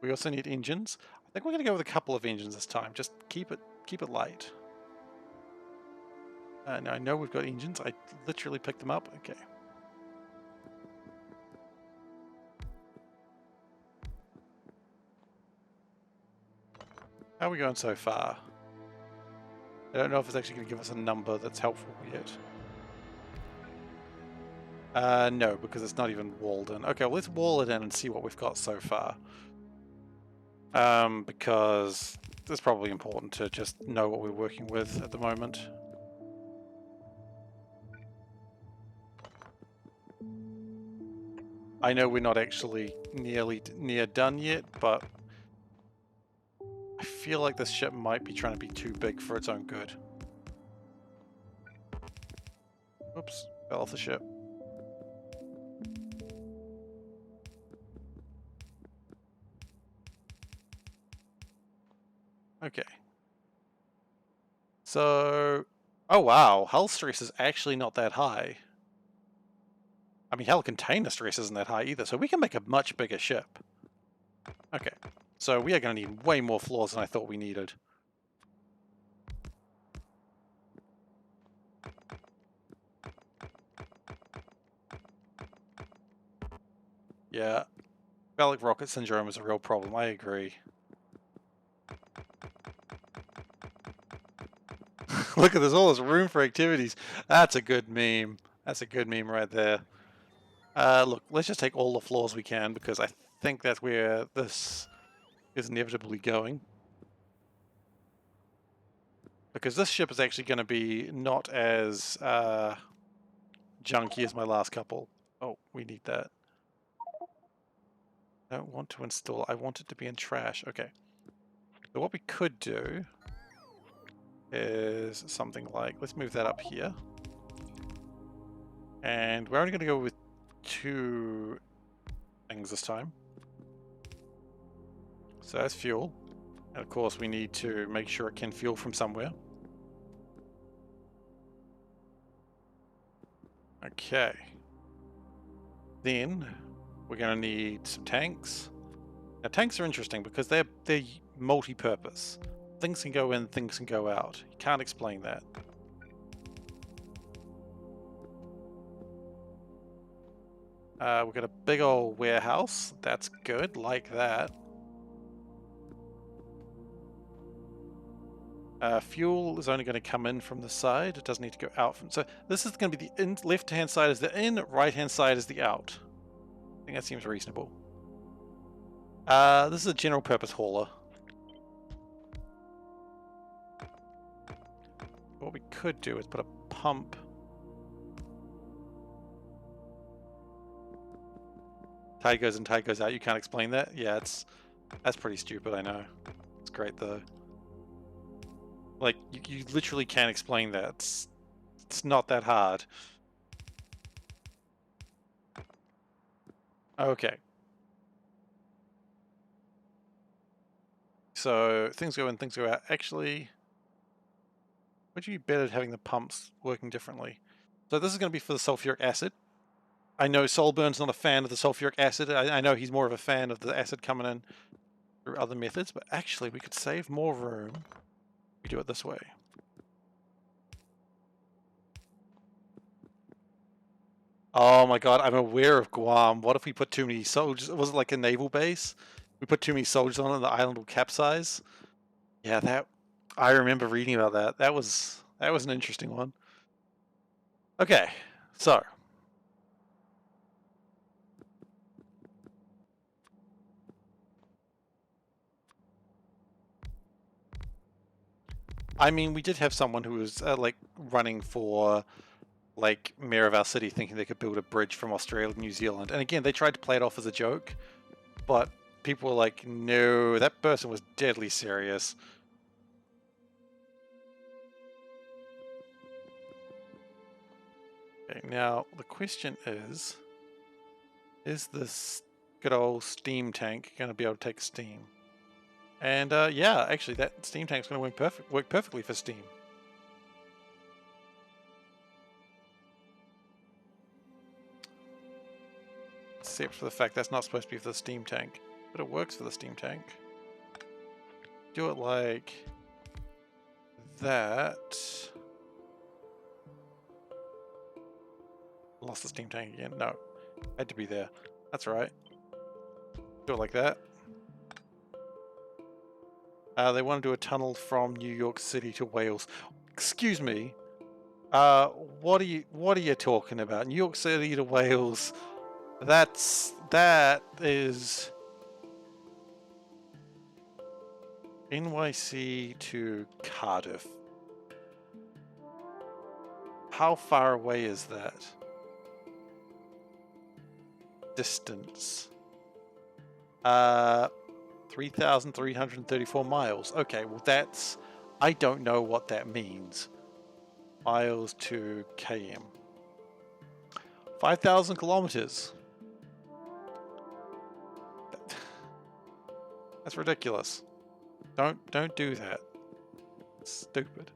We also need engines. I think we're going to go with a couple of engines this time. Just keep it light. Now I know we've got engines. I literally picked them up. Okay. How are we going so far? I don't know if it's actually going to give us a number that's helpful yet. No, because it's not even walled in. Okay, well, let's wall it in and see what we've got so far. Because it's probably important to just know what we're working with at the moment. I know we're not actually near done yet, but I feel like this ship might be trying to be too big for its own good. Oops, fell off the ship. Okay. So, oh wow, hull stress is actually not that high. I mean, hell, container stress isn't that high either, so we can make a much bigger ship. Okay, so we are going to need way more floors than I thought we needed. Yeah, phallic rocket syndrome is a real problem, I agree. Look at this, all this room for activities. That's a good meme. That's a good meme right there. Look, let's just take all the floors we can, because I think that's where this is inevitably going. Because this ship is actually going to be not as junky as my last couple. Oh, we need that. I don't want to install, I want it to be in trash. Okay. So what we could do is something like, let's move that up here. And we're only going to go with 2 things this time. So that's fuel. And of course we need to make sure it can fuel from somewhere. Okay. Then we're going to need some tanks. Now tanks are interesting because they're multi-purpose. Things can go in, things can go out. You can't explain that. We've got a big old warehouse. That's good, like that. Fuel is only going to come in from the side. It doesn't need to go out from. So this is going to be the left-hand side is the in, right-hand side is the out. I think that seems reasonable. This is a general-purpose hauler. What we could do is put a pump. Tide goes in, tide goes out. You can't explain that? Yeah, that's pretty stupid, I know. It's great though. Like, you literally can't explain that. It's not that hard. Okay. So, things go in, things go out. Actually, would you be better at having the pumps working differently? So this is going to be for the sulfuric acid. I know Solburn's not a fan of the sulfuric acid. I know he's more of a fan of the acid coming in through other methods, but actually we could save more room if we do it this way. Oh my god, I'm aware of Guam. What if we put too many soldiers? Was it like a naval base? We put too many soldiers on it and the island will capsize? Yeah, that I remember reading about that. That was an interesting one. Okay, so I mean, we did have someone who was like running for like mayor of our city, thinking they could build a bridge from Australia to New Zealand. And again, they tried to play it off as a joke, but people were like, "No, that person was deadly serious." Okay, now the question is this good old steam tank going to be able to take steam? And yeah, actually, that steam tank's going to work perfectly for steam. Except for the fact that's not supposed to be for the steam tank, but it works for the steam tank. Do it like that. Lost the steam tank again. No, had to be there. That's right. Do it like that. They want to do a tunnel from New York City to Wales. Excuse me. What are you talking about? New York City to Wales. That is NYC to Cardiff. How far away is that? distance. 3,334 miles. Okay, well that's... I don't know what that means. Miles to km. 5,000 kilometers. That's ridiculous. Don't do that. It's stupid.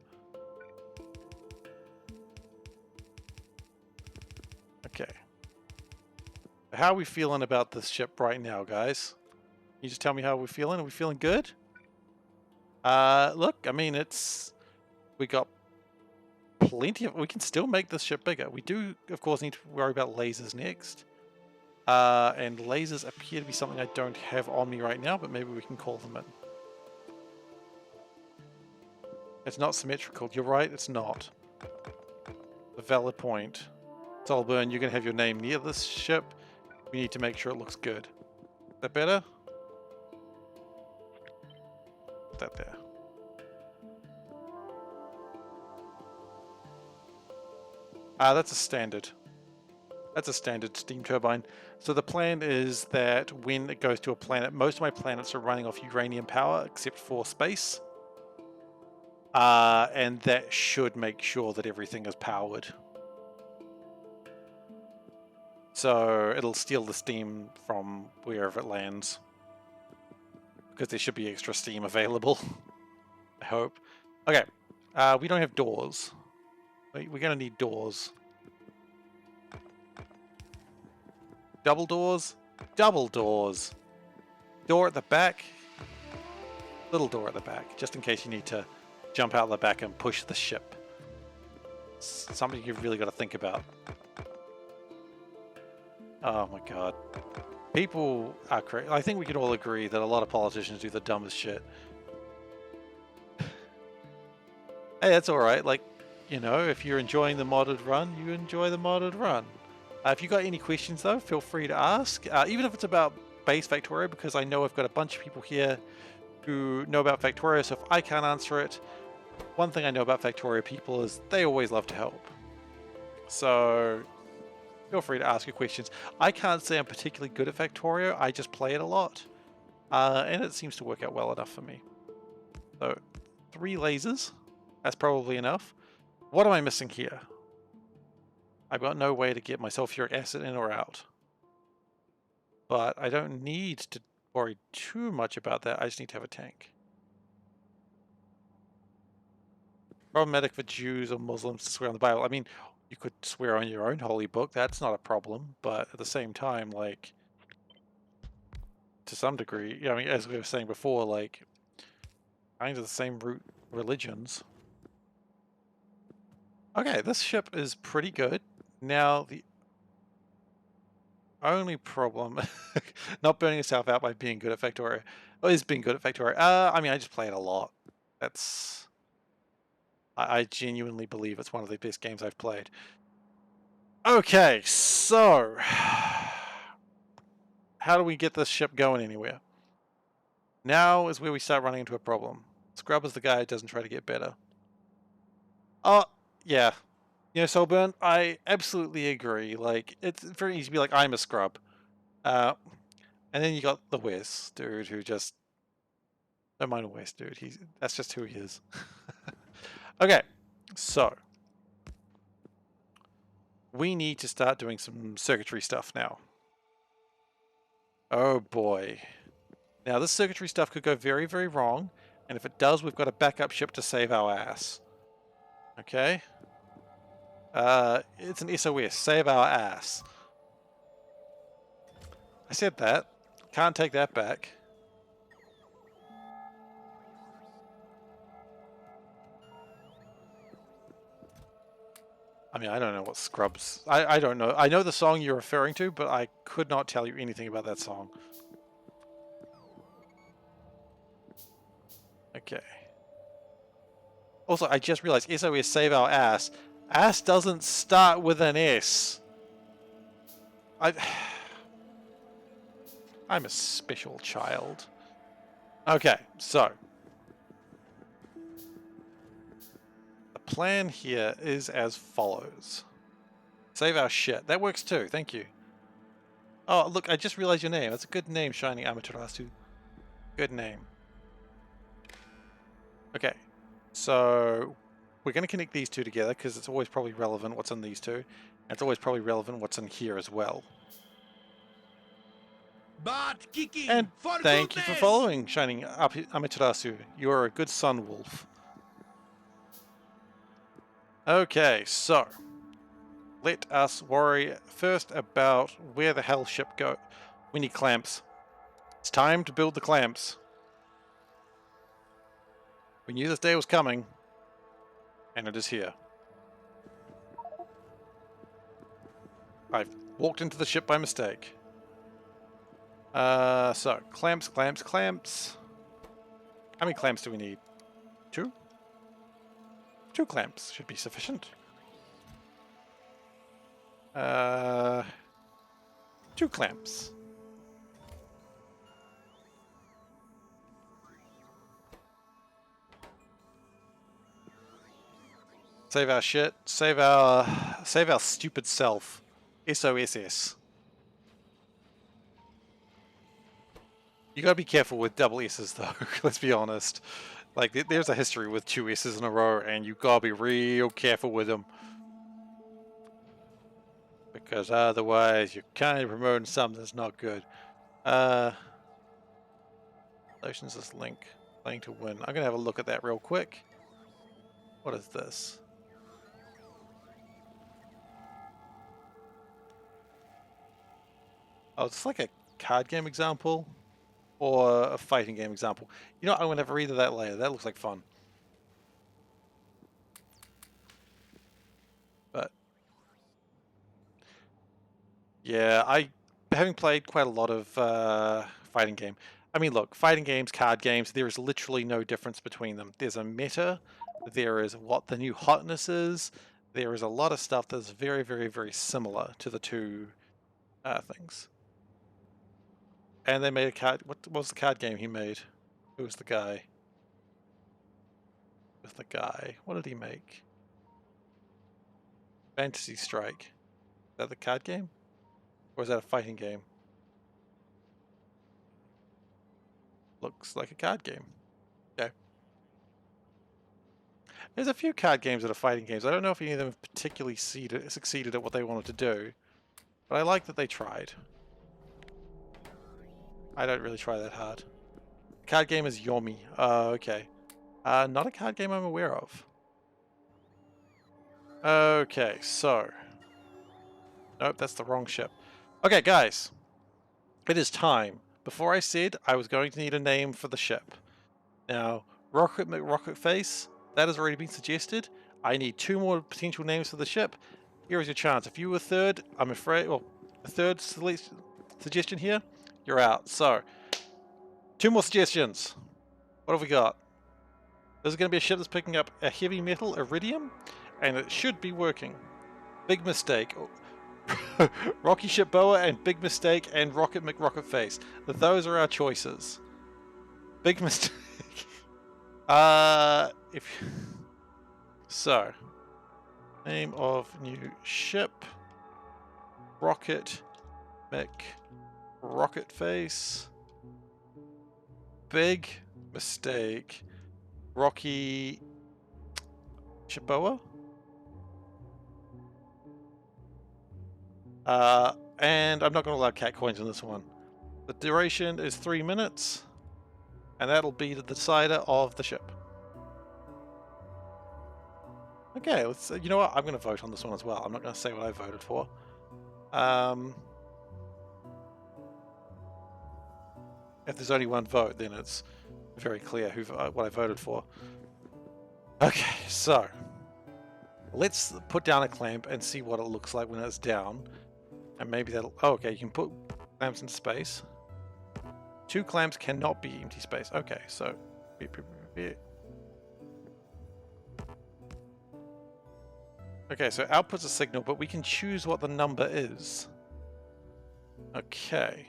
Okay. How are we feeling about this ship right now, guys? Can you just tell me how we're feeling? Are we feeling good? Look, I mean, we got plenty of... We can still make this ship bigger. We do, of course, need to worry about lasers next. And lasers appear to be something I don't have on me right now, but maybe we can call them in. It's not symmetrical. You're right, it's not. A valid point. Solburn, you're going to have your name near this ship. We need to make sure it looks good. Is that better? Put that there. That's a standard. That's a standard steam turbine. So the plan is that when it goes to a planet, most of my planets are running off uranium power, except for space. And that should make sure that everything is powered. So it'll steal the steam from wherever it lands. Because there should be extra steam available. I hope. Okay. We don't have doors. We're going to need doors. Double doors? Double doors. Door at the back. Little door at the back. Just in case you need to jump out the back and push the ship. It's something you've really got to think about. Oh my god. People are crazy. I think we can all agree that a lot of politicians do the dumbest shit. Hey, that's alright. Like, you know, if you're enjoying the modded run, you enjoy the modded run. If you got any questions though, feel free to ask. Even if it's about base Factorio, because I know I've got a bunch of people here who know about Factorio, so if I can't answer it, one thing I know about Factorio people is they always love to help. So feel free to ask your questions. I can't say I'm particularly good at Factorio, I just play it a lot. And it seems to work out well enough for me. So 3 lasers, that's probably enough. What am I missing here? I've got no way to get my sulfuric acid in or out. But I don't need to worry too much about that, I just need to have a tank. Problematic for Jews or Muslims to swear on the Bible. I mean, you could swear on your own holy book, that's not a problem, but at the same time, like, to some degree, I mean, as we were saying before, like, kind of the same root religions. Okay, this ship is pretty good. Now, the only problem, not burning yourself out by being good at Factorio, or is being good at Factorio. I mean, I just play it a lot. That's... I genuinely believe it's one of the best games I've played. Okay, so... how do we get this ship going anywhere? Now is where we start running into a problem. Scrub is the guy who doesn't try to get better. Oh, yeah. You know, Solburn, I absolutely agree. Like, it's very easy to be like, I'm a scrub. And then you got the Wes dude who just... Don't mind the Wes dude. That's just who he is. Okay, so... we need to start doing some circuitry stuff now. Oh boy. Now this circuitry stuff could go very, very wrong. And if it does, we've got a backup ship to save our ass. Okay? It's an SOS. Save our ass. I said that. Can't take that back. I mean, I don't know what Scrubs... I don't know. I know the song you're referring to, but I could not tell you anything about that song. Okay. Also, I just realized SOS save our ass. Ass doesn't start with an S. I'm a special child. Okay, so. The plan here is as follows. Save our shit. That works too, thank you. Oh, look, I just realized your name. That's a good name, Shiny Amaterasu. Good name. Okay, so we're going to connect these two together because it's always probably relevant what's in these two. And it's always probably relevant what's in here as well. Butt kicking And for thank you for goodness! following, Shining Amaterasu. You are a good sun wolf. Okay, so let us worry first about where the hell ship go. We need clamps. It's time to build the clamps. We knew this day was coming, and it is here. I've walked into the ship by mistake. So clamps, clamps, clamps. How many clamps do we need? 2? 2 clamps should be sufficient. 2 clamps. Save our shit. Save our stupid self. SOSS. You gotta be careful with double S's though, let's be honest. Like, there's a history with 2 S's in a row, and you gotta be real careful with them. Because otherwise, you're kind of promoting something that's not good. Relations is link. Playing to win. I'm gonna have a look at that real quick. What is this? Oh, it's like a card game example. Or a fighting game example. You know what, I'm gonna have to read that later. That looks like fun. But yeah, having played quite a lot of fighting game. I mean, look, fighting games, card games, there is literally no difference between them. There's a meta, there is what the new hotness is, there is a lot of stuff that's very, very, very similar to the two things. And they made a card. What was the card game he made? Who was the guy? With the guy. What did he make? Fantasy Strike. Is that the card game? Or is that a fighting game? Looks like a card game. Okay. There's a few card games that are fighting games. I don't know if any of them have particularly succeeded at what they wanted to do. But I like that they tried. I don't really try that hard. The card game is Yomi. Okay. Not a card game I'm aware of. Okay, so... Nope, that's the wrong ship. Okay, guys. It is time. Before I said I was going to need a name for the ship. Now, Rocket Face, that has already been suggested. I need 2 more potential names for the ship. Here is your chance. If you were third, I'm afraid... Well, a third suggestion here, you're out. So, 2 more suggestions. What have we got? This is going to be a ship that's picking up a heavy metal, iridium, and it should be working. Big mistake. Rocky Ship Boa and Big Mistake and Rocket McRocket Face. Those are our choices. Big mistake. So, name of new ship. Rocket McRocket Face. Big Mistake. Rocky Ship Boa. And I'm not going to allow cat coins in this one. The duration is 3 minutes, and that'll be the decider of the ship. Okay, let's. You know what? I'm going to vote on this one as well. I'm not going to say what I voted for. If there's only one vote, then it's very clear what I voted for. Okay, so let's put down a clamp and see what it looks like when it's down. And maybe that'll... Oh, okay, you can put clamps in space. 2 clamps cannot be empty space. Okay, so... Okay, so outputs a signal, but we can choose what the number is. Okay.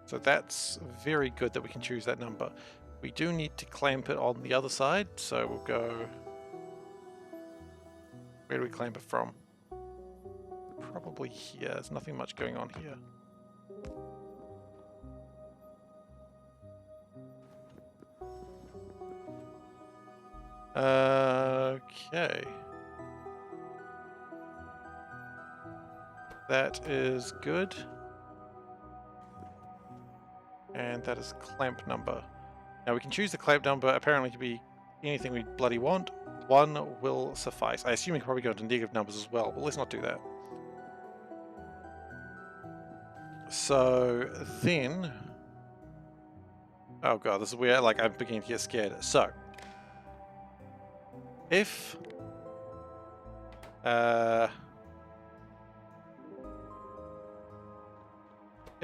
So that's very good that we can choose that number. We do need to clamp it on the other side, so we'll go... Where do we clamp it from? probably here. There's nothing much going on here. Okay. That is good. And that is clamp number. Now we can choose the clamp number apparently to be anything we bloody want. 1 will suffice. I assume we can probably go into negative numbers as well, but let's not do that. So then... Oh god, this is where like I'm beginning to get scared. So if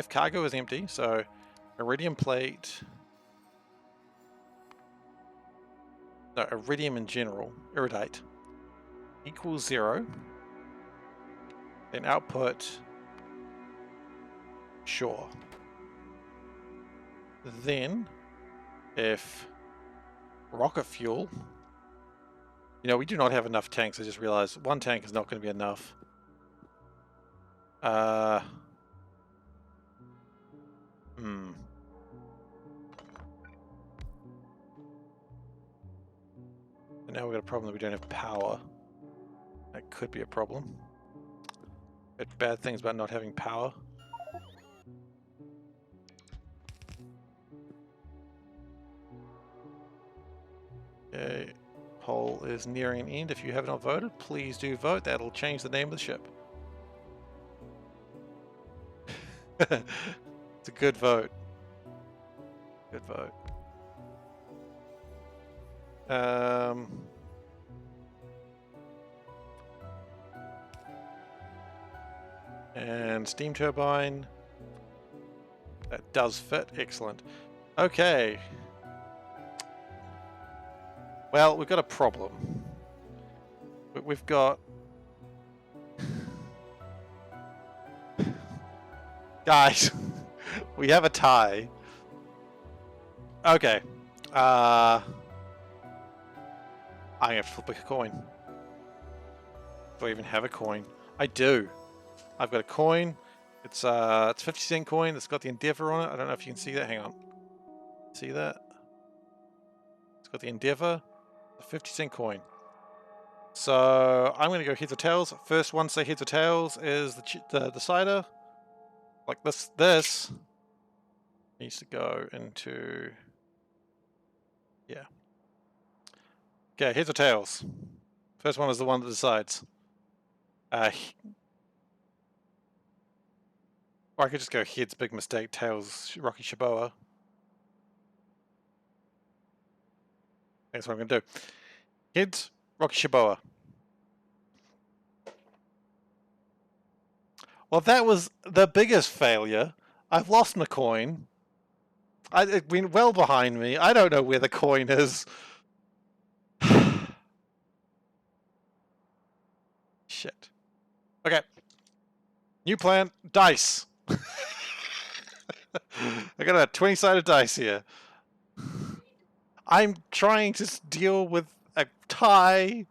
cargo is empty, so iridium plate, no, iridium in general, iridite, equals 0, then output, sure. Then, if rocket fuel, you know, we do not have enough tanks, I just realized 1 tank is not going to be enough. And now we've got a problem that we don't have power. That could be a problem. But bad things about not having power. Okay, poll is nearing an end. If you have not voted, please do vote. That'll change the name of the ship. It's a good vote. Good vote. And steam turbine. That does fit. Excellent. Okay. Well, we've got a problem. We've got... Guys, we have a tie. Okay. I'm gonna have to flip a coin. Do I even have a coin? I do. I've got a coin. It's a 50-cent coin. It's got the Endeavour on it. I don't know if you can see that. Hang on. See that? It's got the Endeavour. A 50-cent coin. So I'm going to go heads or tails. First one to say heads or tails is the decider. Like this needs to go into... Yeah. Okay, heads or tails. First one is the one that decides. Or I could just go heads, big mistake, tails, Rocky Shaboa. That's what I'm going to do. Heads, Rocky Shaboa. Well, that was the biggest failure. I've lost my coin. It went well behind me. I don't know where the coin is. Shit. Okay. New plan. Dice. I got a 20-sided dice here. I'm trying to deal with a tie.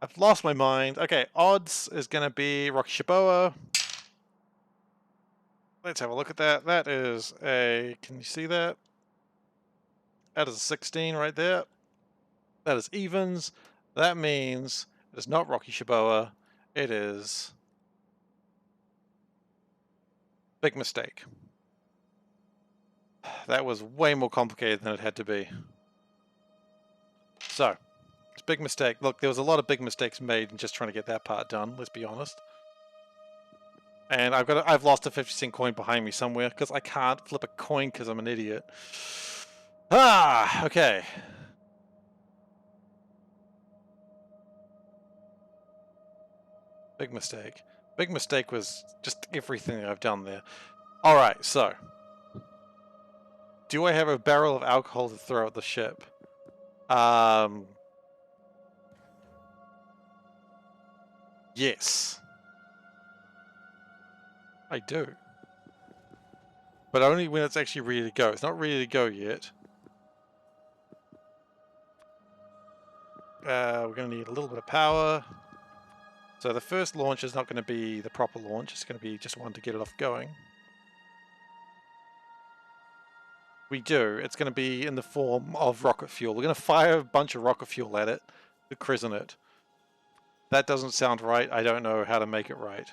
I've lost my mind. Okay, odds is going to be Rocky Shaboa. Let's have a look at that. That is a... Can you see that? That is a 16 right there. That is evens. That means it is not Rocky Shaboa. It is... Big mistake. That was way more complicated than it had to be. So, it's a big mistake. Look, there was a lot of big mistakes made in just trying to get that part done, let's be honest. And I've lost a 50-cent coin behind me somewhere because I can't flip a coin because I'm an idiot. Ah, okay. Big mistake. Big mistake was just everything that I've done there. Alright, so. Do I have a barrel of alcohol to throw at the ship? Yes. I do. But only when it's actually ready to go. It's not ready to go yet. We're going to need a little bit of power. So the first launch is not going to be the proper launch, it's going to be just one to get it off going. We do, it's going to be in the form of rocket fuel. We're going to fire a bunch of rocket fuel at it to christen it. That doesn't sound right, I don't know how to make it right.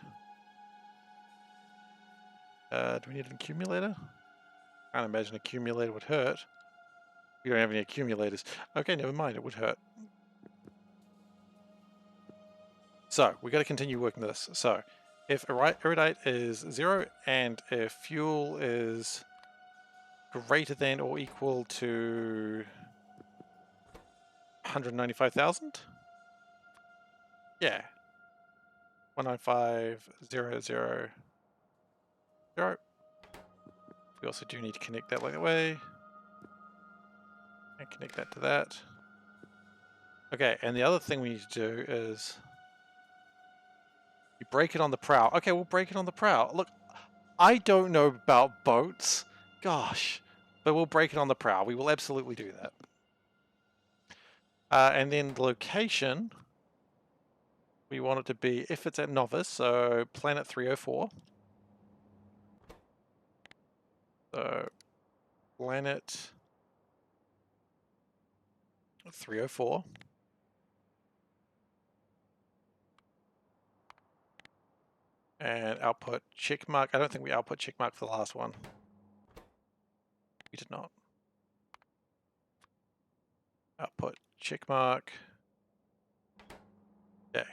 Do we need an accumulator? I can't imagine an accumulator would hurt. We don't have any accumulators. Okay, never mind, it would hurt. So, we got to continue working this. So, if erudite is 0 and if fuel is greater than or equal to 195,000? Yeah. 195,000. We also do need to connect that that way. And connect that to that. Okay, and the other thing we need to do is you break it on the prow. Okay, we'll break it on the prow. Look, I don't know about boats. Gosh. But we'll break it on the prow. We will absolutely do that. And then the location, we want it to be, if it's at Novice, so planet 304. So planet 304. And output check mark. I don't think we output check mark for the last one. We did not. Output check mark. Okay.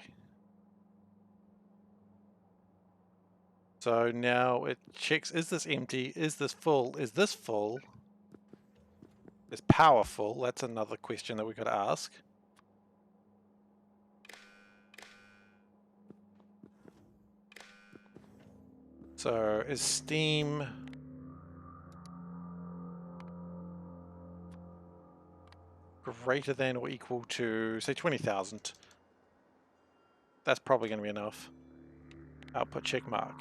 So now it checks, is this empty? Is this full? Is this full? Is power full? That's another question that we've got to ask. So is steam greater than or equal to, say, 20,000? That's probably going to be enough. Output check mark.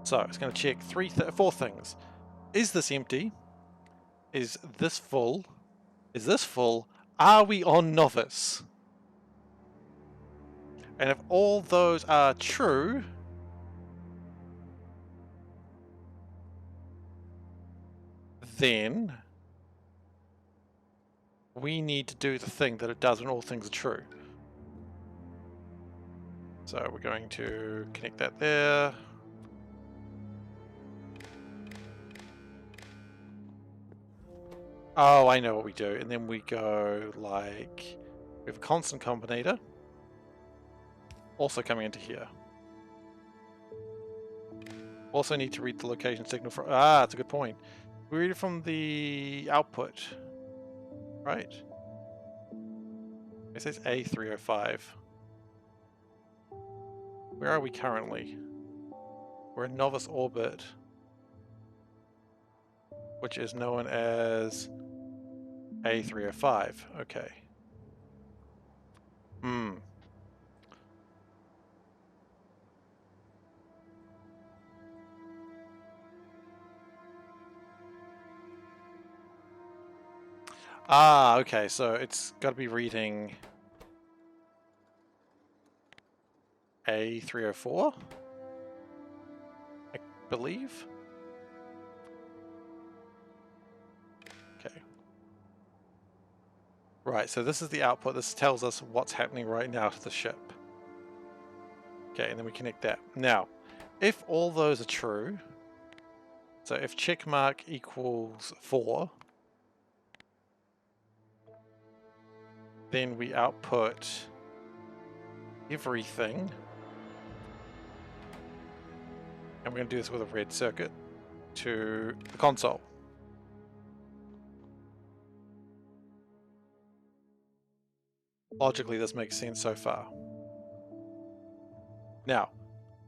So it's going to check four things. Is this empty? Is this full? Is this full? Are we on Novice? And if all those are true, then we need to do the thing that it does when all things are true. So we're going to connect that there. Oh, I know what we do. And then we go like, we have a constant combinator also coming into here. Also need to read the location signal from, that's a good point. We read it from the output, right? It says A305. Where are we currently? We're in Novice orbit, which is known as A305. Okay. Ah, okay, so it's got to be reading A304, I believe. Okay. Right, so this is the output. This tells us what's happening right now to the ship. Okay, and then we connect that. Now, if all those are true, so if check mark equals 4, then we output everything. And we're going to do this with a red circuit to the console. Logically, this makes sense so far. Now,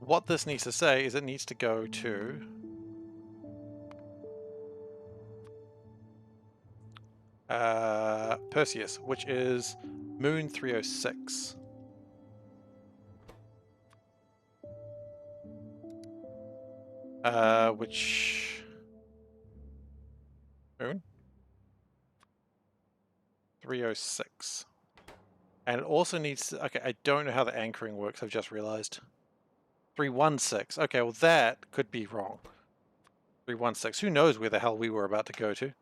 what this needs to say is it needs to go to Perseus, which is Moon 306. Which Moon 306. And it also needs to, okay, I don't know how the anchoring works, I've just realized. 316. Okay, well that could be wrong. 316. Who knows where the hell we were about to go to?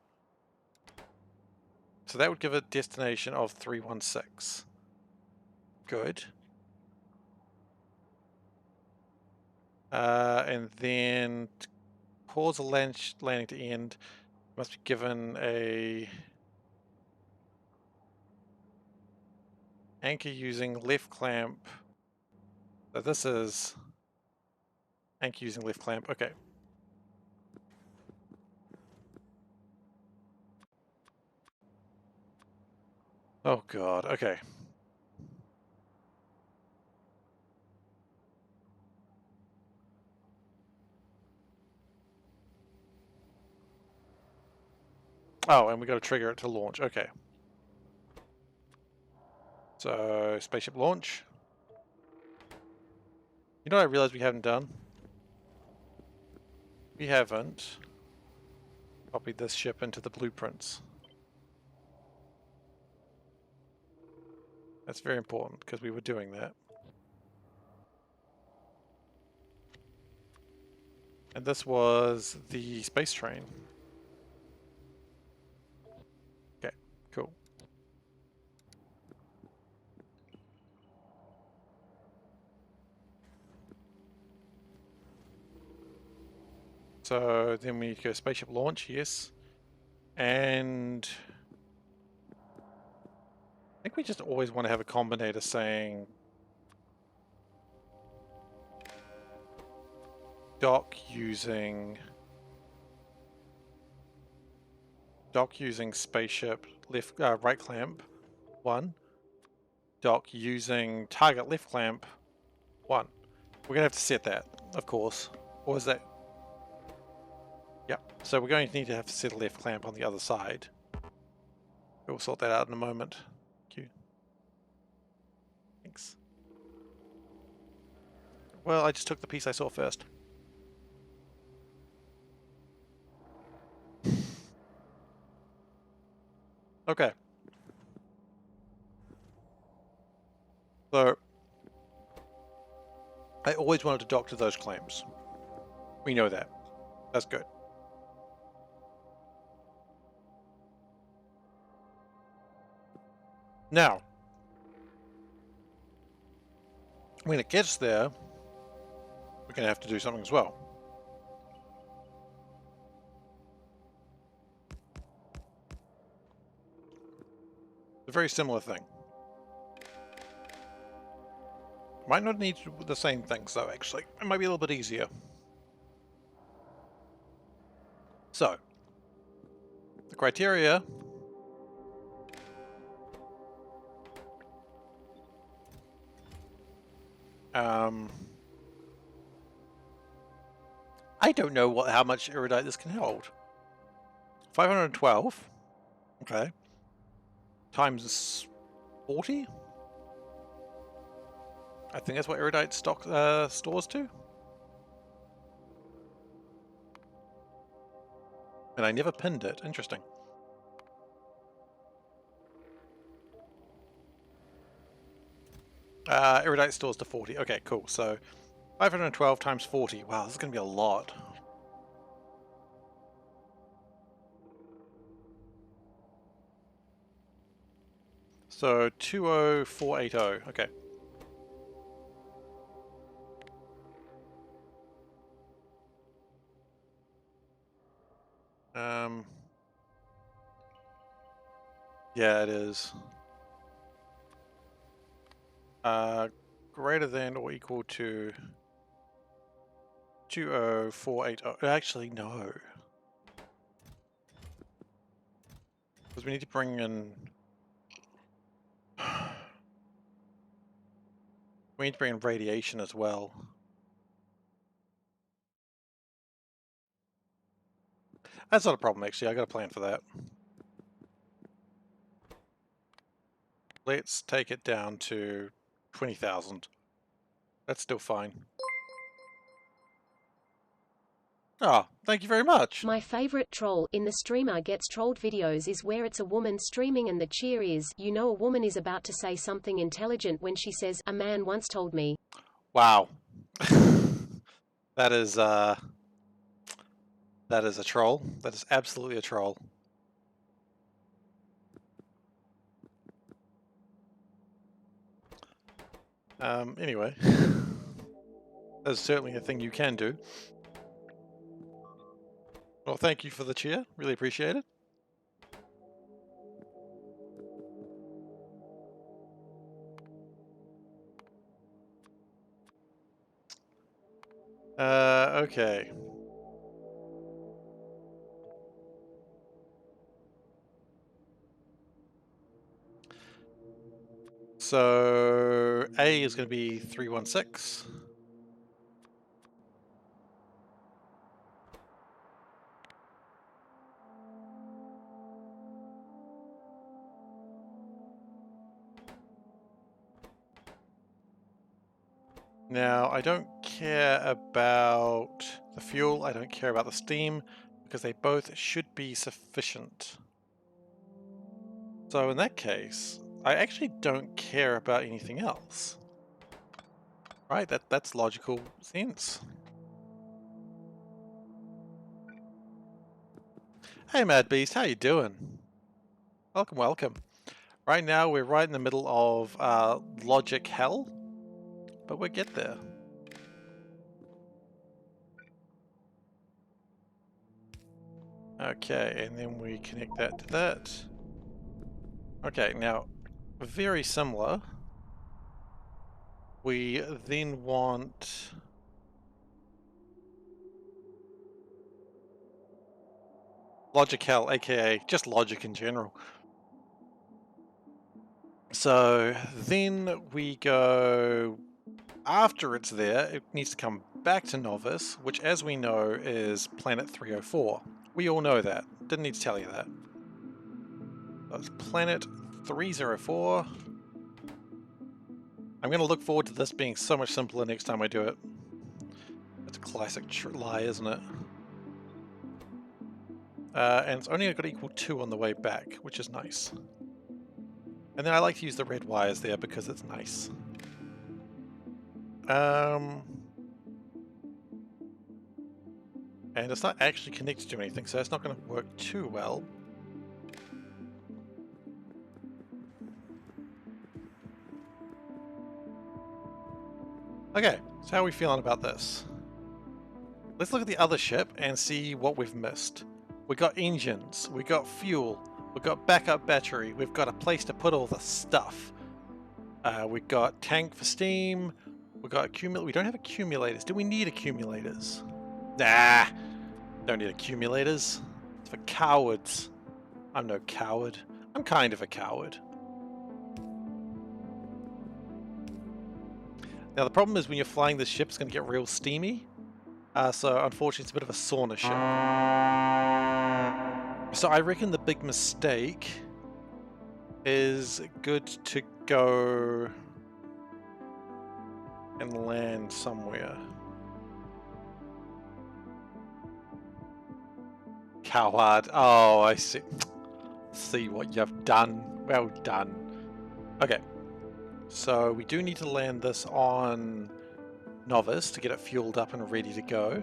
So that would give a destination of 316. Good. And then to cause a landing to end, must be given a anchor using left clamp. So this is anchor using left clamp. Okay. Oh god. Okay. Oh, and we got to trigger it to launch. Okay. So spaceship launch. You know what I realized we haven't done? We haven't copied this ship into the blueprints. That's very important because we were doing that. And this was the space train. Okay, cool. So then we go spaceship launch, yes. And I think we just always want to have a combinator saying dock using spaceship left right clamp 1. Dock using target left clamp 1. We're gonna have to set that, of course. Or is that? Yep. So we're going to need to have to set a left clamp on the other side. We'll sort that out in a moment. Thank you. Thanks. Well, I just took the piece I saw first. Okay. So I always wanted to dock to those clamps. We know that. That's good. Now, when it gets there, we're going to have to do something as well. It's a very similar thing. Might not need the same things though, actually. It might be a little bit easier. So, the criteria I don't know how much erudite this can hold. 512. Okay. Times 40? I think that's what erudite stock stores to. And I never pinned it. Interesting. Erudite stores to 40. Okay, cool. So 512 times 40. Wow, this is going to be a lot. So 20480. Okay. Yeah, it is. Greater than or equal to 20480. Actually, no. Because we need to bring in... We need to bring in radiation as well. That's not a problem, actually. I got a plan for that. Let's take it down to 20,000. That's still fine. Oh, thank you very much. My favorite troll in the streamer gets trolled videos is where it's a woman streaming and the cheer is, you know, a woman is about to say something intelligent when she says, "A man once told me." Wow. That is a troll. That is absolutely a troll. Anyway, that's certainly a thing you can do. Well, thank you for the cheer. Really appreciate it. Okay. So A is going to be 316. Now, I don't care about the fuel, I don't care about the steam, because they both should be sufficient. So in that case, I actually don't care about anything else. Right, that's logical sense. Hey Mad Beast, how you doing? Welcome, welcome. Right now we're right in the middle of logic hell, but we'll get there. Okay, and then we connect that to that. Okay, now, very similar. We then want... logic hell, aka just logic in general. So then we go... after it's there, it needs to come back to Novice, which as we know is planet 304. We all know that. Didn't need to tell you that. That's planet 304. I'm going to look forward to this being so much simpler next time I do it. It's a classic lie, isn't it? And it's only got to equal 2 on the way back, which is nice. And then I like to use the red wires there because it's nice. And it's not actually connected to anything, so it's not going to work too well. Okay, so how are we feeling about this? Let's look at the other ship and see what we've missed. We got engines, we got fuel, we got backup battery, we've got a place to put all the stuff. We got tank for steam, we got we don't have accumulators. Do we need accumulators? Nah, don't need accumulators. It's for cowards. I'm no coward. I'm kind of a coward. Now the problem is when you're flying this ship, it's going to get real steamy. So unfortunately it's a bit of a sauna ship. So I reckon the big mistake is good to go and land somewhere. Coward. Oh, I see. See what you've done. Well done. Okay. So we do need to land this on Novice to get it fueled up and ready to go.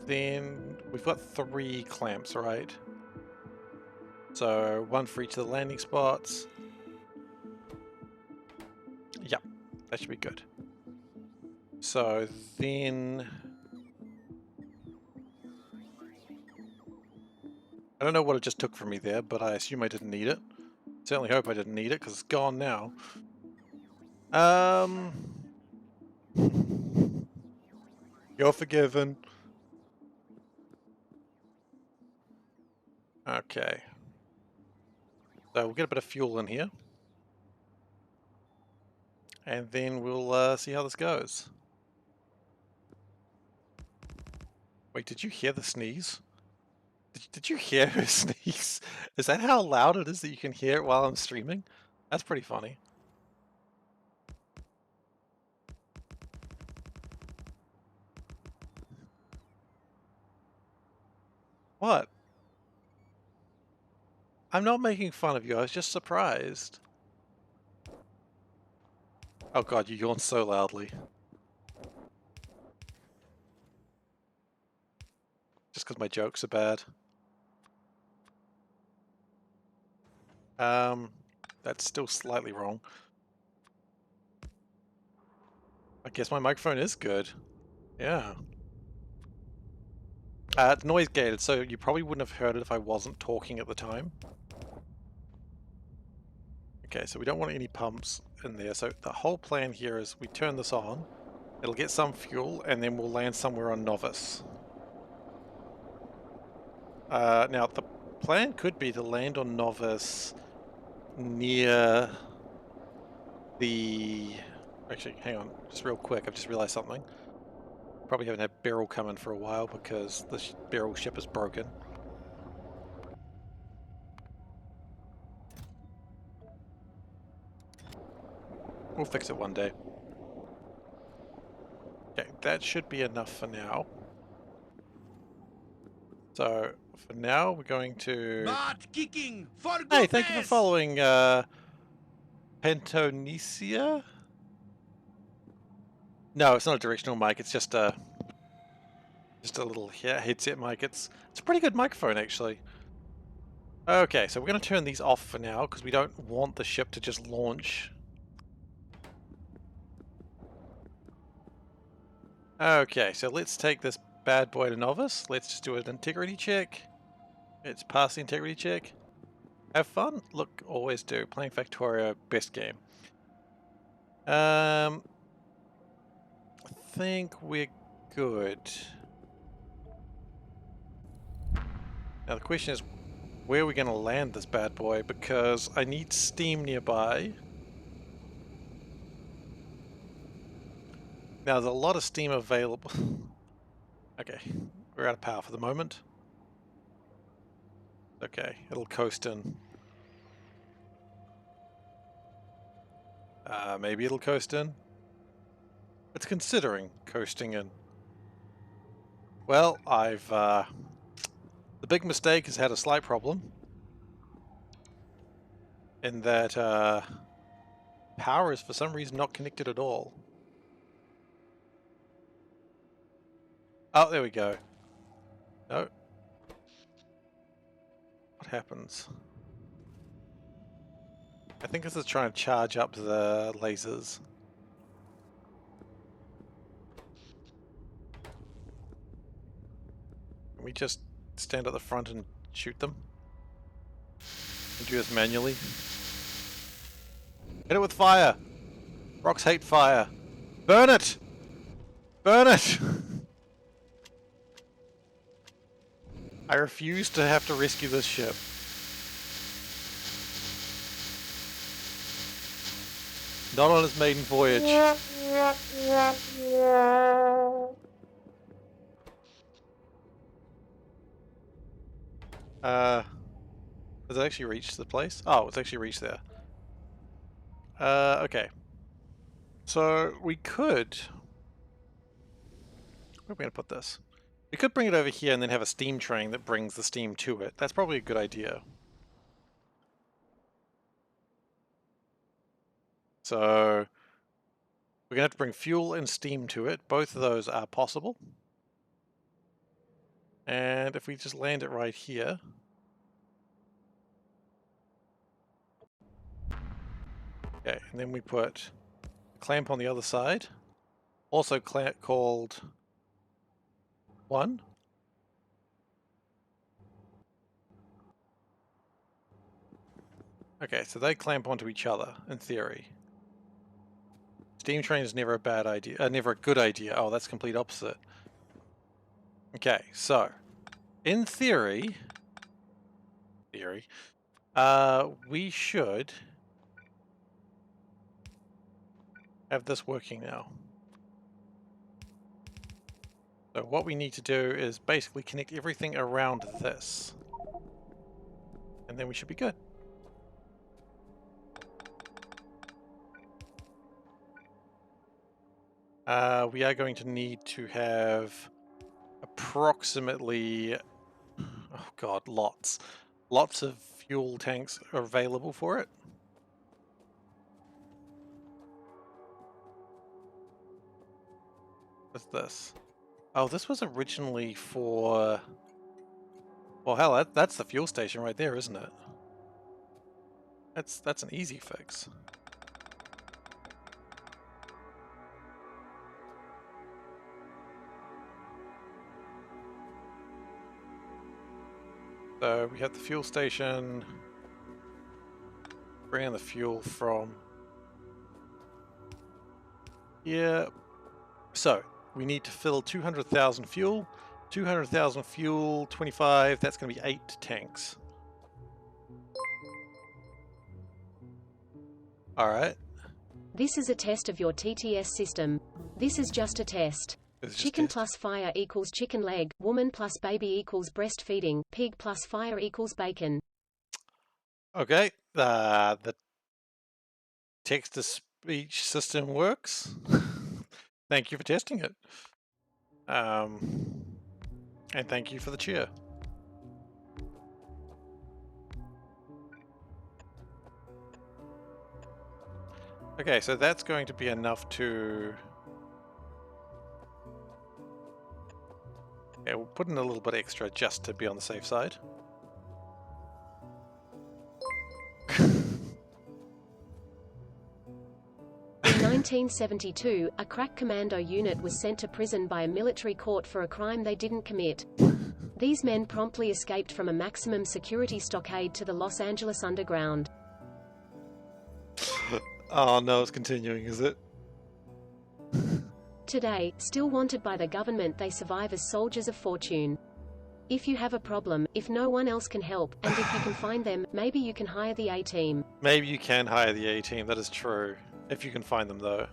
Then we've got 3 clamps, right? So 1 for each of the landing spots. Yep, that should be good. So then... I don't know what it just took from me there, but I assume I didn't need it. Certainly hope I didn't need it, because it's gone now. You're forgiven. Okay. So we'll get a bit of fuel in here. And then we'll see how this goes. Wait, did you hear the sneeze? Did you hear her sneeze? Is that how loud it is that you can hear it while I'm streaming? That's pretty funny. What? I'm not making fun of you, I was just surprised. Oh god, you yawn so loudly. Just because my jokes are bad. That's still slightly wrong. I guess my microphone is good. Yeah. It's noise gated, so you probably wouldn't have heard it if I wasn't talking at the time. Okay, so we don't want any pumps in there. So the whole plan here is we turn this on, it'll get some fuel, and then we'll land somewhere on Novice. Now, the plan could be to land on Novice near the... Actually, hang on, just real quick, I've just realized something. Probably haven't had Beryl come in for a while because the Beryl ship is broken. We'll fix it one day. Okay, that should be enough for now. So, for now, we're going to... Butt kicking for goodness. Hey, thank you for following, Pentonesia? No, it's not a directional mic, it's just a little headset mic. It's a pretty good microphone, actually. Okay, so we're going to turn these off for now, because we don't want the ship to just launch. Okay, so let's take this bad boy to Novice. Let's just do an integrity check. It's past the integrity check. Have fun? Look, always do. Playing Factorio, best game. I think we're good. Now the question is, where are we going to land this bad boy? Because I need steam nearby. Now there's a lot of steam available. Okay, we're out of power for the moment. Okay, it'll coast in. Maybe it'll coast in. It's considering coasting in. Well, the big mistake has had a slight problem. In that, power is for some reason not connected at all. Oh, there we go. No. What happens? I think this is trying to charge up the lasers. Can we just stand at the front and shoot them? And do this manually? Hit it with fire! Rocks hate fire. Burn it! Burn it! I refuse to have to rescue this ship. Not on its maiden voyage. Has it actually reached the place? Oh, it's actually reached there. Okay. So, we could... Where are we going to put this? We could bring it over here and then have a steam train that brings the steam to it. That's probably a good idea. So, we're going to have to bring fuel and steam to it. Both of those are possible. And if we just land it right here... Okay, and then we put a clamp on the other side. Also called 1. Okay, so they clamp onto each other, in theory. Steam train is never a bad idea, never a good idea. Oh, that's complete opposite. Okay, so, in theory, we should have this working now. So what we need to do is basically connect everything around this. And then we should be good. We are going to need to have approximately... Oh god, lots. Lots of fuel tanks are available for it. What's this? Oh, this was originally for... Well, hell, that's the fuel station right there, isn't it? That's an easy fix. So we have the fuel station. Bring in the fuel from here. So we need to fill 200,000 fuel. 200,000 fuel, 25. That's going to be 8 tanks. All right. This is a test of your TTS system. This is just a test. Chicken plus fire equals chicken leg, woman plus baby equals breastfeeding, pig plus fire equals bacon. Okay, the text-to-speech system works. Thank you for testing it. And thank you for the cheer. Okay, so that's going to be enough to... Yeah, we'll put in a little bit extra just to be on the safe side. In 1972, a crack commando unit was sent to prison by a military court for a crime they didn't commit. These men promptly escaped from a maximum security stockade to the Los Angeles underground. Oh no, it's continuing, is it? Today, still wanted by the government, they survive as soldiers of fortune. If you have a problem, if no one else can help, and if you can find them, maybe you can hire the A-team. Maybe you can hire the A-team, that is true. If you can find them though.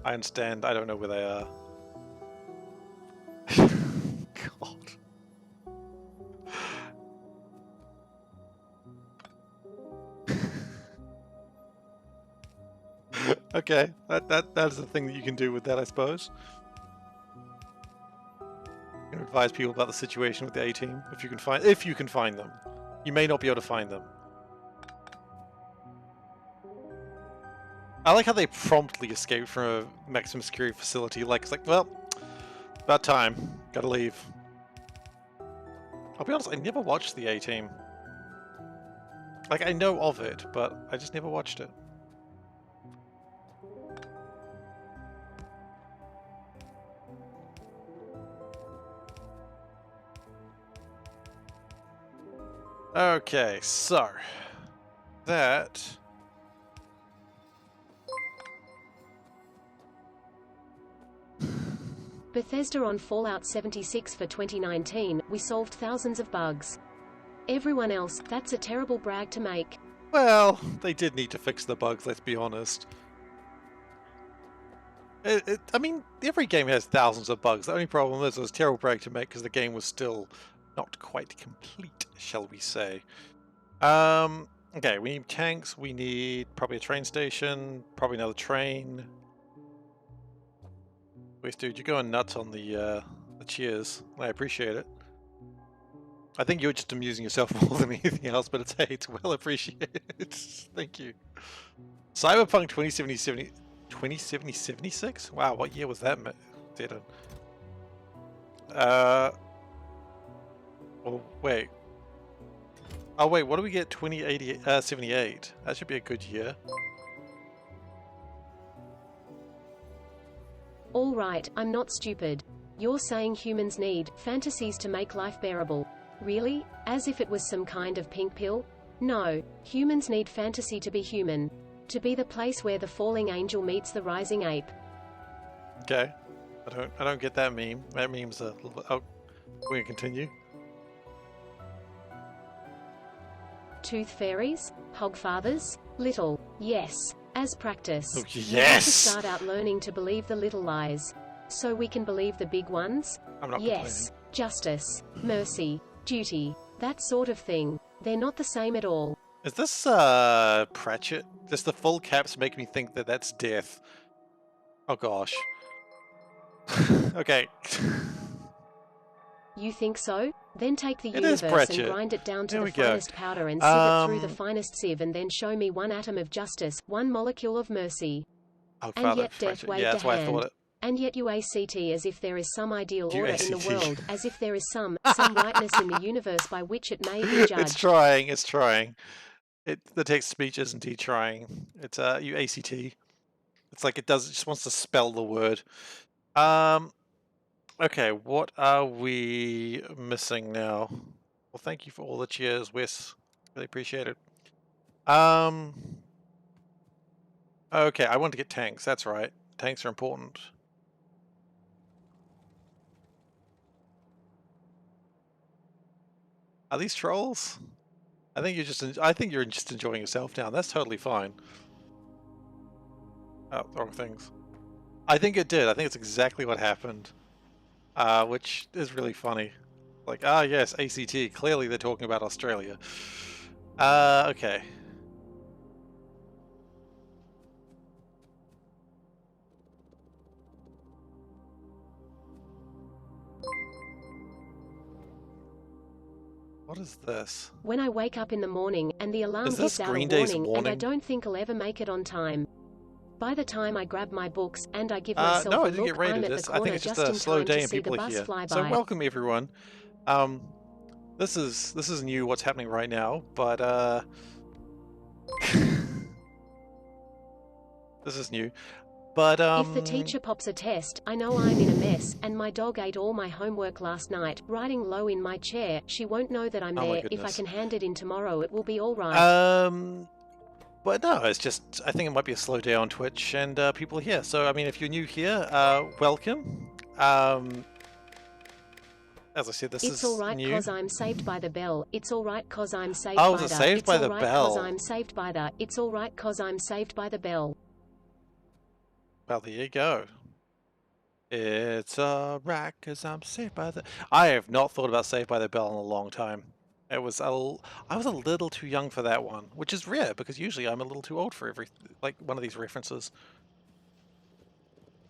I understand, I don't know where they are. God. Okay, that's the thing that you can do with that, I suppose. You can advise people about the situation with the A-team if you can find them. You may not be able to find them. I like how they promptly escape from a maximum security facility. Like it's like, well, about time. Gotta leave. I'll be honest, I never watched the A-team. Like I know of it, but I just never watched it. Okay, so that Bethesda on Fallout 76 for 2019, we solved thousands of bugs. Everyone else, that's a terrible brag to make. well, they did need to fix the bugs, let's be honest. I mean, every game has thousands of bugs. The only problem is it was a terrible brag to make because the game was still not quite complete, shall we say. Okay, we need tanks, we need probably a train station, probably another train. Wait, dude, you're going nuts on the cheers. I appreciate it. I think you're just amusing yourself more than anything else, but it's well appreciated. Thank you. Cyberpunk 2076? Wow, what year was that set in? Oh, wait. Oh, wait, what do we get? 78? That should be a good year. All right, I'm not stupid. You're saying humans need fantasies to make life bearable. Really? As if it was some kind of pink pill? No, humans need fantasy to be human. To be the place where the falling angel meets the rising ape. Okay. I don't get that meme. That meme's a little bit... Oh, we're gonna continue. Tooth fairies? Hogfathers? Little. Yes. As practice. Oh, You have to yes! start out learning to believe the little lies. So we can believe the big ones? I'm not Yes. Justice. Mercy. Duty. That sort of thing. They're not the same at all. Is this, Pratchett? Just the full caps make me think that that's death. Oh gosh. Okay. You think so? Then take the It is universe and Pratchett. grind it down to There the we go. finest powder and sieve it through the finest sieve and then show me one atom of justice, one molecule of mercy. Oh, And Father yet death Pratchett. waved Yeah, a that's why I hand. thought it. And yet you ACT as if there is some ideal order in the UACT. world, as if there is some rightness in the universe by which it may be judged. It's trying. It's trying. The text speech is indeed trying. It's UACT. It's like it just wants to spell the word. Okay, what are we missing now? Well, thank you for all the cheers, Wes. Really appreciate it. Okay, I want to get tanks. That's right. Tanks are important. Are these trolls? I think you're just enjoying yourself now. That's totally fine. Oh, wrong things. I think it did. I think it's exactly what happened. Which is really funny. Like, yes, ACT. Clearly they're talking about Australia. Okay. What is this? When I wake up in the morning, and the alarm Is this gives out Green a Day's warning, and I warning? don't think I'll ever make it on time. By the time I grab my books, and I give myself No, a I didn't get look, I'm raided. at the I think corner it's just just a in slow time day to and see the people are bus here. fly So by. welcome everyone. This is new what's happening right now, but this is new. But If the teacher pops a test, I know I'm in a mess, and my dog ate all my homework last night, riding low in my chair. She won't know that I'm oh my there. If I goodness. can hand it in tomorrow, it will be all right. But no, it's just I think it might be a slow day on Twitch and people are here. So I mean, if you're new here, welcome. As I said, this It's is alright new. cause I'm saved by the bell. It's alright cause I'm saved Oh, by is it the. saved It's by the alright cause bell? I'm saved by the. It's alright cause I'm saved by the bell. Well, there you go. It's alright cause I'm saved by the. I have not thought about Saved by the Bell in a long time. I was a little too young for that one, which is rare because usually I'm a little too old for like one of these references.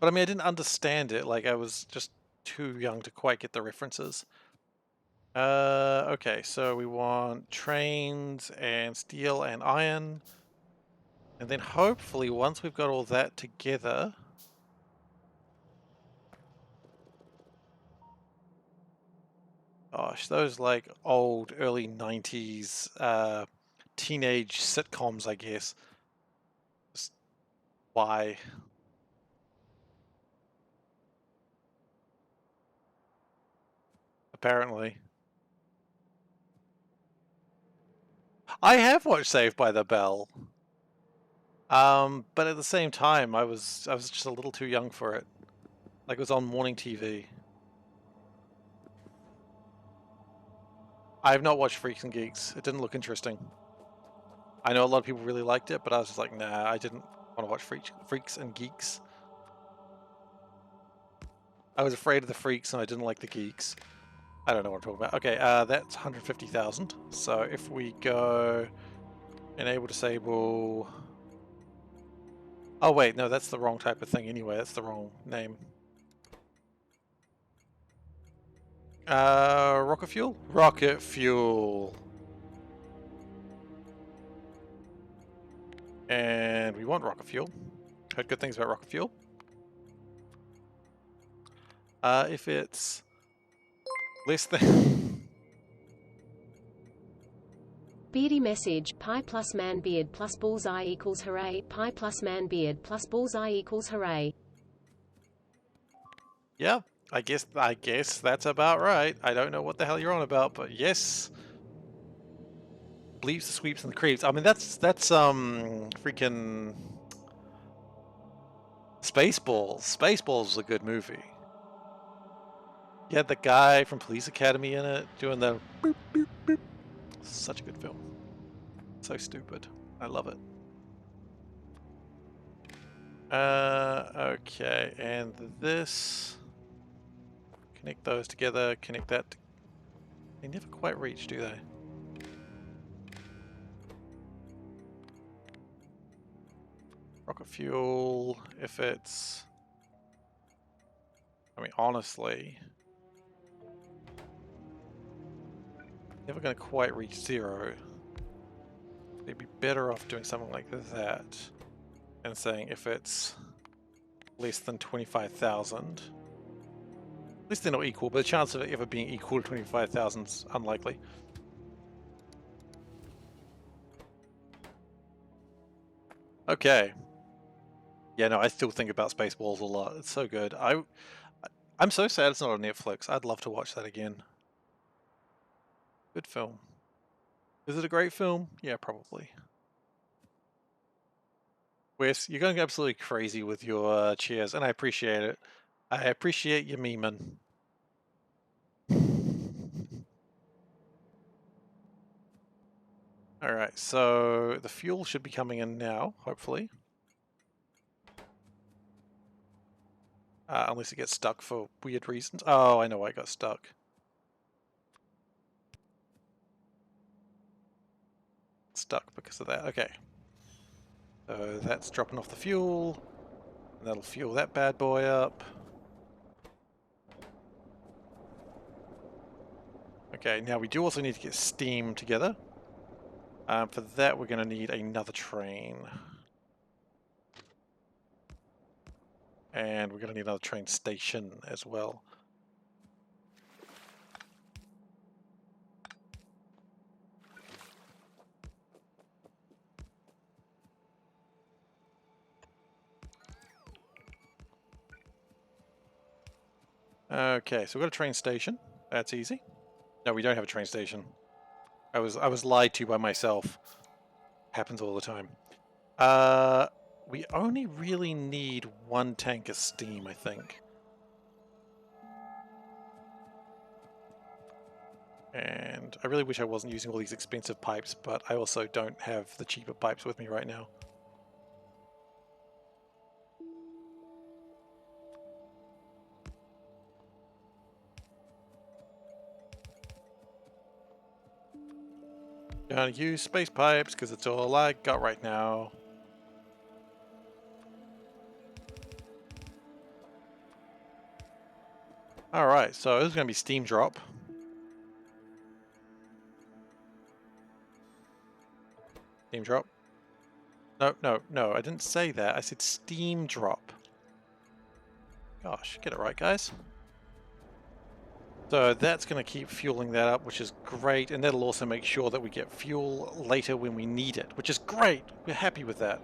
But I mean, I didn't understand it. Like I was just too young to quite get the references. Okay, so we want trains and steel and iron. And then hopefully once we've got all that together... Gosh, those like old early 90s teenage sitcoms, I guess. Just why? Apparently. I have watched Saved by the Bell. But at the same time, I was just a little too young for it. Like it was on morning TV. I have not watched Freaks and Geeks. It didn't look interesting. I know a lot of people really liked it, but I was just like, nah, I didn't want to watch Freaks and Geeks. I was afraid of the freaks and I didn't like the geeks. I don't know what I'm talking about. Okay, that's 150,000. So if we go enable, disable... Oh wait, no, that's the wrong type of thing anyway. That's the wrong name. Rocket fuel? Rocket fuel. And we want rocket fuel. Heard good things about rocket fuel. If it's less than... Beardy message, pi plus man beard plus bullseye equals hooray, pi plus man beard plus bullseye equals hooray. Yeah, I guess that's about right. I don't know what the hell you're on about, but yes. Bleeps, the sweeps, and the creeps. I mean, that's freaking Spaceballs. Spaceballs was a good movie. You had the guy from Police Academy in it doing the boop, boop, boop. Such a good film. So stupid. I love it. Okay, and this... Connect those together, connect that... They never quite reach, do they? Rocket fuel, if it's... I mean, honestly... Never going to quite reach 0. They'd be better off doing something like that and saying if it's less than 25,000. At least they're not equal, but the chance of it ever being equal to 25,000 is unlikely. Okay. Yeah, no, I still think about Spaceballs a lot. It's so good. I'm so sad it's not on Netflix. I'd love to watch that again. Good film. Is it a great film? Yeah, probably. Wes, you're going absolutely crazy with your chairs, and I appreciate it. I appreciate your memeing. Alright, so the fuel should be coming in now, hopefully. Unless it gets stuck for weird reasons. Oh, I know why it got stuck. Stuck because of that. Okay. So that's dropping off the fuel. And that'll fuel that bad boy up. Okay, now we do also need to get steam together. For that, we're going to need another train. And we're going to need another train station as well. Okay, so we've got a train station. That's easy. No, we don't have a train station. I was lied to by myself. Happens all the time. We only really need one tank of steam, I think. And I really wish I wasn't using all these expensive pipes, but I also don't have the cheaper pipes with me right now. Gonna use space pipes because it's all I got right now. Alright, so this is going to be steam drop. Steam drop. No, I didn't say that. I said steam drop. Gosh, get it right, guys. So that's going to keep fueling that up, which is great. And that'll also make sure that we get fuel later when we need it, which is great. We're happy with that.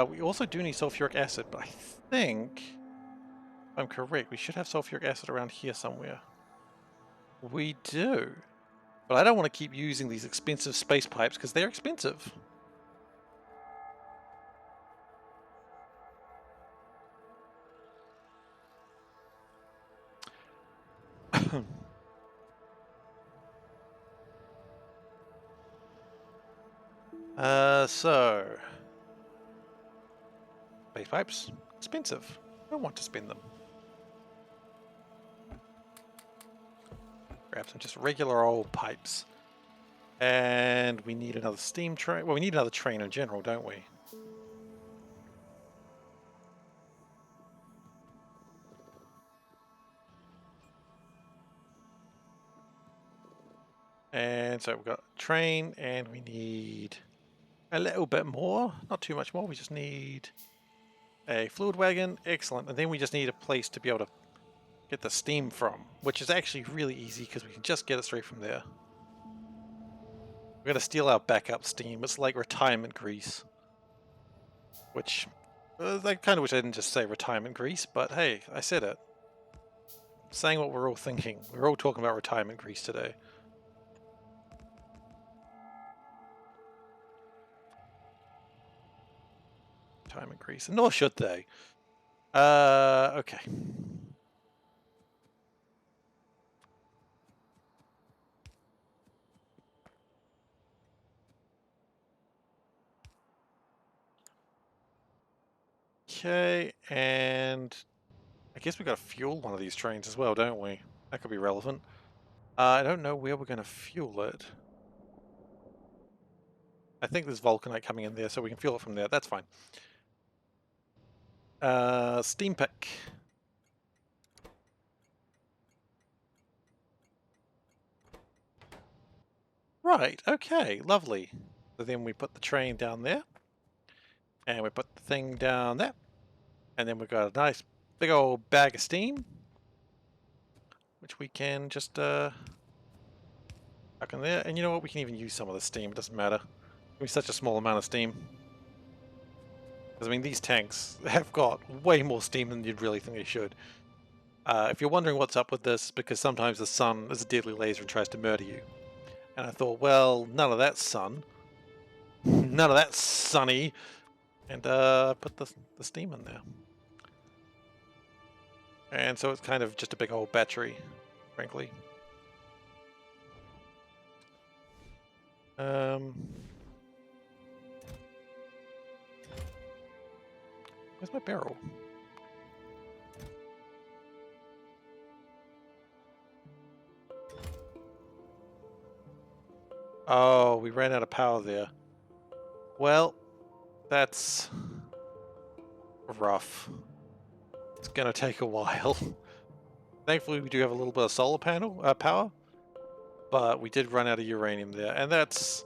We also do need sulfuric acid, but I think, if I'm correct, we should have sulfuric acid around here somewhere. We do. But I don't want to keep using these expensive space pipes because they're expensive. So space pipes, expensive. I don't want to spend them. Grab some just regular old pipes. And we need another steam train. Well, we need another train in general, don't we? And so we've got a train, and we need a little bit more. Not too much more. We just need a fluid wagon. Excellent. And then we just need a place to be able to get the steam from, which is actually really easy because we can just get it straight from there. We're going to steal our backup steam. It's like retirement grease. Which, I kind of wish I didn't just say retirement grease, but hey, I said it. I'm saying what we're all thinking. We're all talking about retirement grease today. Retirement grease. Nor should they. Okay. Okay, and I guess we got to fuel one of these trains as well, don't we? That could be relevant. I don't know where we're going to fuel it. I think there's vulcanite coming in there, so we can fuel it from there. That's fine. Steam pick. Right, okay, lovely. So then we put the train down there, and we put the thing down there, and then we've got a nice big old bag of steam, which we can just chuck in there. And you know what, we can even use some of the steam, it doesn't matter. It's such a small amount of steam. Because I mean, these tanks have got way more steam than you'd really think they should. If you're wondering what's up with this, because sometimes the sun is a deadly laser and tries to murder you. And I thought, well, none of that sun. None of that sunny. And put the steam in there. And so it's kind of just a big old battery, frankly. Where's my barrel? Oh, we ran out of power there. Well, that's rough. It's gonna take a while. Thankfully, we do have a little bit of solar panel power, but we did run out of uranium there, and that's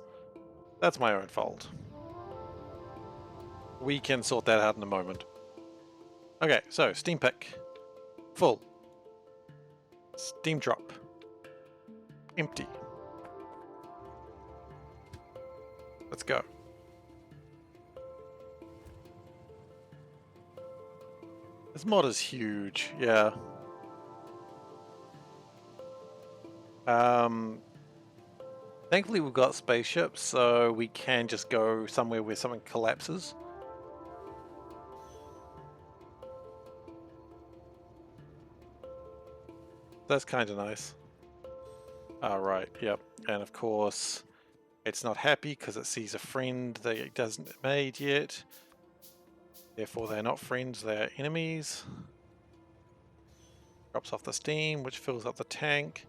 my own fault. We can sort that out in a moment. Okay, so steam pick, full, steam drop, empty. Let's go. This mod is huge, yeah. Thankfully we've got spaceships, so we can just go somewhere where something collapses. That's kind of nice. Right, yep. And of course, it's not happy because it sees a friend that it doesn't made yet. Therefore, they're not friends, they're enemies. Drops off the steam, which fills up the tank,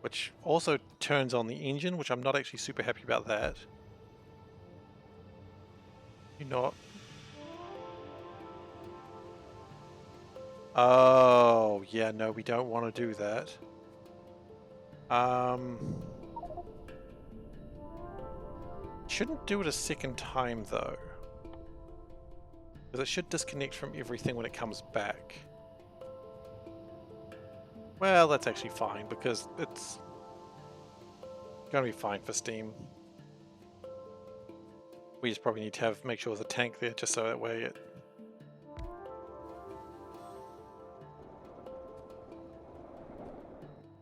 which also turns on the engine, which I'm not actually super happy about that. You're not. Oh, yeah, no, we don't want to do that. Shouldn't do it a second time, though. Because it should disconnect from everything when it comes back. Well, that's actually fine, because it's going to be fine for steam. We just probably need to make sure there's a tank there, just so that way it...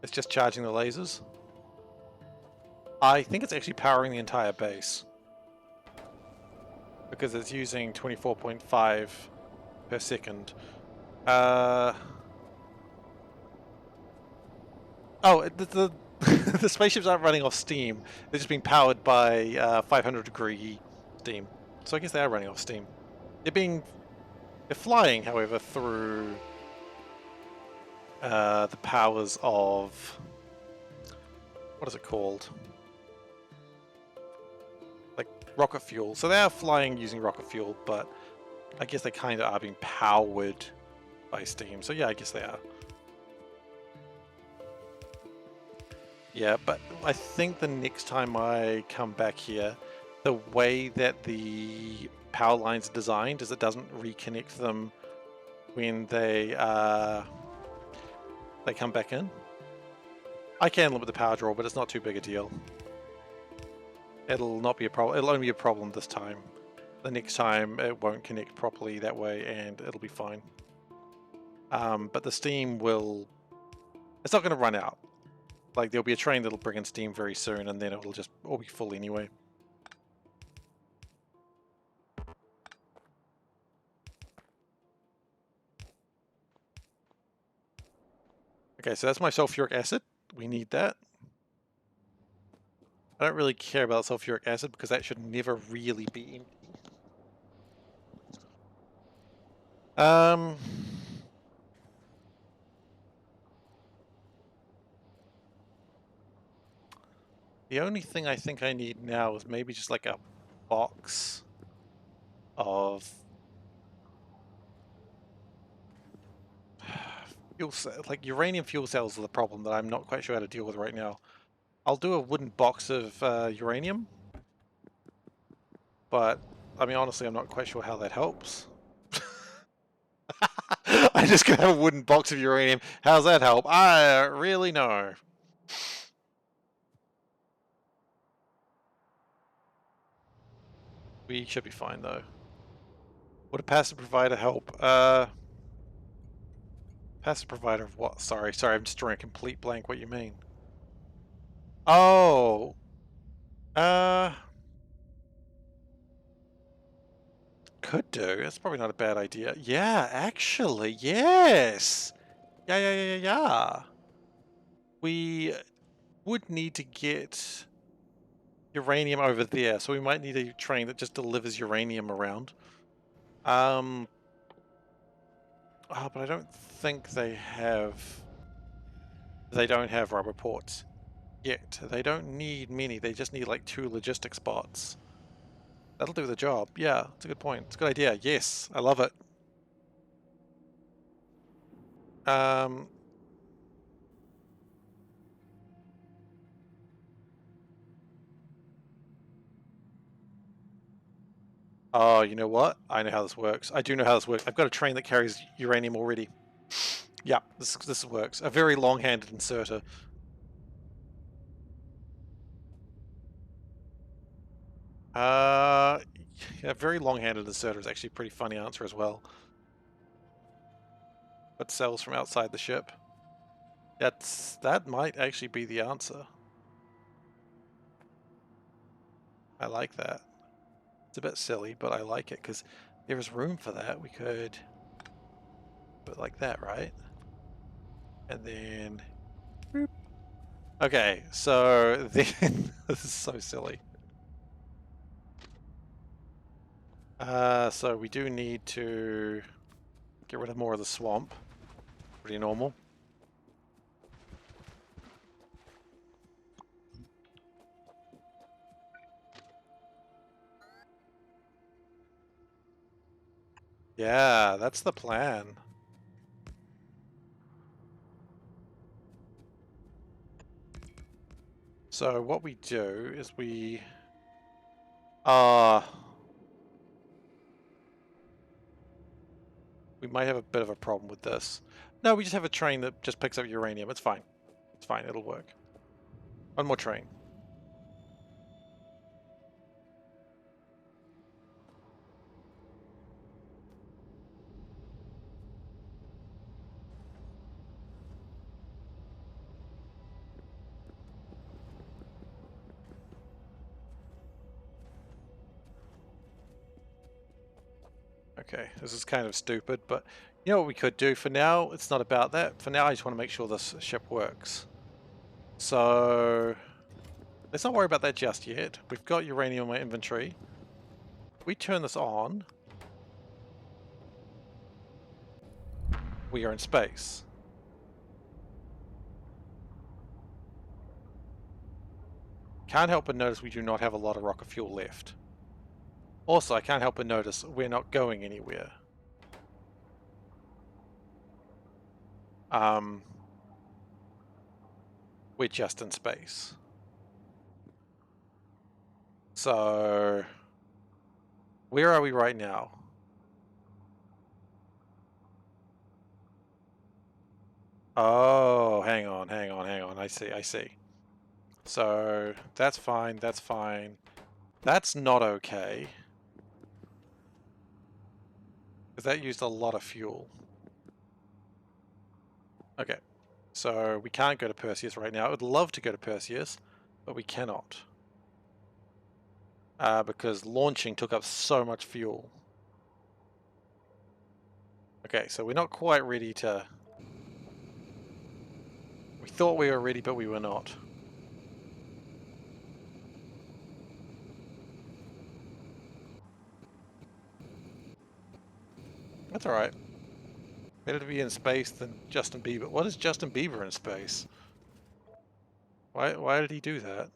It's just charging the lasers. I think it's actually powering the entire base. Because it's using 24.5 per second. Oh, the the spaceships aren't running off steam. They're just being powered by 500 degree steam. So I guess they are running off steam. They're flying, however, through the powers of... What is it called? Like rocket fuel. So they are flying using rocket fuel, but I guess they kind of are being powered by steam. So yeah, I guess they are. Yeah, but I think the next time I come back here, the way that the power lines are designed is it doesn't reconnect them when they come back in. I can limit the power draw, but it's not too big a deal. It'll not be a problem. It'll only be a problem this time. The next time it won't connect properly that way, and it'll be fine. But the steam will... It's not going to run out. Like, there'll be a train that'll bring in steam very soon, and then it'll just all be full anyway. Okay, so that's my sulfuric acid. We need that. I don't really care about sulfuric acid because that should never really be empty. The only thing I think I need now is maybe just like a box of fuel cells. Like uranium fuel cells are the problem that I'm not quite sure how to deal with right now. I'll do a wooden box of uranium. But, I mean, honestly, I'm not quite sure how that helps. I just gonna have a wooden box of uranium. How's that help? I really know. We should be fine, though. Would a passive provider help? Passive provider of what? Sorry, I'm just drawing a complete blank. What you mean? Oh, could do. That's probably not a bad idea. Yeah, actually, yes. Yeah. We would need to get uranium over there, so we might need a train that just delivers uranium around. Oh, but I don't think they don't have rubber ports yet. They don't need many, they just need like 2 logistic spots. That'll do the job. Yeah, it's a good point. It's a good idea. Yes, I love it. Oh, you know what? I know how this works. I do know how this works. I've got a train that carries uranium already. Yeah, this works. A very long-handed inserter. Yeah, very long-handed inserter is actually a pretty funny answer as well. But cells from outside the ship. That might actually be the answer. I like that. It's a bit silly, but I like it because there is room for that. We could put it like that, right? And then, boop. Okay, so then this is so silly. So we do need to get rid of more of the swamp. Pretty normal. Yeah, that's the plan. So what we do is we might have a bit of a problem with this. No, we just have a train that just picks up uranium. It's fine. It's fine, it'll work. One more train. Okay, this is kind of stupid, but you know what we could do for now? It's not about that. For now, I just want to make sure this ship works. So let's not worry about that just yet. We've got uranium in my inventory. We turn this on. We are in space. Can't help but notice we do not have a lot of rocket fuel left. Also, I can't help but notice we're not going anywhere. We're just in space. So, where are we right now? Oh, hang on. I see. So, that's fine. That's not okay. Because that used a lot of fuel. Okay. So, we can't go to Perseus right now. I would love to go to Perseus, but we cannot. Because launching took up so much fuel. Okay, so we're not quite ready to... We thought we were ready, but we were not. That's alright. Better to be in space than Justin Bieber. What is Justin Bieber in space? Why did he do that?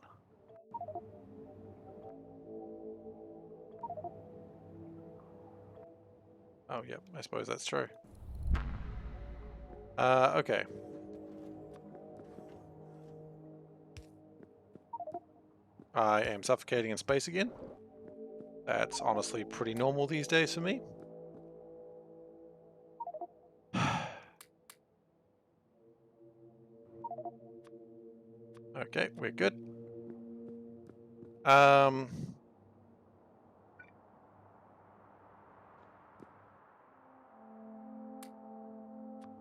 Oh, yep, I suppose that's true. Okay. I am suffocating in space again. That's honestly pretty normal these days for me. Okay, we're good.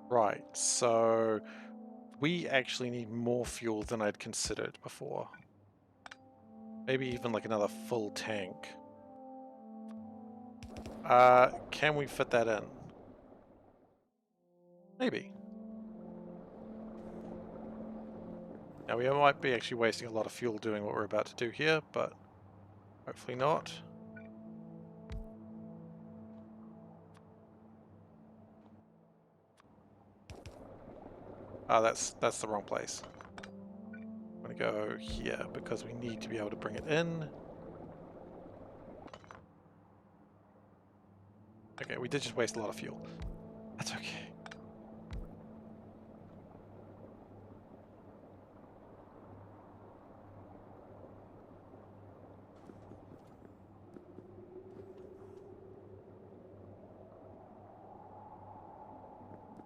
Right, so we actually need more fuel than I'd considered before. Maybe even like another full tank. Can we fit that in? Maybe. Now we might be actually wasting a lot of fuel doing what we're about to do here, but hopefully not. Ah, that's the wrong place. I'm gonna go here because we need to be able to bring it in. Okay, we did just waste a lot of fuel. That's okay.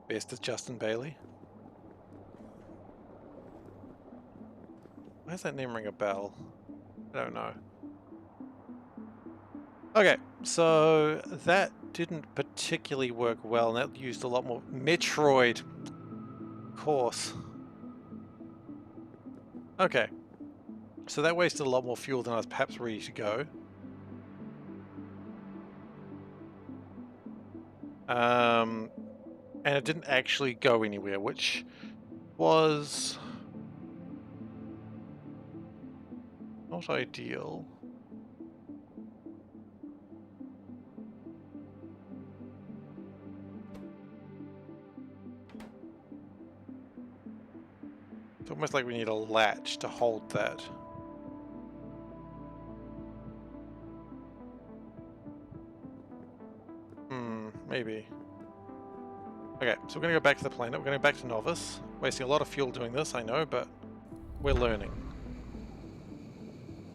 Best is Justin Bailey. Why does that name ring a bell? I don't know. Okay, so that didn't particularly work well, and that used a lot more Metroid. Of course. Okay, so that wasted a lot more fuel than I was perhaps ready to go. And it didn't actually go anywhere, which was not ideal. It's almost like we need a latch to hold that. Maybe. Okay, so we're going to go back to the planet. We're going to go back to Novice. Wasting a lot of fuel doing this, I know, but we're learning.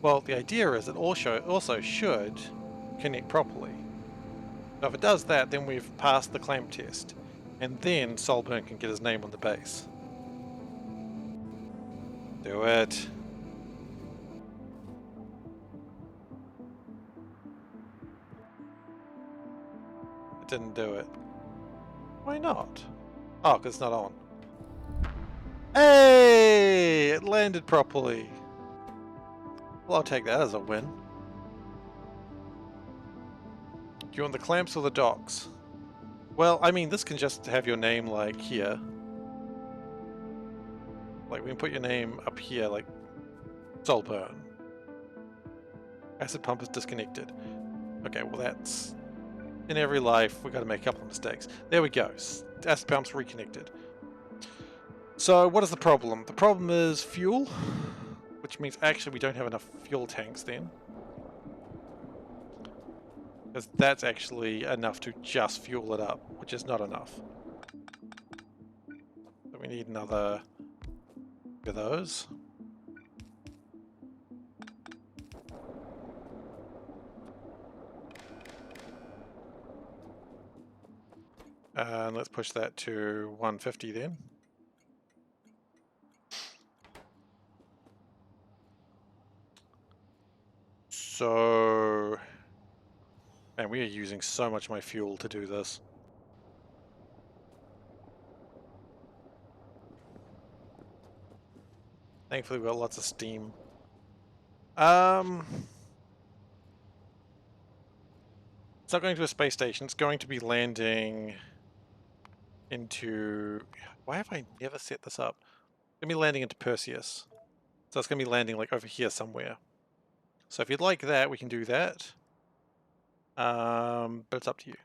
Well, the idea is it also should connect properly. So if it does that, then we've passed the clamp test. And then Solburn can get his name on the base. Do it. It didn't do it. Why not? Oh, because it's not on. Hey! It landed properly. Well, I'll take that as a win. Do you want the clamps or the docks? Well, I mean, this can just have your name, like, here. Like, we can put your name up here, like, Solburn. Acid pump is disconnected. Okay, well that's... In every life, we've got to make a couple of mistakes. There we go. Acid pump's reconnected. So, what is the problem? The problem is fuel, which means actually we don't have enough fuel tanks then. Because that's actually enough to just fuel it up, which is not enough. So we need another of those. And let's push that to 150 then. So... Man, we are using so much of my fuel to do this. Thankfully we've got lots of steam. It's not going to a space station, it's going to be landing into... Why have I never set this up? It's going to be landing into Perseus. So it's going to be landing like over here somewhere. So if you'd like that, we can do that. But it's up to you.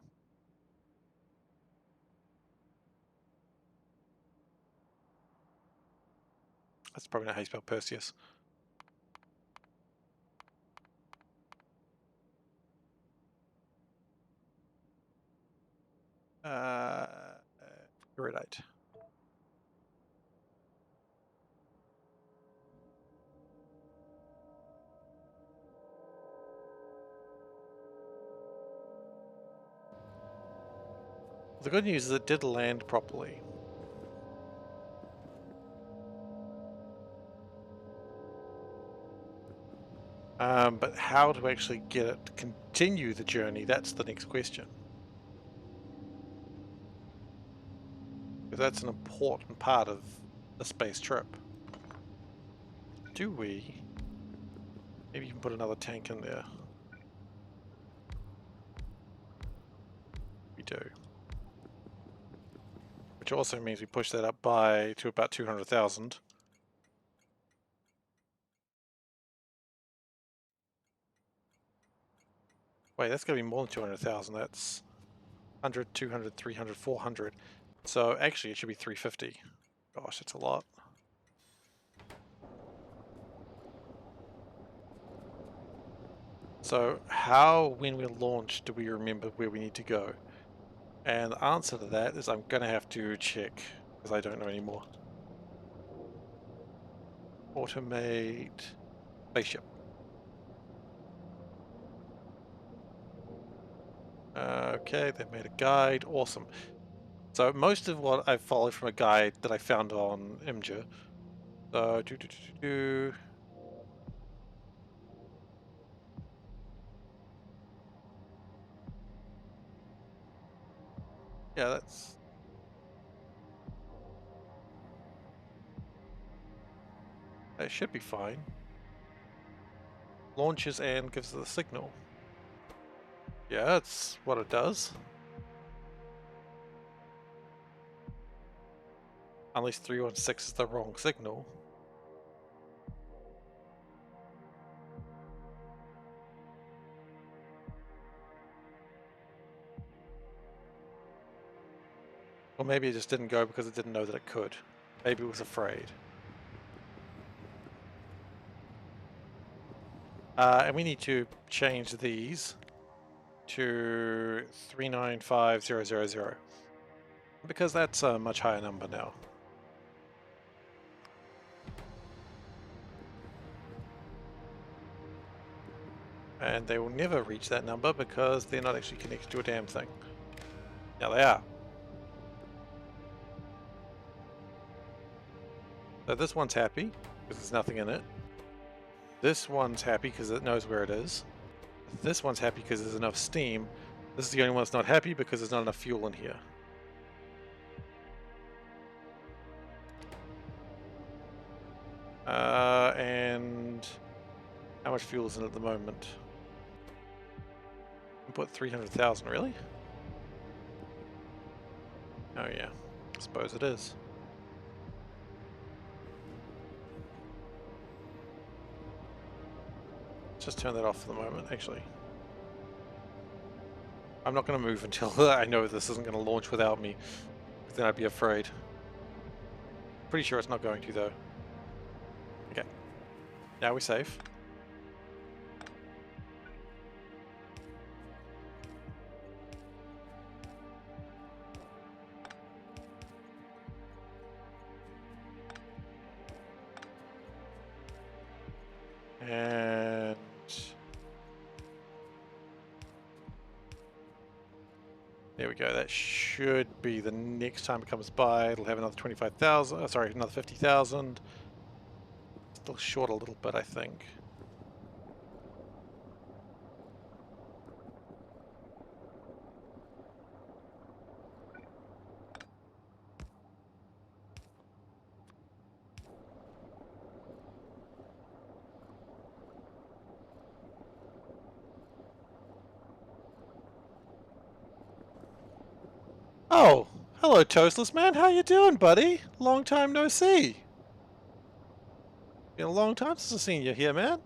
That's probably not how you spell Perseus. Iridite. The good news is it did land properly. But how to actually get it to continue the journey, that's the next question. Because that's an important part of the space trip. Do we? Maybe you can put another tank in there. We do. Which also means we push that up to about 200,000. Wait, that's going to be more than 200,000. That's 100, 200, 300, 400. So actually it should be 350. Gosh, that's a lot. So how, when we launch, do we remember where we need to go? And the answer to that is I'm going to have to check, because I don't know anymore. Automate spaceship. Okay, they've made a guide. Awesome. So most of what I've followed from a guide that I found on Imgur. So yeah, that should be fine. Launches and gives the signal. Yeah, that's what it does. Unless 316 is the wrong signal. Or maybe it just didn't go because it didn't know that it could. Maybe it was afraid. And we need to change these to 395000 because that's a much higher number now. And they will never reach that number because they're not actually connected to a damn thing. Now they are. So this one's happy because there's nothing in it. This one's happy because it knows where it is. This one's happy because there's enough steam. This is the only one that's not happy because there's not enough fuel in here. And how much fuel is in it at the moment? Put 300,000, really? Oh yeah, I suppose it is. Let's just turn that off for the moment, actually. I'm not going to move until I know this isn't going to launch without me. Then I'd be afraid. Pretty sure it's not going to, though. Okay. Now we're safe. And there we go. That should be the next time it comes by. It'll have another 25,000. Sorry, another 50,000. Still short a little bit, I think. Oh, hello, Toastless Man. How you doing, buddy? Long time no see. Been a long time since I've seen you here, man.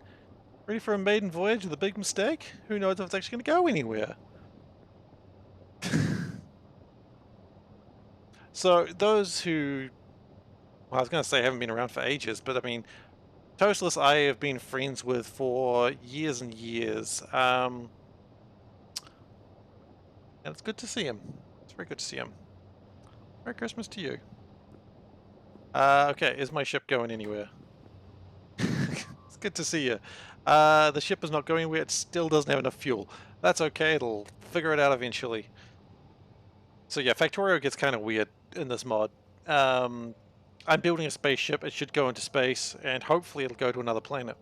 Ready for a maiden voyage with a big mistake? Who knows if it's actually going to go anywhere? So, those who... Well, I was going to say haven't been around for ages, but I mean, Toastless I have been friends with for years and years. And it's good to see him. It's very good to see him. Merry Christmas to you. Okay, is my ship going anywhere? It's good to see you. The ship is not going anywhere. It still doesn't have enough fuel. That's okay. It'll figure it out eventually. So yeah, Factorio gets kind of weird in this mod. I'm building a spaceship. It should go into space, and hopefully it'll go to another planet.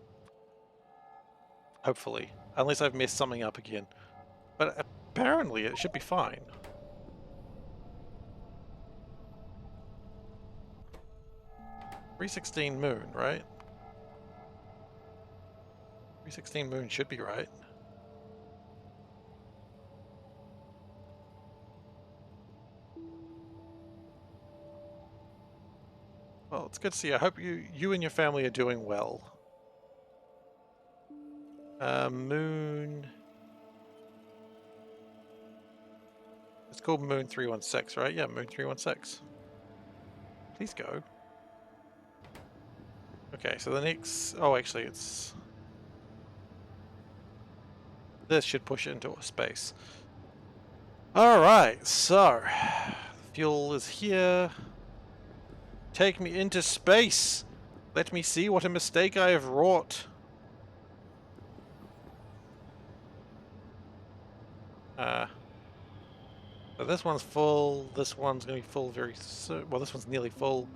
Hopefully. Unless I've messed something up again. But apparently it should be fine. .316 moon, right? 316 moon should be right. Well, it's good to see you. I hope you and your family are doing well. Moon... It's called Moon 316, right? Yeah, Moon 316. Please go. Okay, so the next... Oh, actually, it's... This should push it into space. Alright, so... Fuel is here. Take me into space! Let me see what a mistake I have wrought. So this one's full, this one's going to be full very soon. Well, this one's nearly full.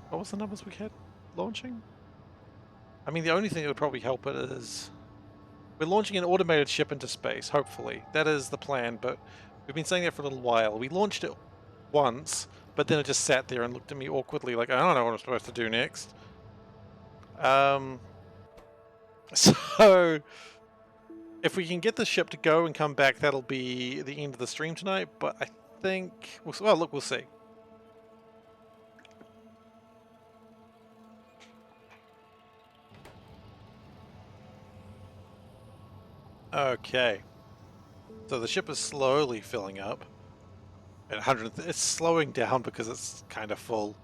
What was the numbers we had launching? I mean, the only thing that would probably help it is... We're launching an automated ship into space, hopefully. That is the plan, but we've been saying that for a little while. We launched it once, but then it just sat there and looked at me awkwardly like, I don't know what I'm supposed to do next. So... If we can get the ship to go and come back, that'll be the end of the stream tonight, but I think... Well, look, we'll see. Okay. So the ship is slowly filling up. At 100... It's slowing down because it's kind of full.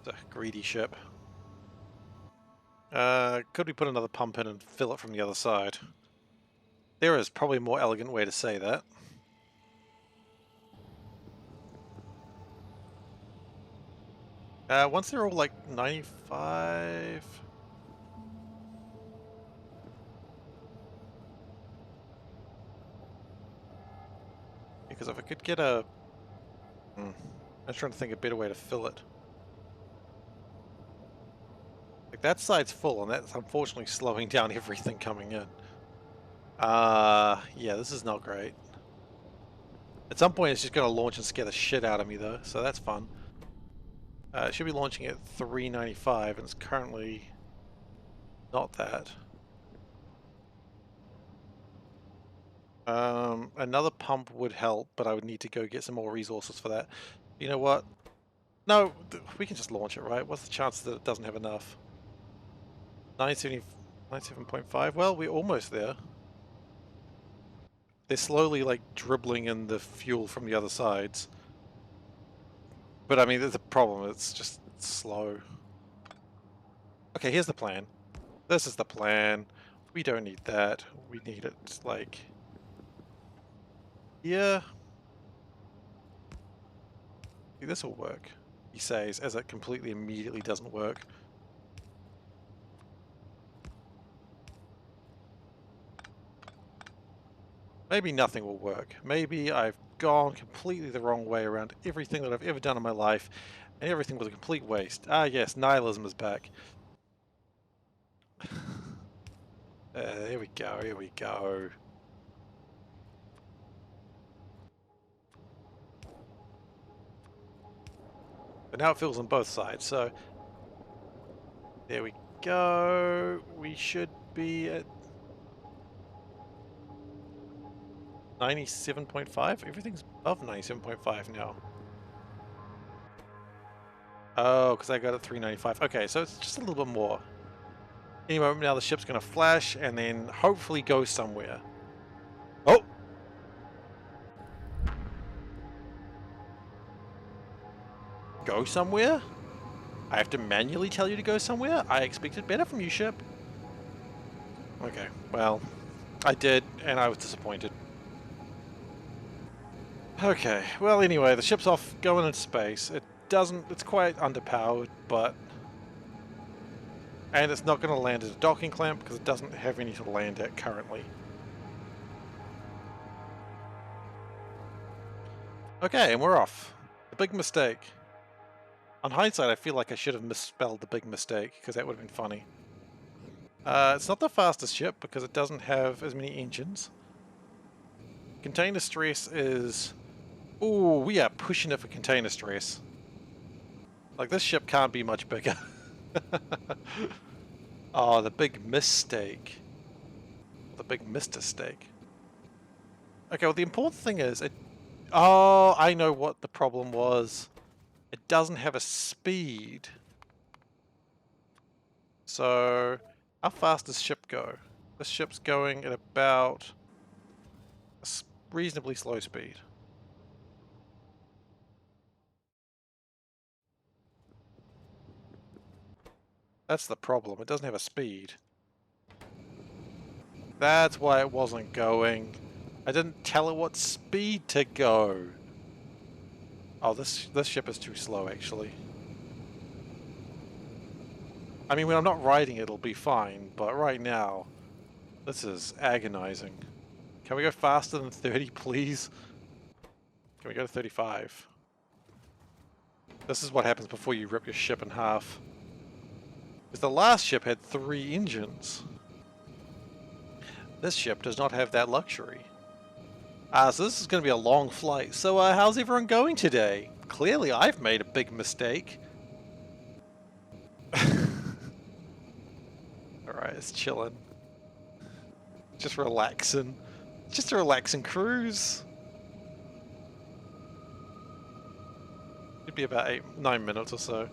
It's a greedy ship. Could we put another pump in and fill it from the other side? There is probably a more elegant way to say that. Once they're all like 95... Because if I could get a... I'm trying to think of a better way to fill it. Like that side's full and that's unfortunately slowing down everything coming in. Yeah, this is not great. At some point it's just going to launch and scare the shit out of me though, so that's fun. It should be launching at 395 and it's currently not that. Another pump would help, but I would need to go get some more resources for that. You know what? No, we can just launch it, right? What's the chance that it doesn't have enough? 97.5? Well, we're almost there. They're slowly, like, dribbling in the fuel from the other sides. But, I mean, there's a problem. It's just slow. Okay, here's the plan. This is the plan. We don't need that. We need it, like... Yeah. This will work, he says, as it completely immediately doesn't work. Maybe nothing will work. Maybe I've gone completely the wrong way around everything that I've ever done in my life, and everything was a complete waste. Ah yes, nihilism is back. Here we go, here we go. But now it fills on both sides, so... There we go. We should be at... 97.5? Everything's above 97.5 now. Oh, because I got it 395. Okay, so it's just a little bit more. Any moment now the ship's going to flash and then hopefully go somewhere. Oh! Go somewhere? I have to manually tell you to go somewhere? I expected better from you, ship. Okay, well, I did, and I was disappointed. Okay, well anyway, the ship's off going into space. It's quite underpowered, but... And it's not going to land at a docking clamp because it doesn't have any to land at currently. Okay, and we're off. The big mistake. On hindsight, I feel like I should have misspelled the big mistake, because that would have been funny. It's not the fastest ship, because it doesn't have as many engines. Container stress is... Ooh, we are pushing it for container stress. Like, this ship can't be much bigger. Oh, the big mistake. The big mistake. Okay, well, the important thing is... Oh, I know what the problem was. It doesn't have a speed. So, how fast does ship go? This ship's going at about a reasonably slow speed. That's the problem. It doesn't have a speed. That's why it wasn't going. I didn't tell it what speed to go. Oh, this ship is too slow, actually. I mean, when I'm not riding it, it'll be fine, but right now, this is agonizing. Can we go faster than 30, please? Can we go to 35? This is what happens before you rip your ship in half. Because the last ship had 3 engines. This ship does not have that luxury. So this is going to be a long flight. So how's everyone going today? Clearly I've made a big mistake. Alright, it's chilling. Just relaxing. Just a relaxing cruise. It'd be about 9 minutes or so.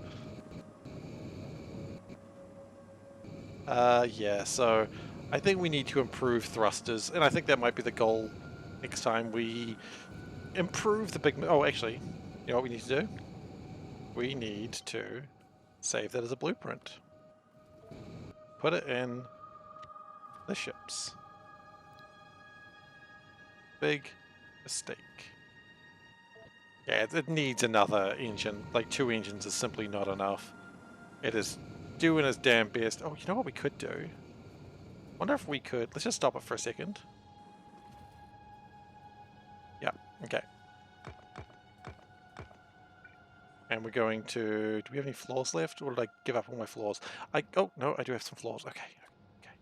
Yeah, so I think we need to improve thrusters, and I think that might be the goal next time we improve the big... Oh, actually, you know what we need to do? We need to save that as a blueprint. Put it in the ships. Big mistake. Yeah, it needs another engine. Like 2 engines is simply not enough. It is doing its damn best. Oh, you know what we could do? Wonder if we could... Let's just stop it for a second. Yeah, okay. And we're going to... Do we have any floors left? Or did I give up all my floors? Oh, no, I do have some floors. Okay. Okay.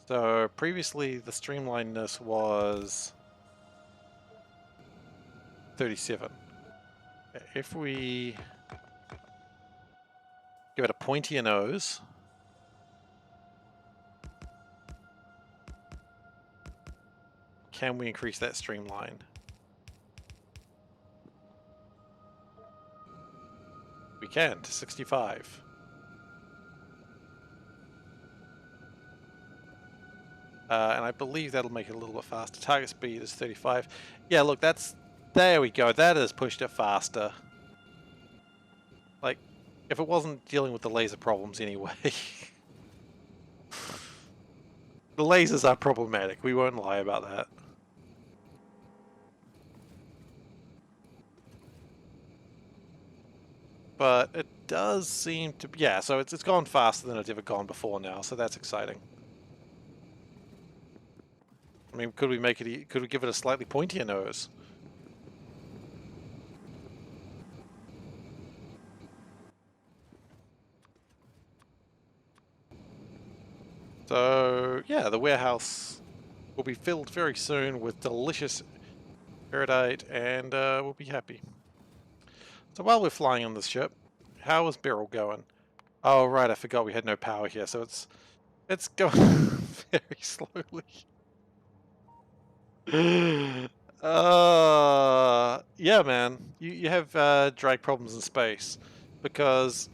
So, previously, the streamlinedness was... 37. If we... give it a pointier nose... Can we increase that streamline? We can, to 65. And I believe that'll make it a little bit faster. Target speed is 35. Yeah, look, that's... There we go. That has pushed it faster. Like, if it wasn't dealing with the laser problems anyway. The lasers are problematic. We won't lie about that. But it does seem to... Yeah, so it's gone faster than it's ever gone before now, so that's exciting. I mean, could we make it... Could we give it a slightly pointier nose? So, yeah, the warehouse will be filled very soon with delicious erudite, and we'll be happy. So while we're flying on this ship, how is Beryl going? Oh, right, I forgot we had no power here, so it's going very slowly. Yeah, man, you have drag problems in space, because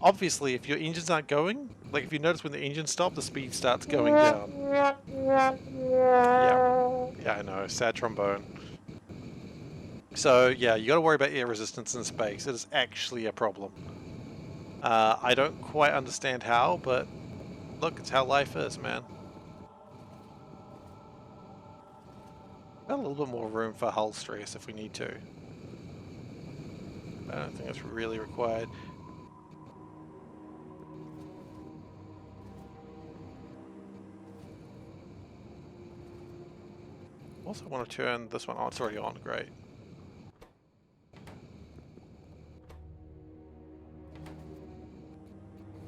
obviously if your engines aren't going, like if you notice when the engines stop, the speed starts going down. Yeah, I know, sad trombone. So yeah, you gotta worry about air resistance in space. It is actually a problem. I don't quite understand how, but look, it's how life is, man. Got a little bit more room for hull stress if we need to. I don't think it's really required. Also want to turn this one on. It's already on, great.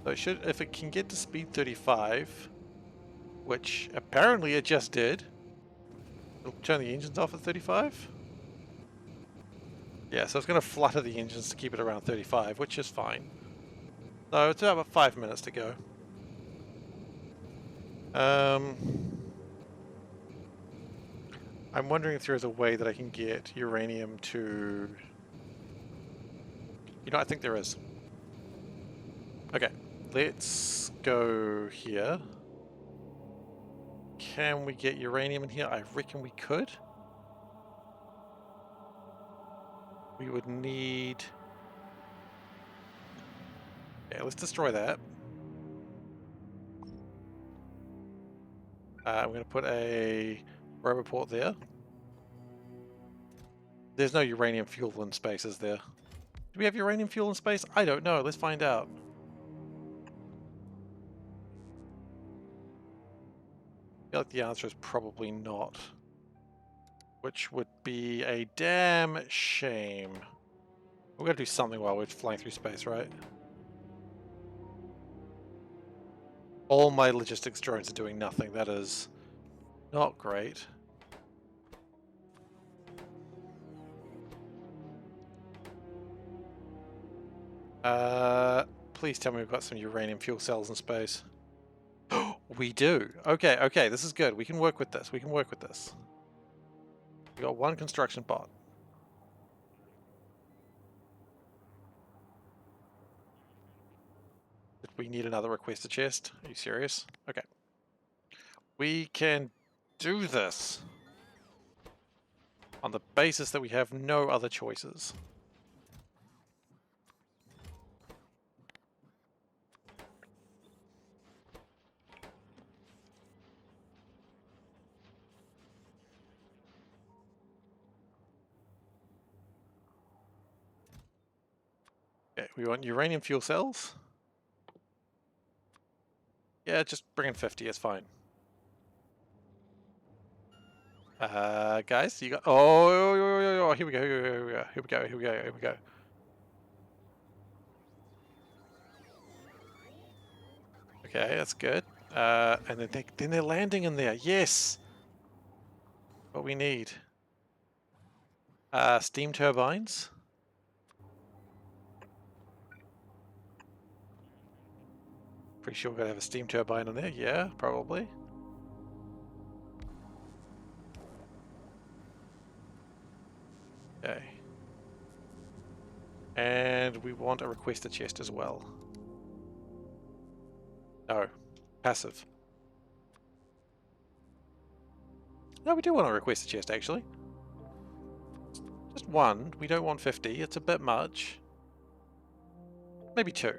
So it should, if it can get to speed 35, which apparently it just did, it'll turn the engines off at 35. Yeah, so it's going to flutter the engines to keep it around 35, which is fine. So it's about 5 minutes to go. I'm wondering if there is a way that I can get uranium to... You know, I think there is. Okay, let's go here. Can we get uranium in here? I reckon we could. We would need... Yeah, let's destroy that. I'm going to put a roboport there. There's no uranium fuel in space, is there? Do we have uranium fuel in space? I don't know. Let's find out. I feel like the answer is probably not. Which would be a damn shame. We're going to do something while we're flying through space, right? All my logistics drones are doing nothing. That is not great. Please tell me we've got some uranium fuel cells in space. We do. Okay, okay, this is good. We can work with this. We can work with this. We got one construction bot. Did we need another requester chest? Are you serious? Okay. We can do this on the basis that we have no other choices. Okay, we want uranium fuel cells. Yeah, just bring in 50, it's fine. Guys, you got... Oh, here we go, here we go, here we go, here we go, here we go. Okay, that's good. And then they're landing in there. Yes! What we need. Steam turbines. Pretty sure we're going to have a steam turbine in there. Yeah, probably. Okay. And we want a requester chest as well. No. Passive. No, we do want a requester chest, actually. Just one. We don't want 50. It's a bit much. Maybe 2.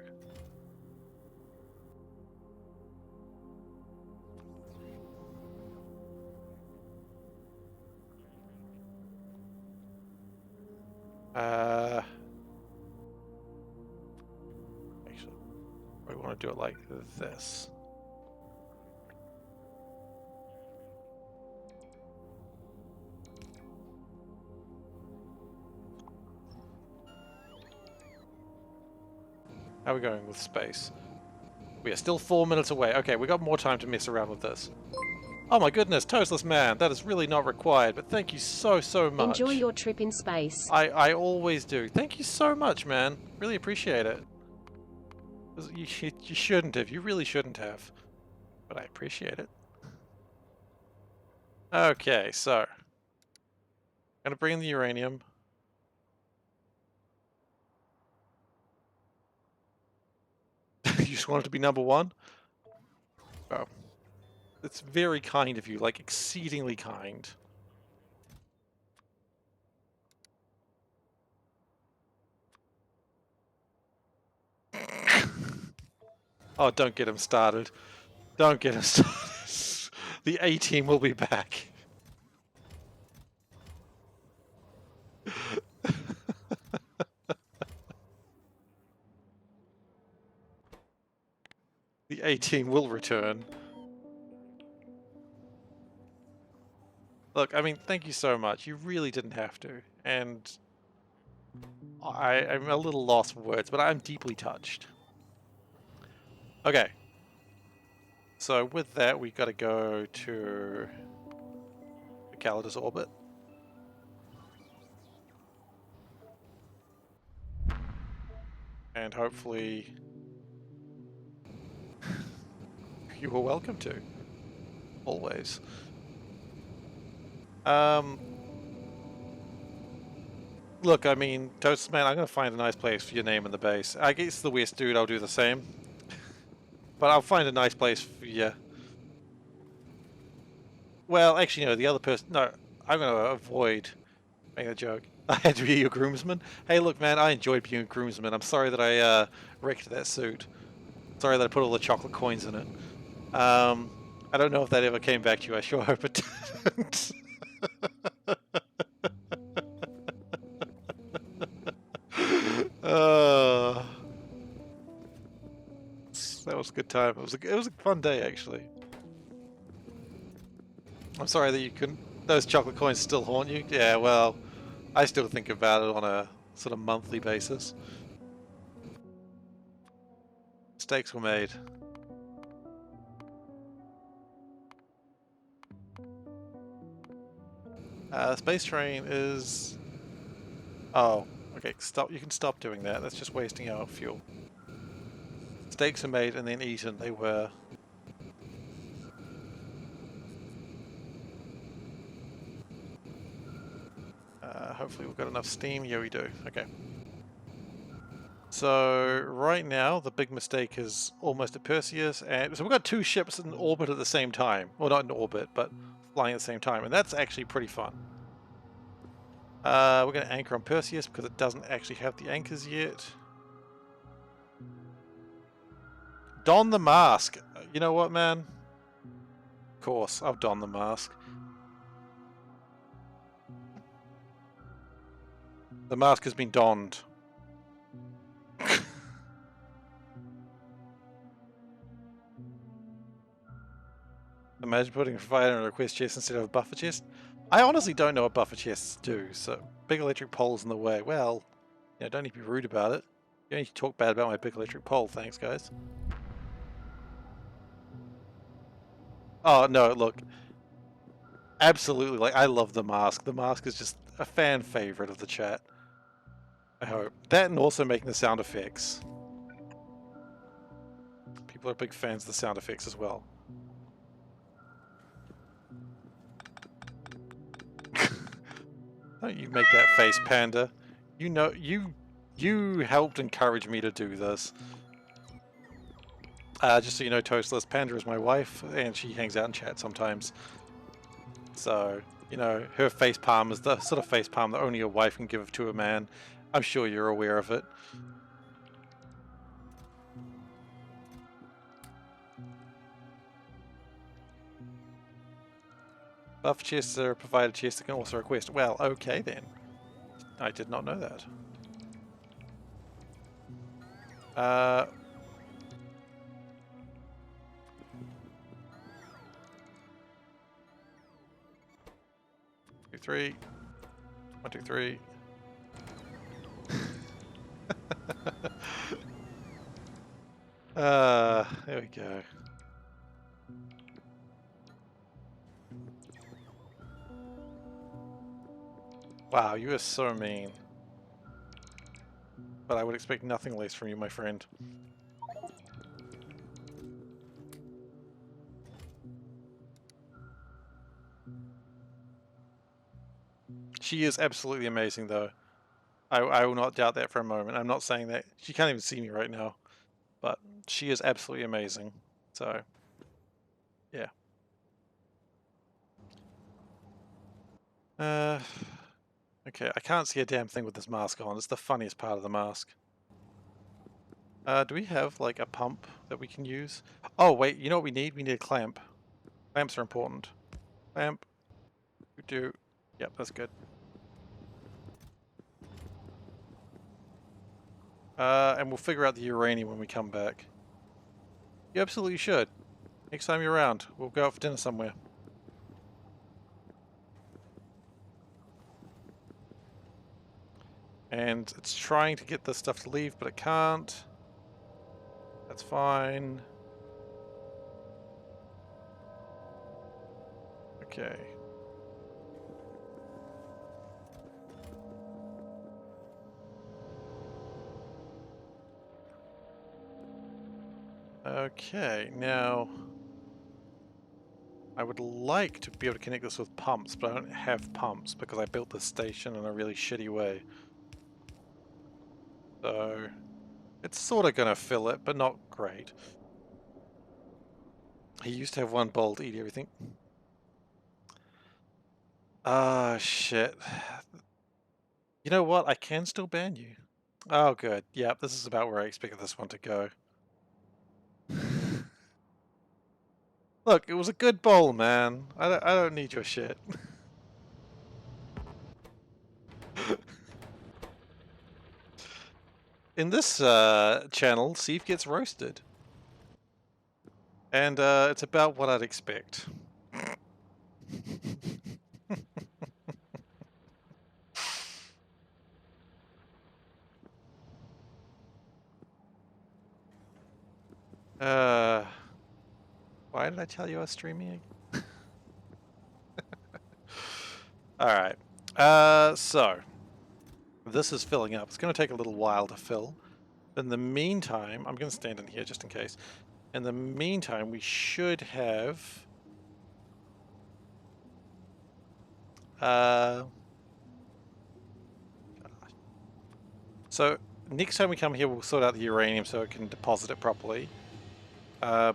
Actually, we want to do it like this. How are we going with space? We are still 4 minutes away. Okay, we got more time to mess around with this. Oh my goodness, Toastless Man, that is really not required, but thank you so much. Enjoy your trip in space. I always do. Thank you so much, man. Really appreciate it. You shouldn't have. You really shouldn't have. But I appreciate it. Okay, so. Gonna bring in the uranium. You just want it to be number 1? Oh. It's very kind of you, like exceedingly kind. Oh, don't get him started. Don't get him started. The A-team will be back. The A-team will return. Look, I mean, thank you so much. You really didn't have to. And I'm a little lost for words, but I'm deeply touched. Okay. So with that, we got to go to the Calidus orbit. And hopefully you are welcome to. Always. Look, I mean, Toast Man, I'm going to find a nice place for your name in the base. I guess the West dude, I'll do the same. But I'll find a nice place for you. Well, actually, no, the other person... No, I'm going to avoid making a joke. I had to be your groomsman. Hey, look, man, I enjoyed being a groomsman. I'm sorry that I wrecked that suit. Sorry that I put all the chocolate coins in it. I don't know if that ever came back to you. I sure hope it didn't. uh, that was a good time. It was a fun day, actually. I'm sorry that you couldn't... Those chocolate coins still haunt you? Yeah, well, I still think about it on a sort of monthly basis. Mistakes were made. Space train is... Oh, okay, stop. You can stop doing that. That's just wasting our fuel. Steaks are made and then eaten. They were. Hopefully we've got enough steam. Yeah, we do. Okay. So right now the big mistake is almost at Perseus, and so we've got two ships in orbit at the same time. Well, not in orbit, but flying at the same time, and that's actually pretty fun. We're going to anchor on Perseus because it doesn't actually have the anchors yet. Don the mask. You know what, man? Of course, I'll don the mask. The mask has been donned. Imagine putting a fire in a request chest instead of a buffer chest. I honestly don't know what buffer chests do, so big electric pole's in the way. Well, you know, don't need to be rude about it. You don't need to talk bad about my big electric pole, thanks guys. Oh no, look. Absolutely, like, I love the mask. The mask is just a fan favorite of the chat. I hope. That and also making the sound effects. People are big fans of the sound effects as well. Don't you make that face, Panda. You know, you helped encourage me to do this. Just so you know, Toastless, Panda is my wife, and she hangs out in chat sometimes. So, you know, her face palm is the sort of face palm that only a wife can give to a man. I'm sure you're aware of it. Buff chests are provided chests that can also request. Well, okay then. I did not know that. Two, three. 1, 2, 3. There we go. Wow, you are so mean. But I would expect nothing less from you, my friend. She is absolutely amazing, though. I will not doubt that for a moment. I'm not saying that. She can't even see me right now. But she is absolutely amazing. So, yeah. Okay, I can't see a damn thing with this mask on. It's the funniest part of the mask. Do we have, like, a pump that we can use? Oh, wait, you know what we need? We need a clamp. Clamps are important. Clamp. We do. Yep, that's good. And we'll figure out the uranium when we come back. You absolutely should. Next time you're around, we'll go out for dinner somewhere. And it's trying to get this stuff to leave, but it can't. That's fine. Okay. Okay, now I would like to be able to connect this with pumps, but I don't have pumps because I built this station in a really shitty way. So it's sort of going to fill it, but not great. He used to have one bowl to eat everything. Ah, shit. You know what? I can still ban you. Oh, good. Yep, this is about where I expected this one to go. Look, it was a good bowl, man. I don't need your shit. In this channel, Steve gets roasted. And it's about what I'd expect. Why did I tell you I was streaming? Alright. So this is filling up. It's going to take a little while to fill. In the meantime, I'm going to stand in here just in case. In the meantime, we should have... so next time we come here, we'll sort out the uranium so it can deposit it properly. But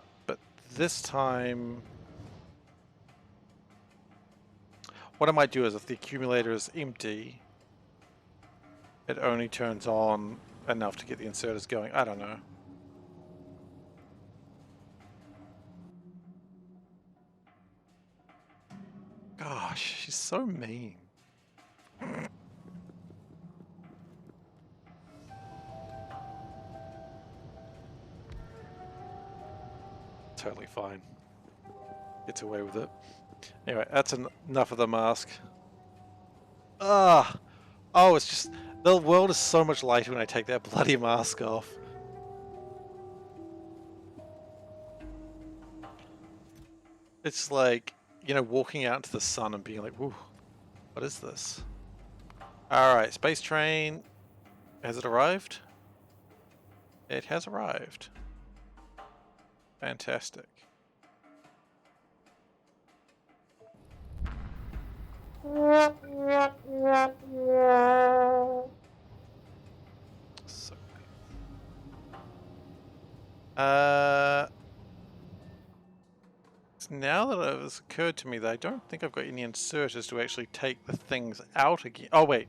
this time... what I might do is if the accumulator is empty, it only turns on enough to get the inserters going. I don't know. Gosh, she's so mean. Totally fine. Gets away with it. Anyway, that's enough of the mask. Ah! Oh, it's just... the world is so much lighter when I take that bloody mask off. It's like, you know, walking out into the sun and being like, whoa, what is this? Alright, space train. Has it arrived? It has arrived. Fantastic. So, now that it has occurred to me that I don't think I've got any inserters to actually take the things out again. Oh, wait.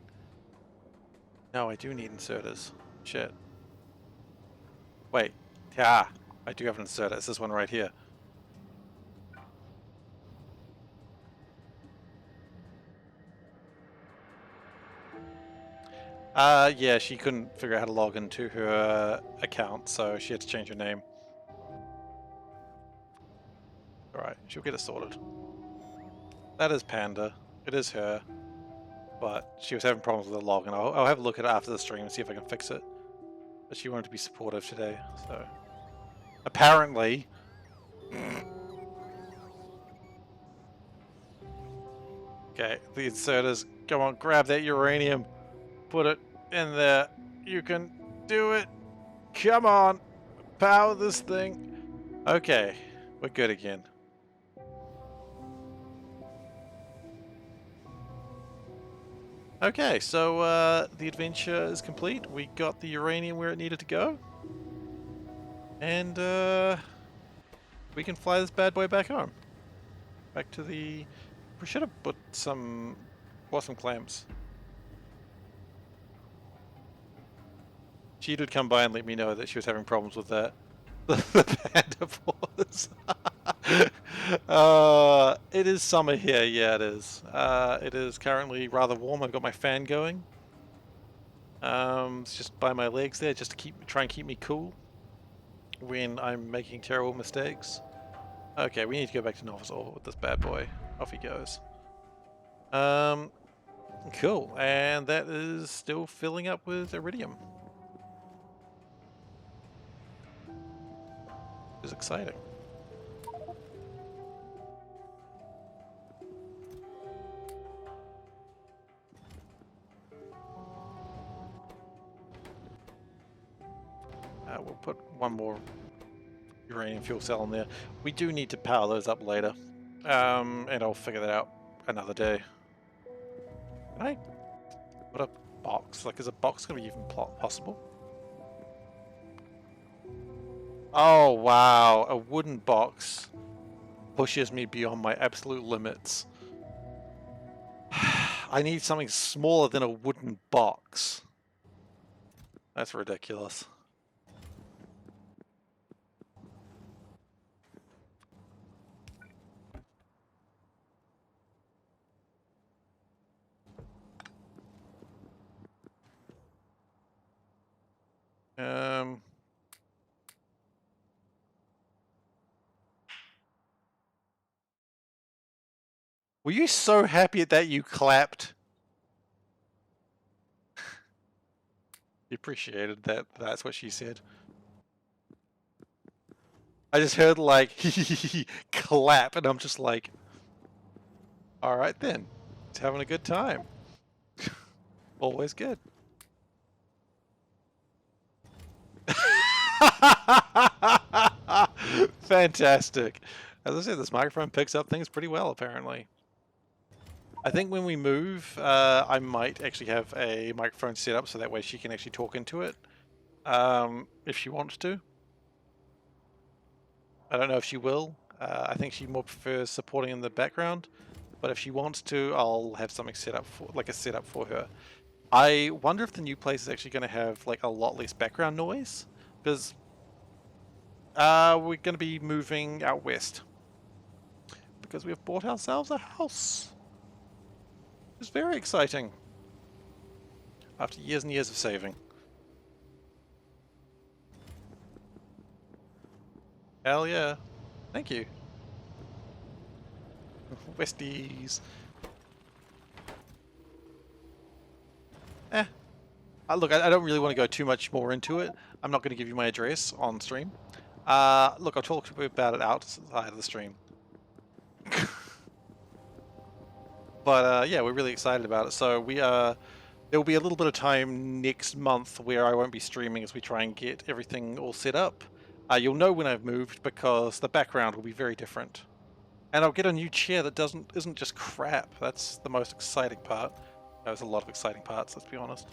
No, I do need inserters. Shit. Wait. Yeah, I do have an inserter. It's this one right here. Yeah, she couldn't figure out how to log into her account, so she had to change her name. Alright, she'll get it sorted. That is Panda. It is her. But she was having problems with the login. I'll have a look at it after the stream and see if I can fix it. But she wanted to be supportive today, so... apparently... Okay, the inserters. Come on, grab that uranium. Put it in there. You can do it. Come on. Power this thing. Okay, we're good again. Okay, so the adventure is complete. We got the uranium where it needed to go. And we can fly this bad boy back home. Back to the... we should have put some... bought some clamps. She did come by and let me know that she was having problems with that. The panda paws. It is summer here, yeah it is. It is currently rather warm. I've got my fan going. It's just by my legs there, just to try and keep me cool when I'm making terrible mistakes. Okay, we need to go back to Novice Orbit with this bad boy. Off he goes. Cool, and that is still filling up with iridium. Which is exciting. we'll put one more uranium fuel cell in there. We do need to power those up later. And I'll figure that out another day. Can I put a box? Like, is a box going to be even possible? Oh, wow. A wooden box pushes me beyond my absolute limits. I need something smaller than a wooden box. That's ridiculous. Were you so happy that you clapped? You appreciated that. That's what she said. I just heard like clap, and I'm just like, all right then, it's having a good time. Always good. Fantastic. As I said, this microphone picks up things pretty well, apparently. I think when we move, I might actually have a microphone set up so that way she can actually talk into it, if she wants to. I don't know if she will. I think she more prefers supporting in the background, but if she wants to, I'll have something set up for, like a setup for her. I wonder if the new place is actually going to have like a lot less background noise, because we're going to be moving out west because we have bought ourselves a house. It's very exciting after years and years of saving. Hell yeah. Thank you. Westies. Look, I don't really want to go too much more into it. I'm not going to give you my address on stream. Look, I'll talk about it outside of the stream. But yeah, we're really excited about it. So there will be a little bit of time next month where I won't be streaming as we try and get everything all set up. You'll know when I've moved because the background will be very different. And I'll get a new chair that isn't just crap. That's the most exciting part. There's a lot of exciting parts, let's be honest.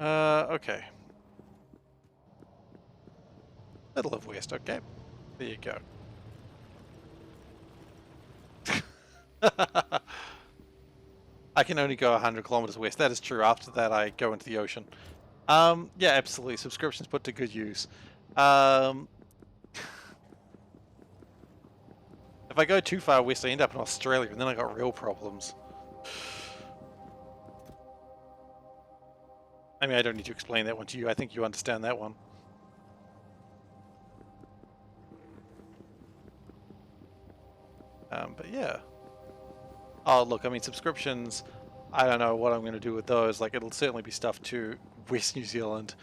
Okay. Middle of West, okay. There you go. I can only go 100 kilometers west. That is true. After that, I go into the ocean. Yeah, absolutely. Subscriptions put to good use. If I go too far west, I end up in Australia, and then I got real problems. I mean, I don't need to explain that one to you. I think you understand that one. But yeah. Oh, look, I mean, subscriptions, I don't know what I'm going to do with those. Like, it'll certainly be stuff to West New Zealand.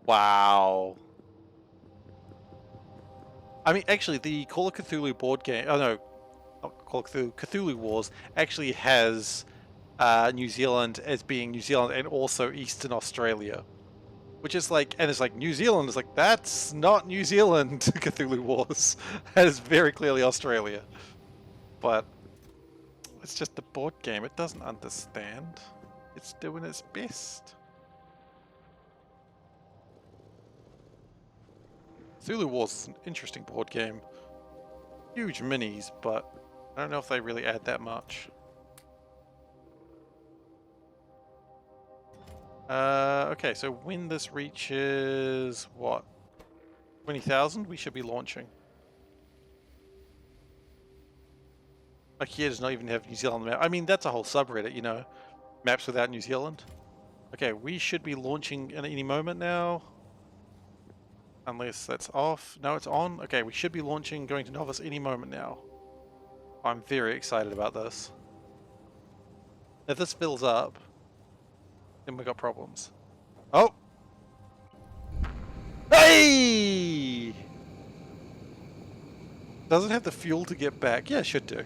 Wow. I mean, actually, the Call of Cthulhu board game... Oh, no. Not Call of Cthulhu. Cthulhu Wars actually has New Zealand as being New Zealand and also Eastern Australia. Which is like... And it's like, New Zealand is like, that's not New Zealand, Cthulhu Wars. That is very clearly Australia. But... it's just the board game. It doesn't understand. It's doing its best. Cthulhu Wars is an interesting board game. Huge minis, but I don't know if they really add that much. Okay, so when this reaches, what? 20,000, we should be launching. IKEA does not even have New Zealand map. I mean, that's a whole subreddit, you know. Maps without New Zealand. Okay, we should be launching at any moment now. Unless that's off. No, it's on. Okay, we should be launching, going to Novice any moment now. I'm very excited about this. If this fills up, then we got problems. Oh! Hey! Does it have the fuel to get back? Yeah, it should do.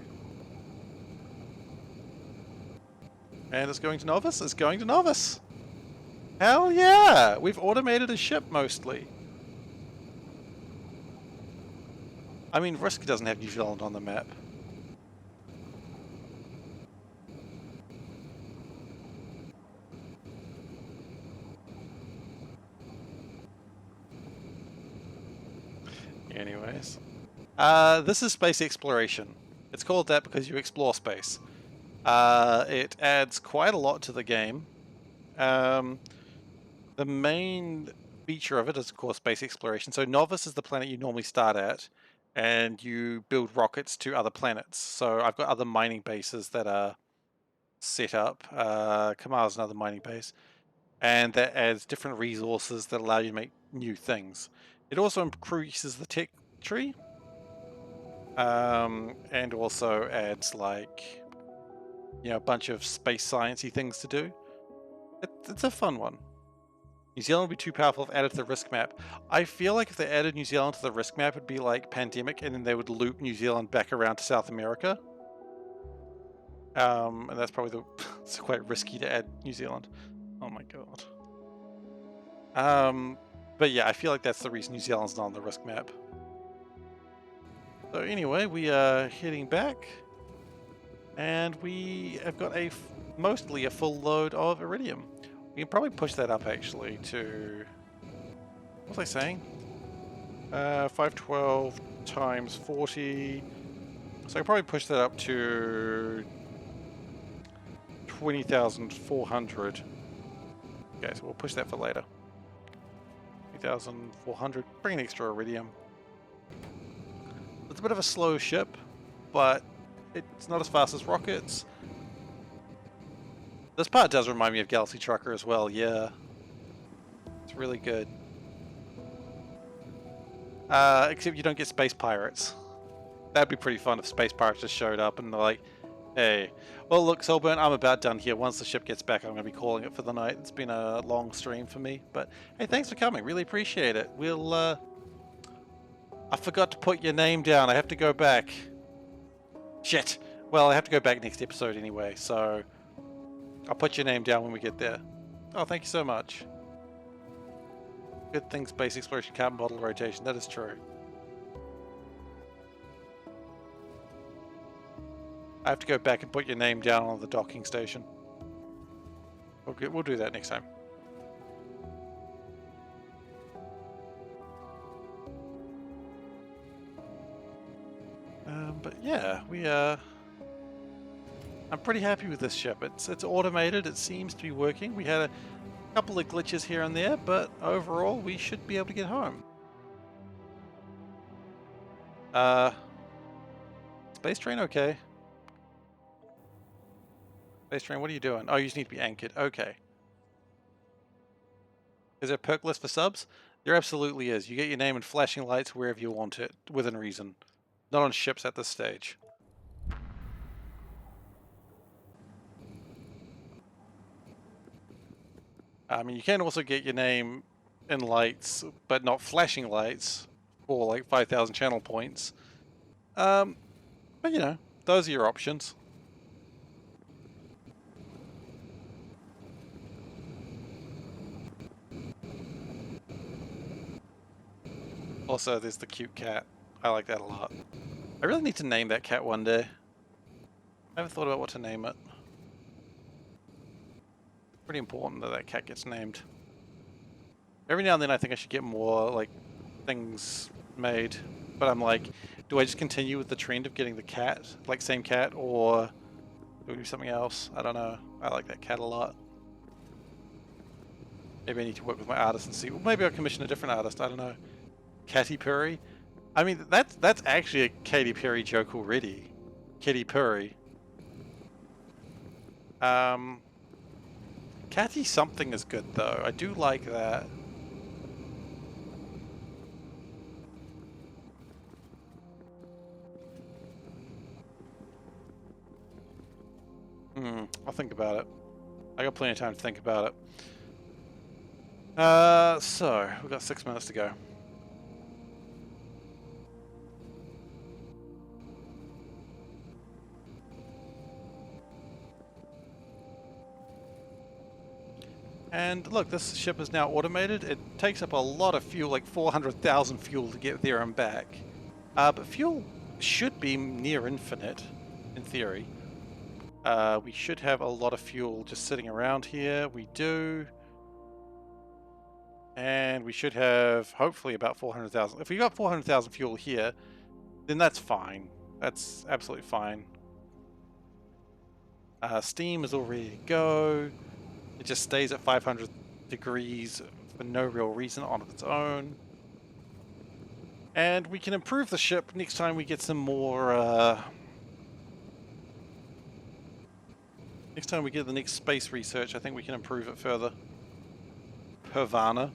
And it's going to Novice? It's going to Novice! Hell yeah! We've automated a ship mostly. I mean, Risk doesn't have New Zealand on the map. Anyways. This is space exploration. It's called that because you explore space. It adds quite a lot to the game. The main feature of it is, of course, space exploration. So Novice is the planet you normally start at, and you build rockets to other planets. So I've got other mining bases that are set up. Kamar's another mining base. And that adds different resources that allow you to make new things. It also increases the tech tree. And also adds, like, you know, a bunch of space sciencey things to do. It's a fun one. New Zealand would be too powerful if added to the risk map. I feel like if they added New Zealand to the risk map, it'd be like Pandemic, and then they would loop New Zealand back around to South America. And that's probably it's quite risky to add New Zealand. Oh my god. But yeah, I feel like that's the reason New Zealand's not on the risk map. So anyway, we are heading back, and we have got mostly a full load of iridium. We can probably push that up actually to, what was I saying? 512 times 40. So I can probably push that up to 20,400. Okay, so we'll push that for later. 20,400. Bring an extra iridium. It's a bit of a slow ship, but it's not as fast as rockets. This part does remind me of Galaxy Trucker as well, yeah. It's really good. Except you don't get space pirates. That'd be pretty fun if space pirates just showed up and they're like, hey, well look, Soulburn, I'm about done here. Once the ship gets back, I'm going to be calling it for the night. It's been a long stream for me, but hey, thanks for coming. Really appreciate it. We'll, I forgot to put your name down. I have to go back. Shit. Well, I have to go back next episode anyway, so I'll put your name down when we get there. Oh, thank you so much. Good thing space exploration can't model rotation. That is true. I have to go back and put your name down on the docking station. Okay, we'll do that next time. But yeah, I'm pretty happy with this ship. It's automated. It seems to be working. We had a couple of glitches here and there, but overall we should be able to get home. Space train, okay. Space train, what are you doing? Oh, you just need to be anchored. Okay. Is there a perk list for subs? There absolutely is. You get your name and flashing lights wherever you want it, within reason. Not on ships at this stage. I mean, you can also get your name in lights, but not flashing lights, for like 5,000 channel points. But you know, those are your options. Also, there's the cute cat. I like that a lot. I really need to name that cat one day. I haven't thought about what to name it. Pretty important that that cat gets named. Every now and then I think I should get more, like, things made. But I'm like, do I just continue with the trend of getting the cat, like same cat, or do we do something else? I don't know. I like that cat a lot. Maybe I need to work with my artist and see. Well, maybe I'll commission a different artist. I don't know. Katy Perry? I mean, that's actually a Katy Perry joke already. Katy Perry. Katy something is good though. I do like that. I'll think about it. I got plenty of time to think about it. So we've got 6 minutes to go. And look, this ship is now automated. It takes up a lot of fuel, like 400,000 fuel to get there and back. But fuel should be near infinite, in theory. We should have a lot of fuel just sitting around here. We do. And we should have, hopefully, about 400,000. If we got 400,000 fuel here, then that's fine. That's absolutely fine. Steam is all ready to go. It just stays at 500 degrees for no real reason on its own. And we can improve the ship next time we get some more... next time we get the next space research, I think we can improve it further. Pervana.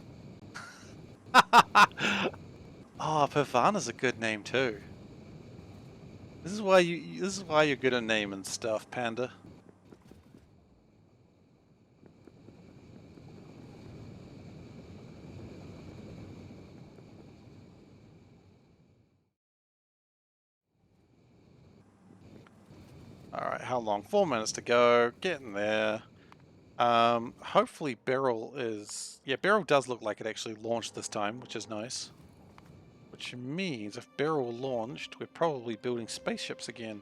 Oh, Pervana's a good name too. This is why you're good at naming stuff, Panda. Alright, how long? 4 minutes to go. Getting there. Hopefully Beryl is... Yeah, Beryl does look like it actually launched this time, which is nice. Which means if Beryl launched, we're probably building spaceships again.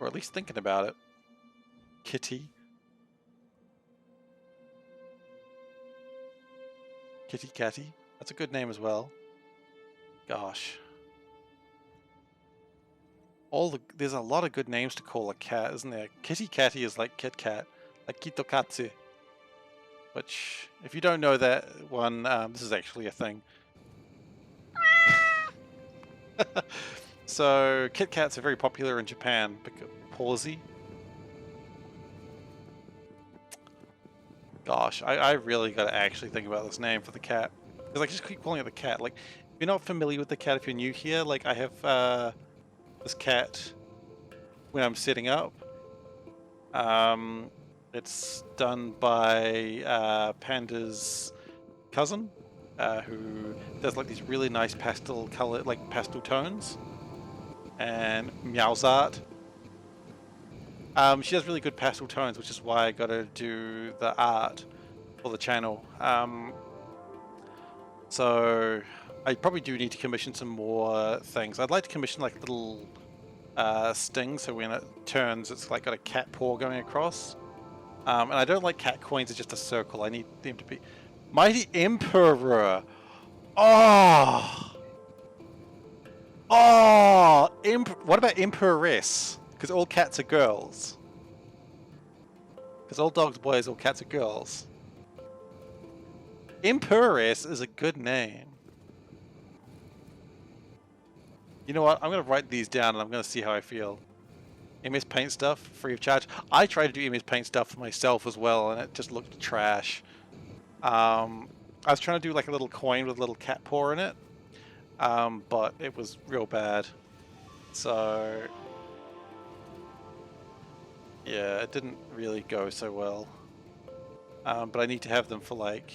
Or at least thinking about it. Kitty. Kitty Catty. That's a good name as well. Gosh. There's a lot of good names to call a cat, isn't there? Kitty Catty is like Kit Kat. Like Kitokatsu. Which, if you don't know that one, this is actually a thing. So, Kit Kats are very popular in Japan. Pawsy. Gosh, I really gotta actually think about this name for the cat. Because I just keep calling it the cat. Like, if you're not familiar with the cat, if you're new here, like, I have this cat when I'm setting up. It's done by Panda's cousin, who does like these really nice pastel color, like pastel tones, and Meow's art. She does really good pastel tones, which is why I got to do the art for the channel. So I probably do need to commission some more things. I'd like to commission like little stings, so when it turns, it's like got a cat paw going across. And I don't like cat coins as just a circle. I need them to be Mighty Emperor. Oh, what about Empress? Because all cats are girls. Because all dogs are boys, all cats are girls. Empress is a good name. You know what? I'm going to write these down and I'm going to see how I feel. MS Paint stuff, free of charge. I tried to do MS Paint stuff for myself as well, and it just looked trash. I was trying to do like a little coin with a little cat paw in it, but it was real bad. So, yeah, it didn't really go so well. But I need to have them for like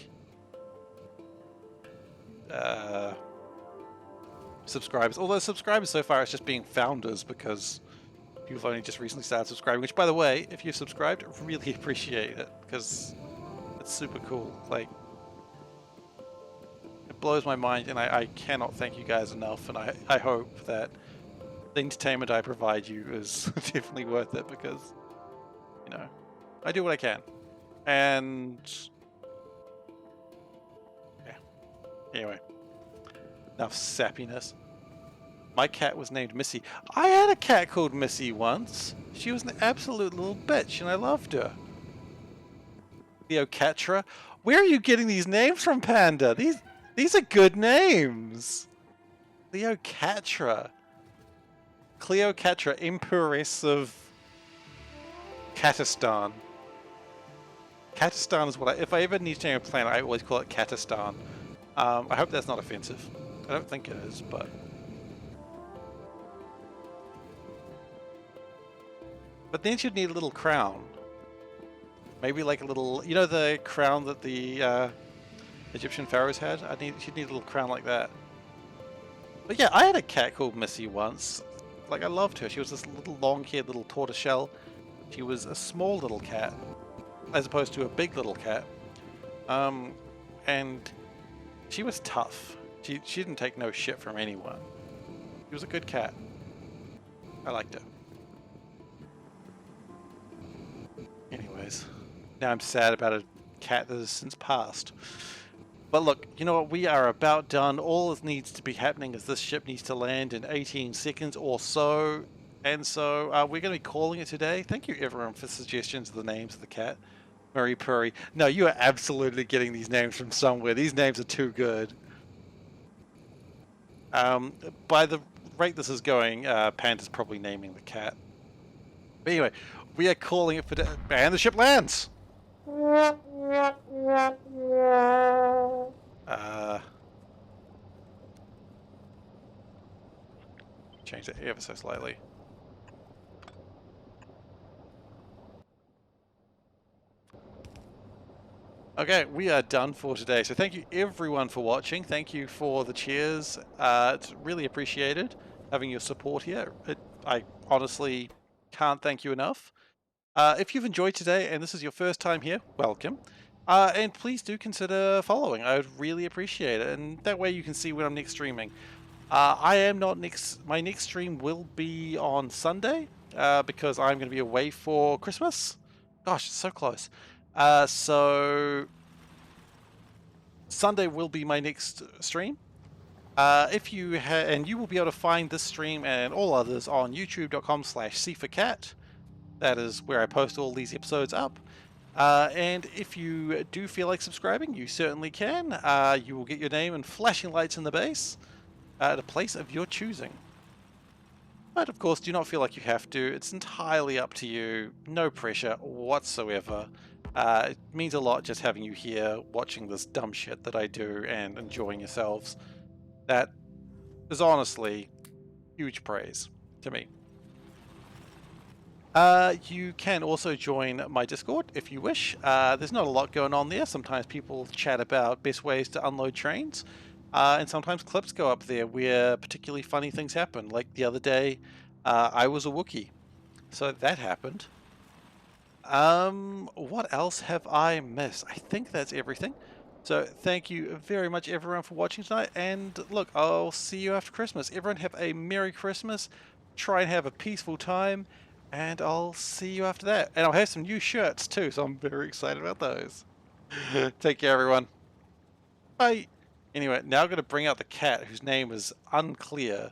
subscribers. Although subscribers so far it's just being founders because people have only just recently started subscribing, which, by the way, if you've subscribed, I really appreciate it, because it's super cool. Like, it blows my mind, and I cannot thank you guys enough, and I hope that the entertainment I provide you is definitely worth it, because, you know, I do what I can. And, yeah. Anyway. Enough sappiness. My cat was named Missy. I had a cat called Missy once. She was an absolute little bitch, and I loved her. Cleocatra. Where are you getting these names from, Panda? These are good names. Cleocatra. Cleocatra, Empress of Katistan. Katistan is what if I ever need to name a planet, I always call it Katistan. I hope that's not offensive. I don't think it is, but... But then she'd need a little crown. Maybe like a little, you know, the crown that the Egyptian pharaohs had? She'd need a little crown like that. But yeah, I had a cat called Missy once. Like, I loved her. She was this little long-haired little tortoiseshell. She was a small little cat. as opposed to a big little cat. And she was tough. She didn't take no shit from anyone. She was a good cat. I liked her. Anyways, now I'm sad about a cat that has since passed. But look, you know what? We are about done. All that needs to be happening is this ship needs to land in 18 seconds or so. And so we're going to be calling it today. Thank you, everyone, for suggestions of the names of the cat. Murray Purry. No, you are absolutely getting these names from somewhere. These names are too good. By the rate this is going, Panda's probably naming the cat. But anyway, we are calling it for today. And the ship lands! Change it ever so slightly. Okay, we are done for today. So thank you everyone for watching. Thank you for the cheers. It's really appreciated having your support here. I honestly can't thank you enough. If you've enjoyed today and this is your first time here, welcome. And please do consider following. I would really appreciate it. And that way you can see when I'm next streaming. I am not next. My next stream will be on Sunday because I'm going to be away for Christmas. Gosh, it's so close. So Sunday will be my next stream. If you and you will be able to find this stream and all others on youtube.com/SeiferKatt. That is where I post all these episodes up. And if you do feel like subscribing, you certainly can. You will get your name and flashing lights in the base at a place of your choosing. But of course, do not feel like you have to. It's entirely up to you. No pressure whatsoever. It means a lot just having you here watching this dumb shit that I do and enjoying yourselves. That is honestly huge praise to me. You can also join my Discord if you wish. There's not a lot going on there. Sometimes people chat about best ways to unload trains. And sometimes clips go up there where particularly funny things happen. Like the other day, I was a Wookiee. So that happened. What else have I missed? I think that's everything. So thank you very much everyone for watching tonight. And look, I'll see you after Christmas. Everyone have a Merry Christmas. Try and have a peaceful time. And I'll see you after that. And I'll have some new shirts too. So I'm very excited about those. Take care everyone. Bye. Anyway, now I'm going to bring out the cat whose name is unclear,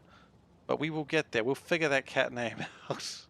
but we will get there. We'll figure that cat name out.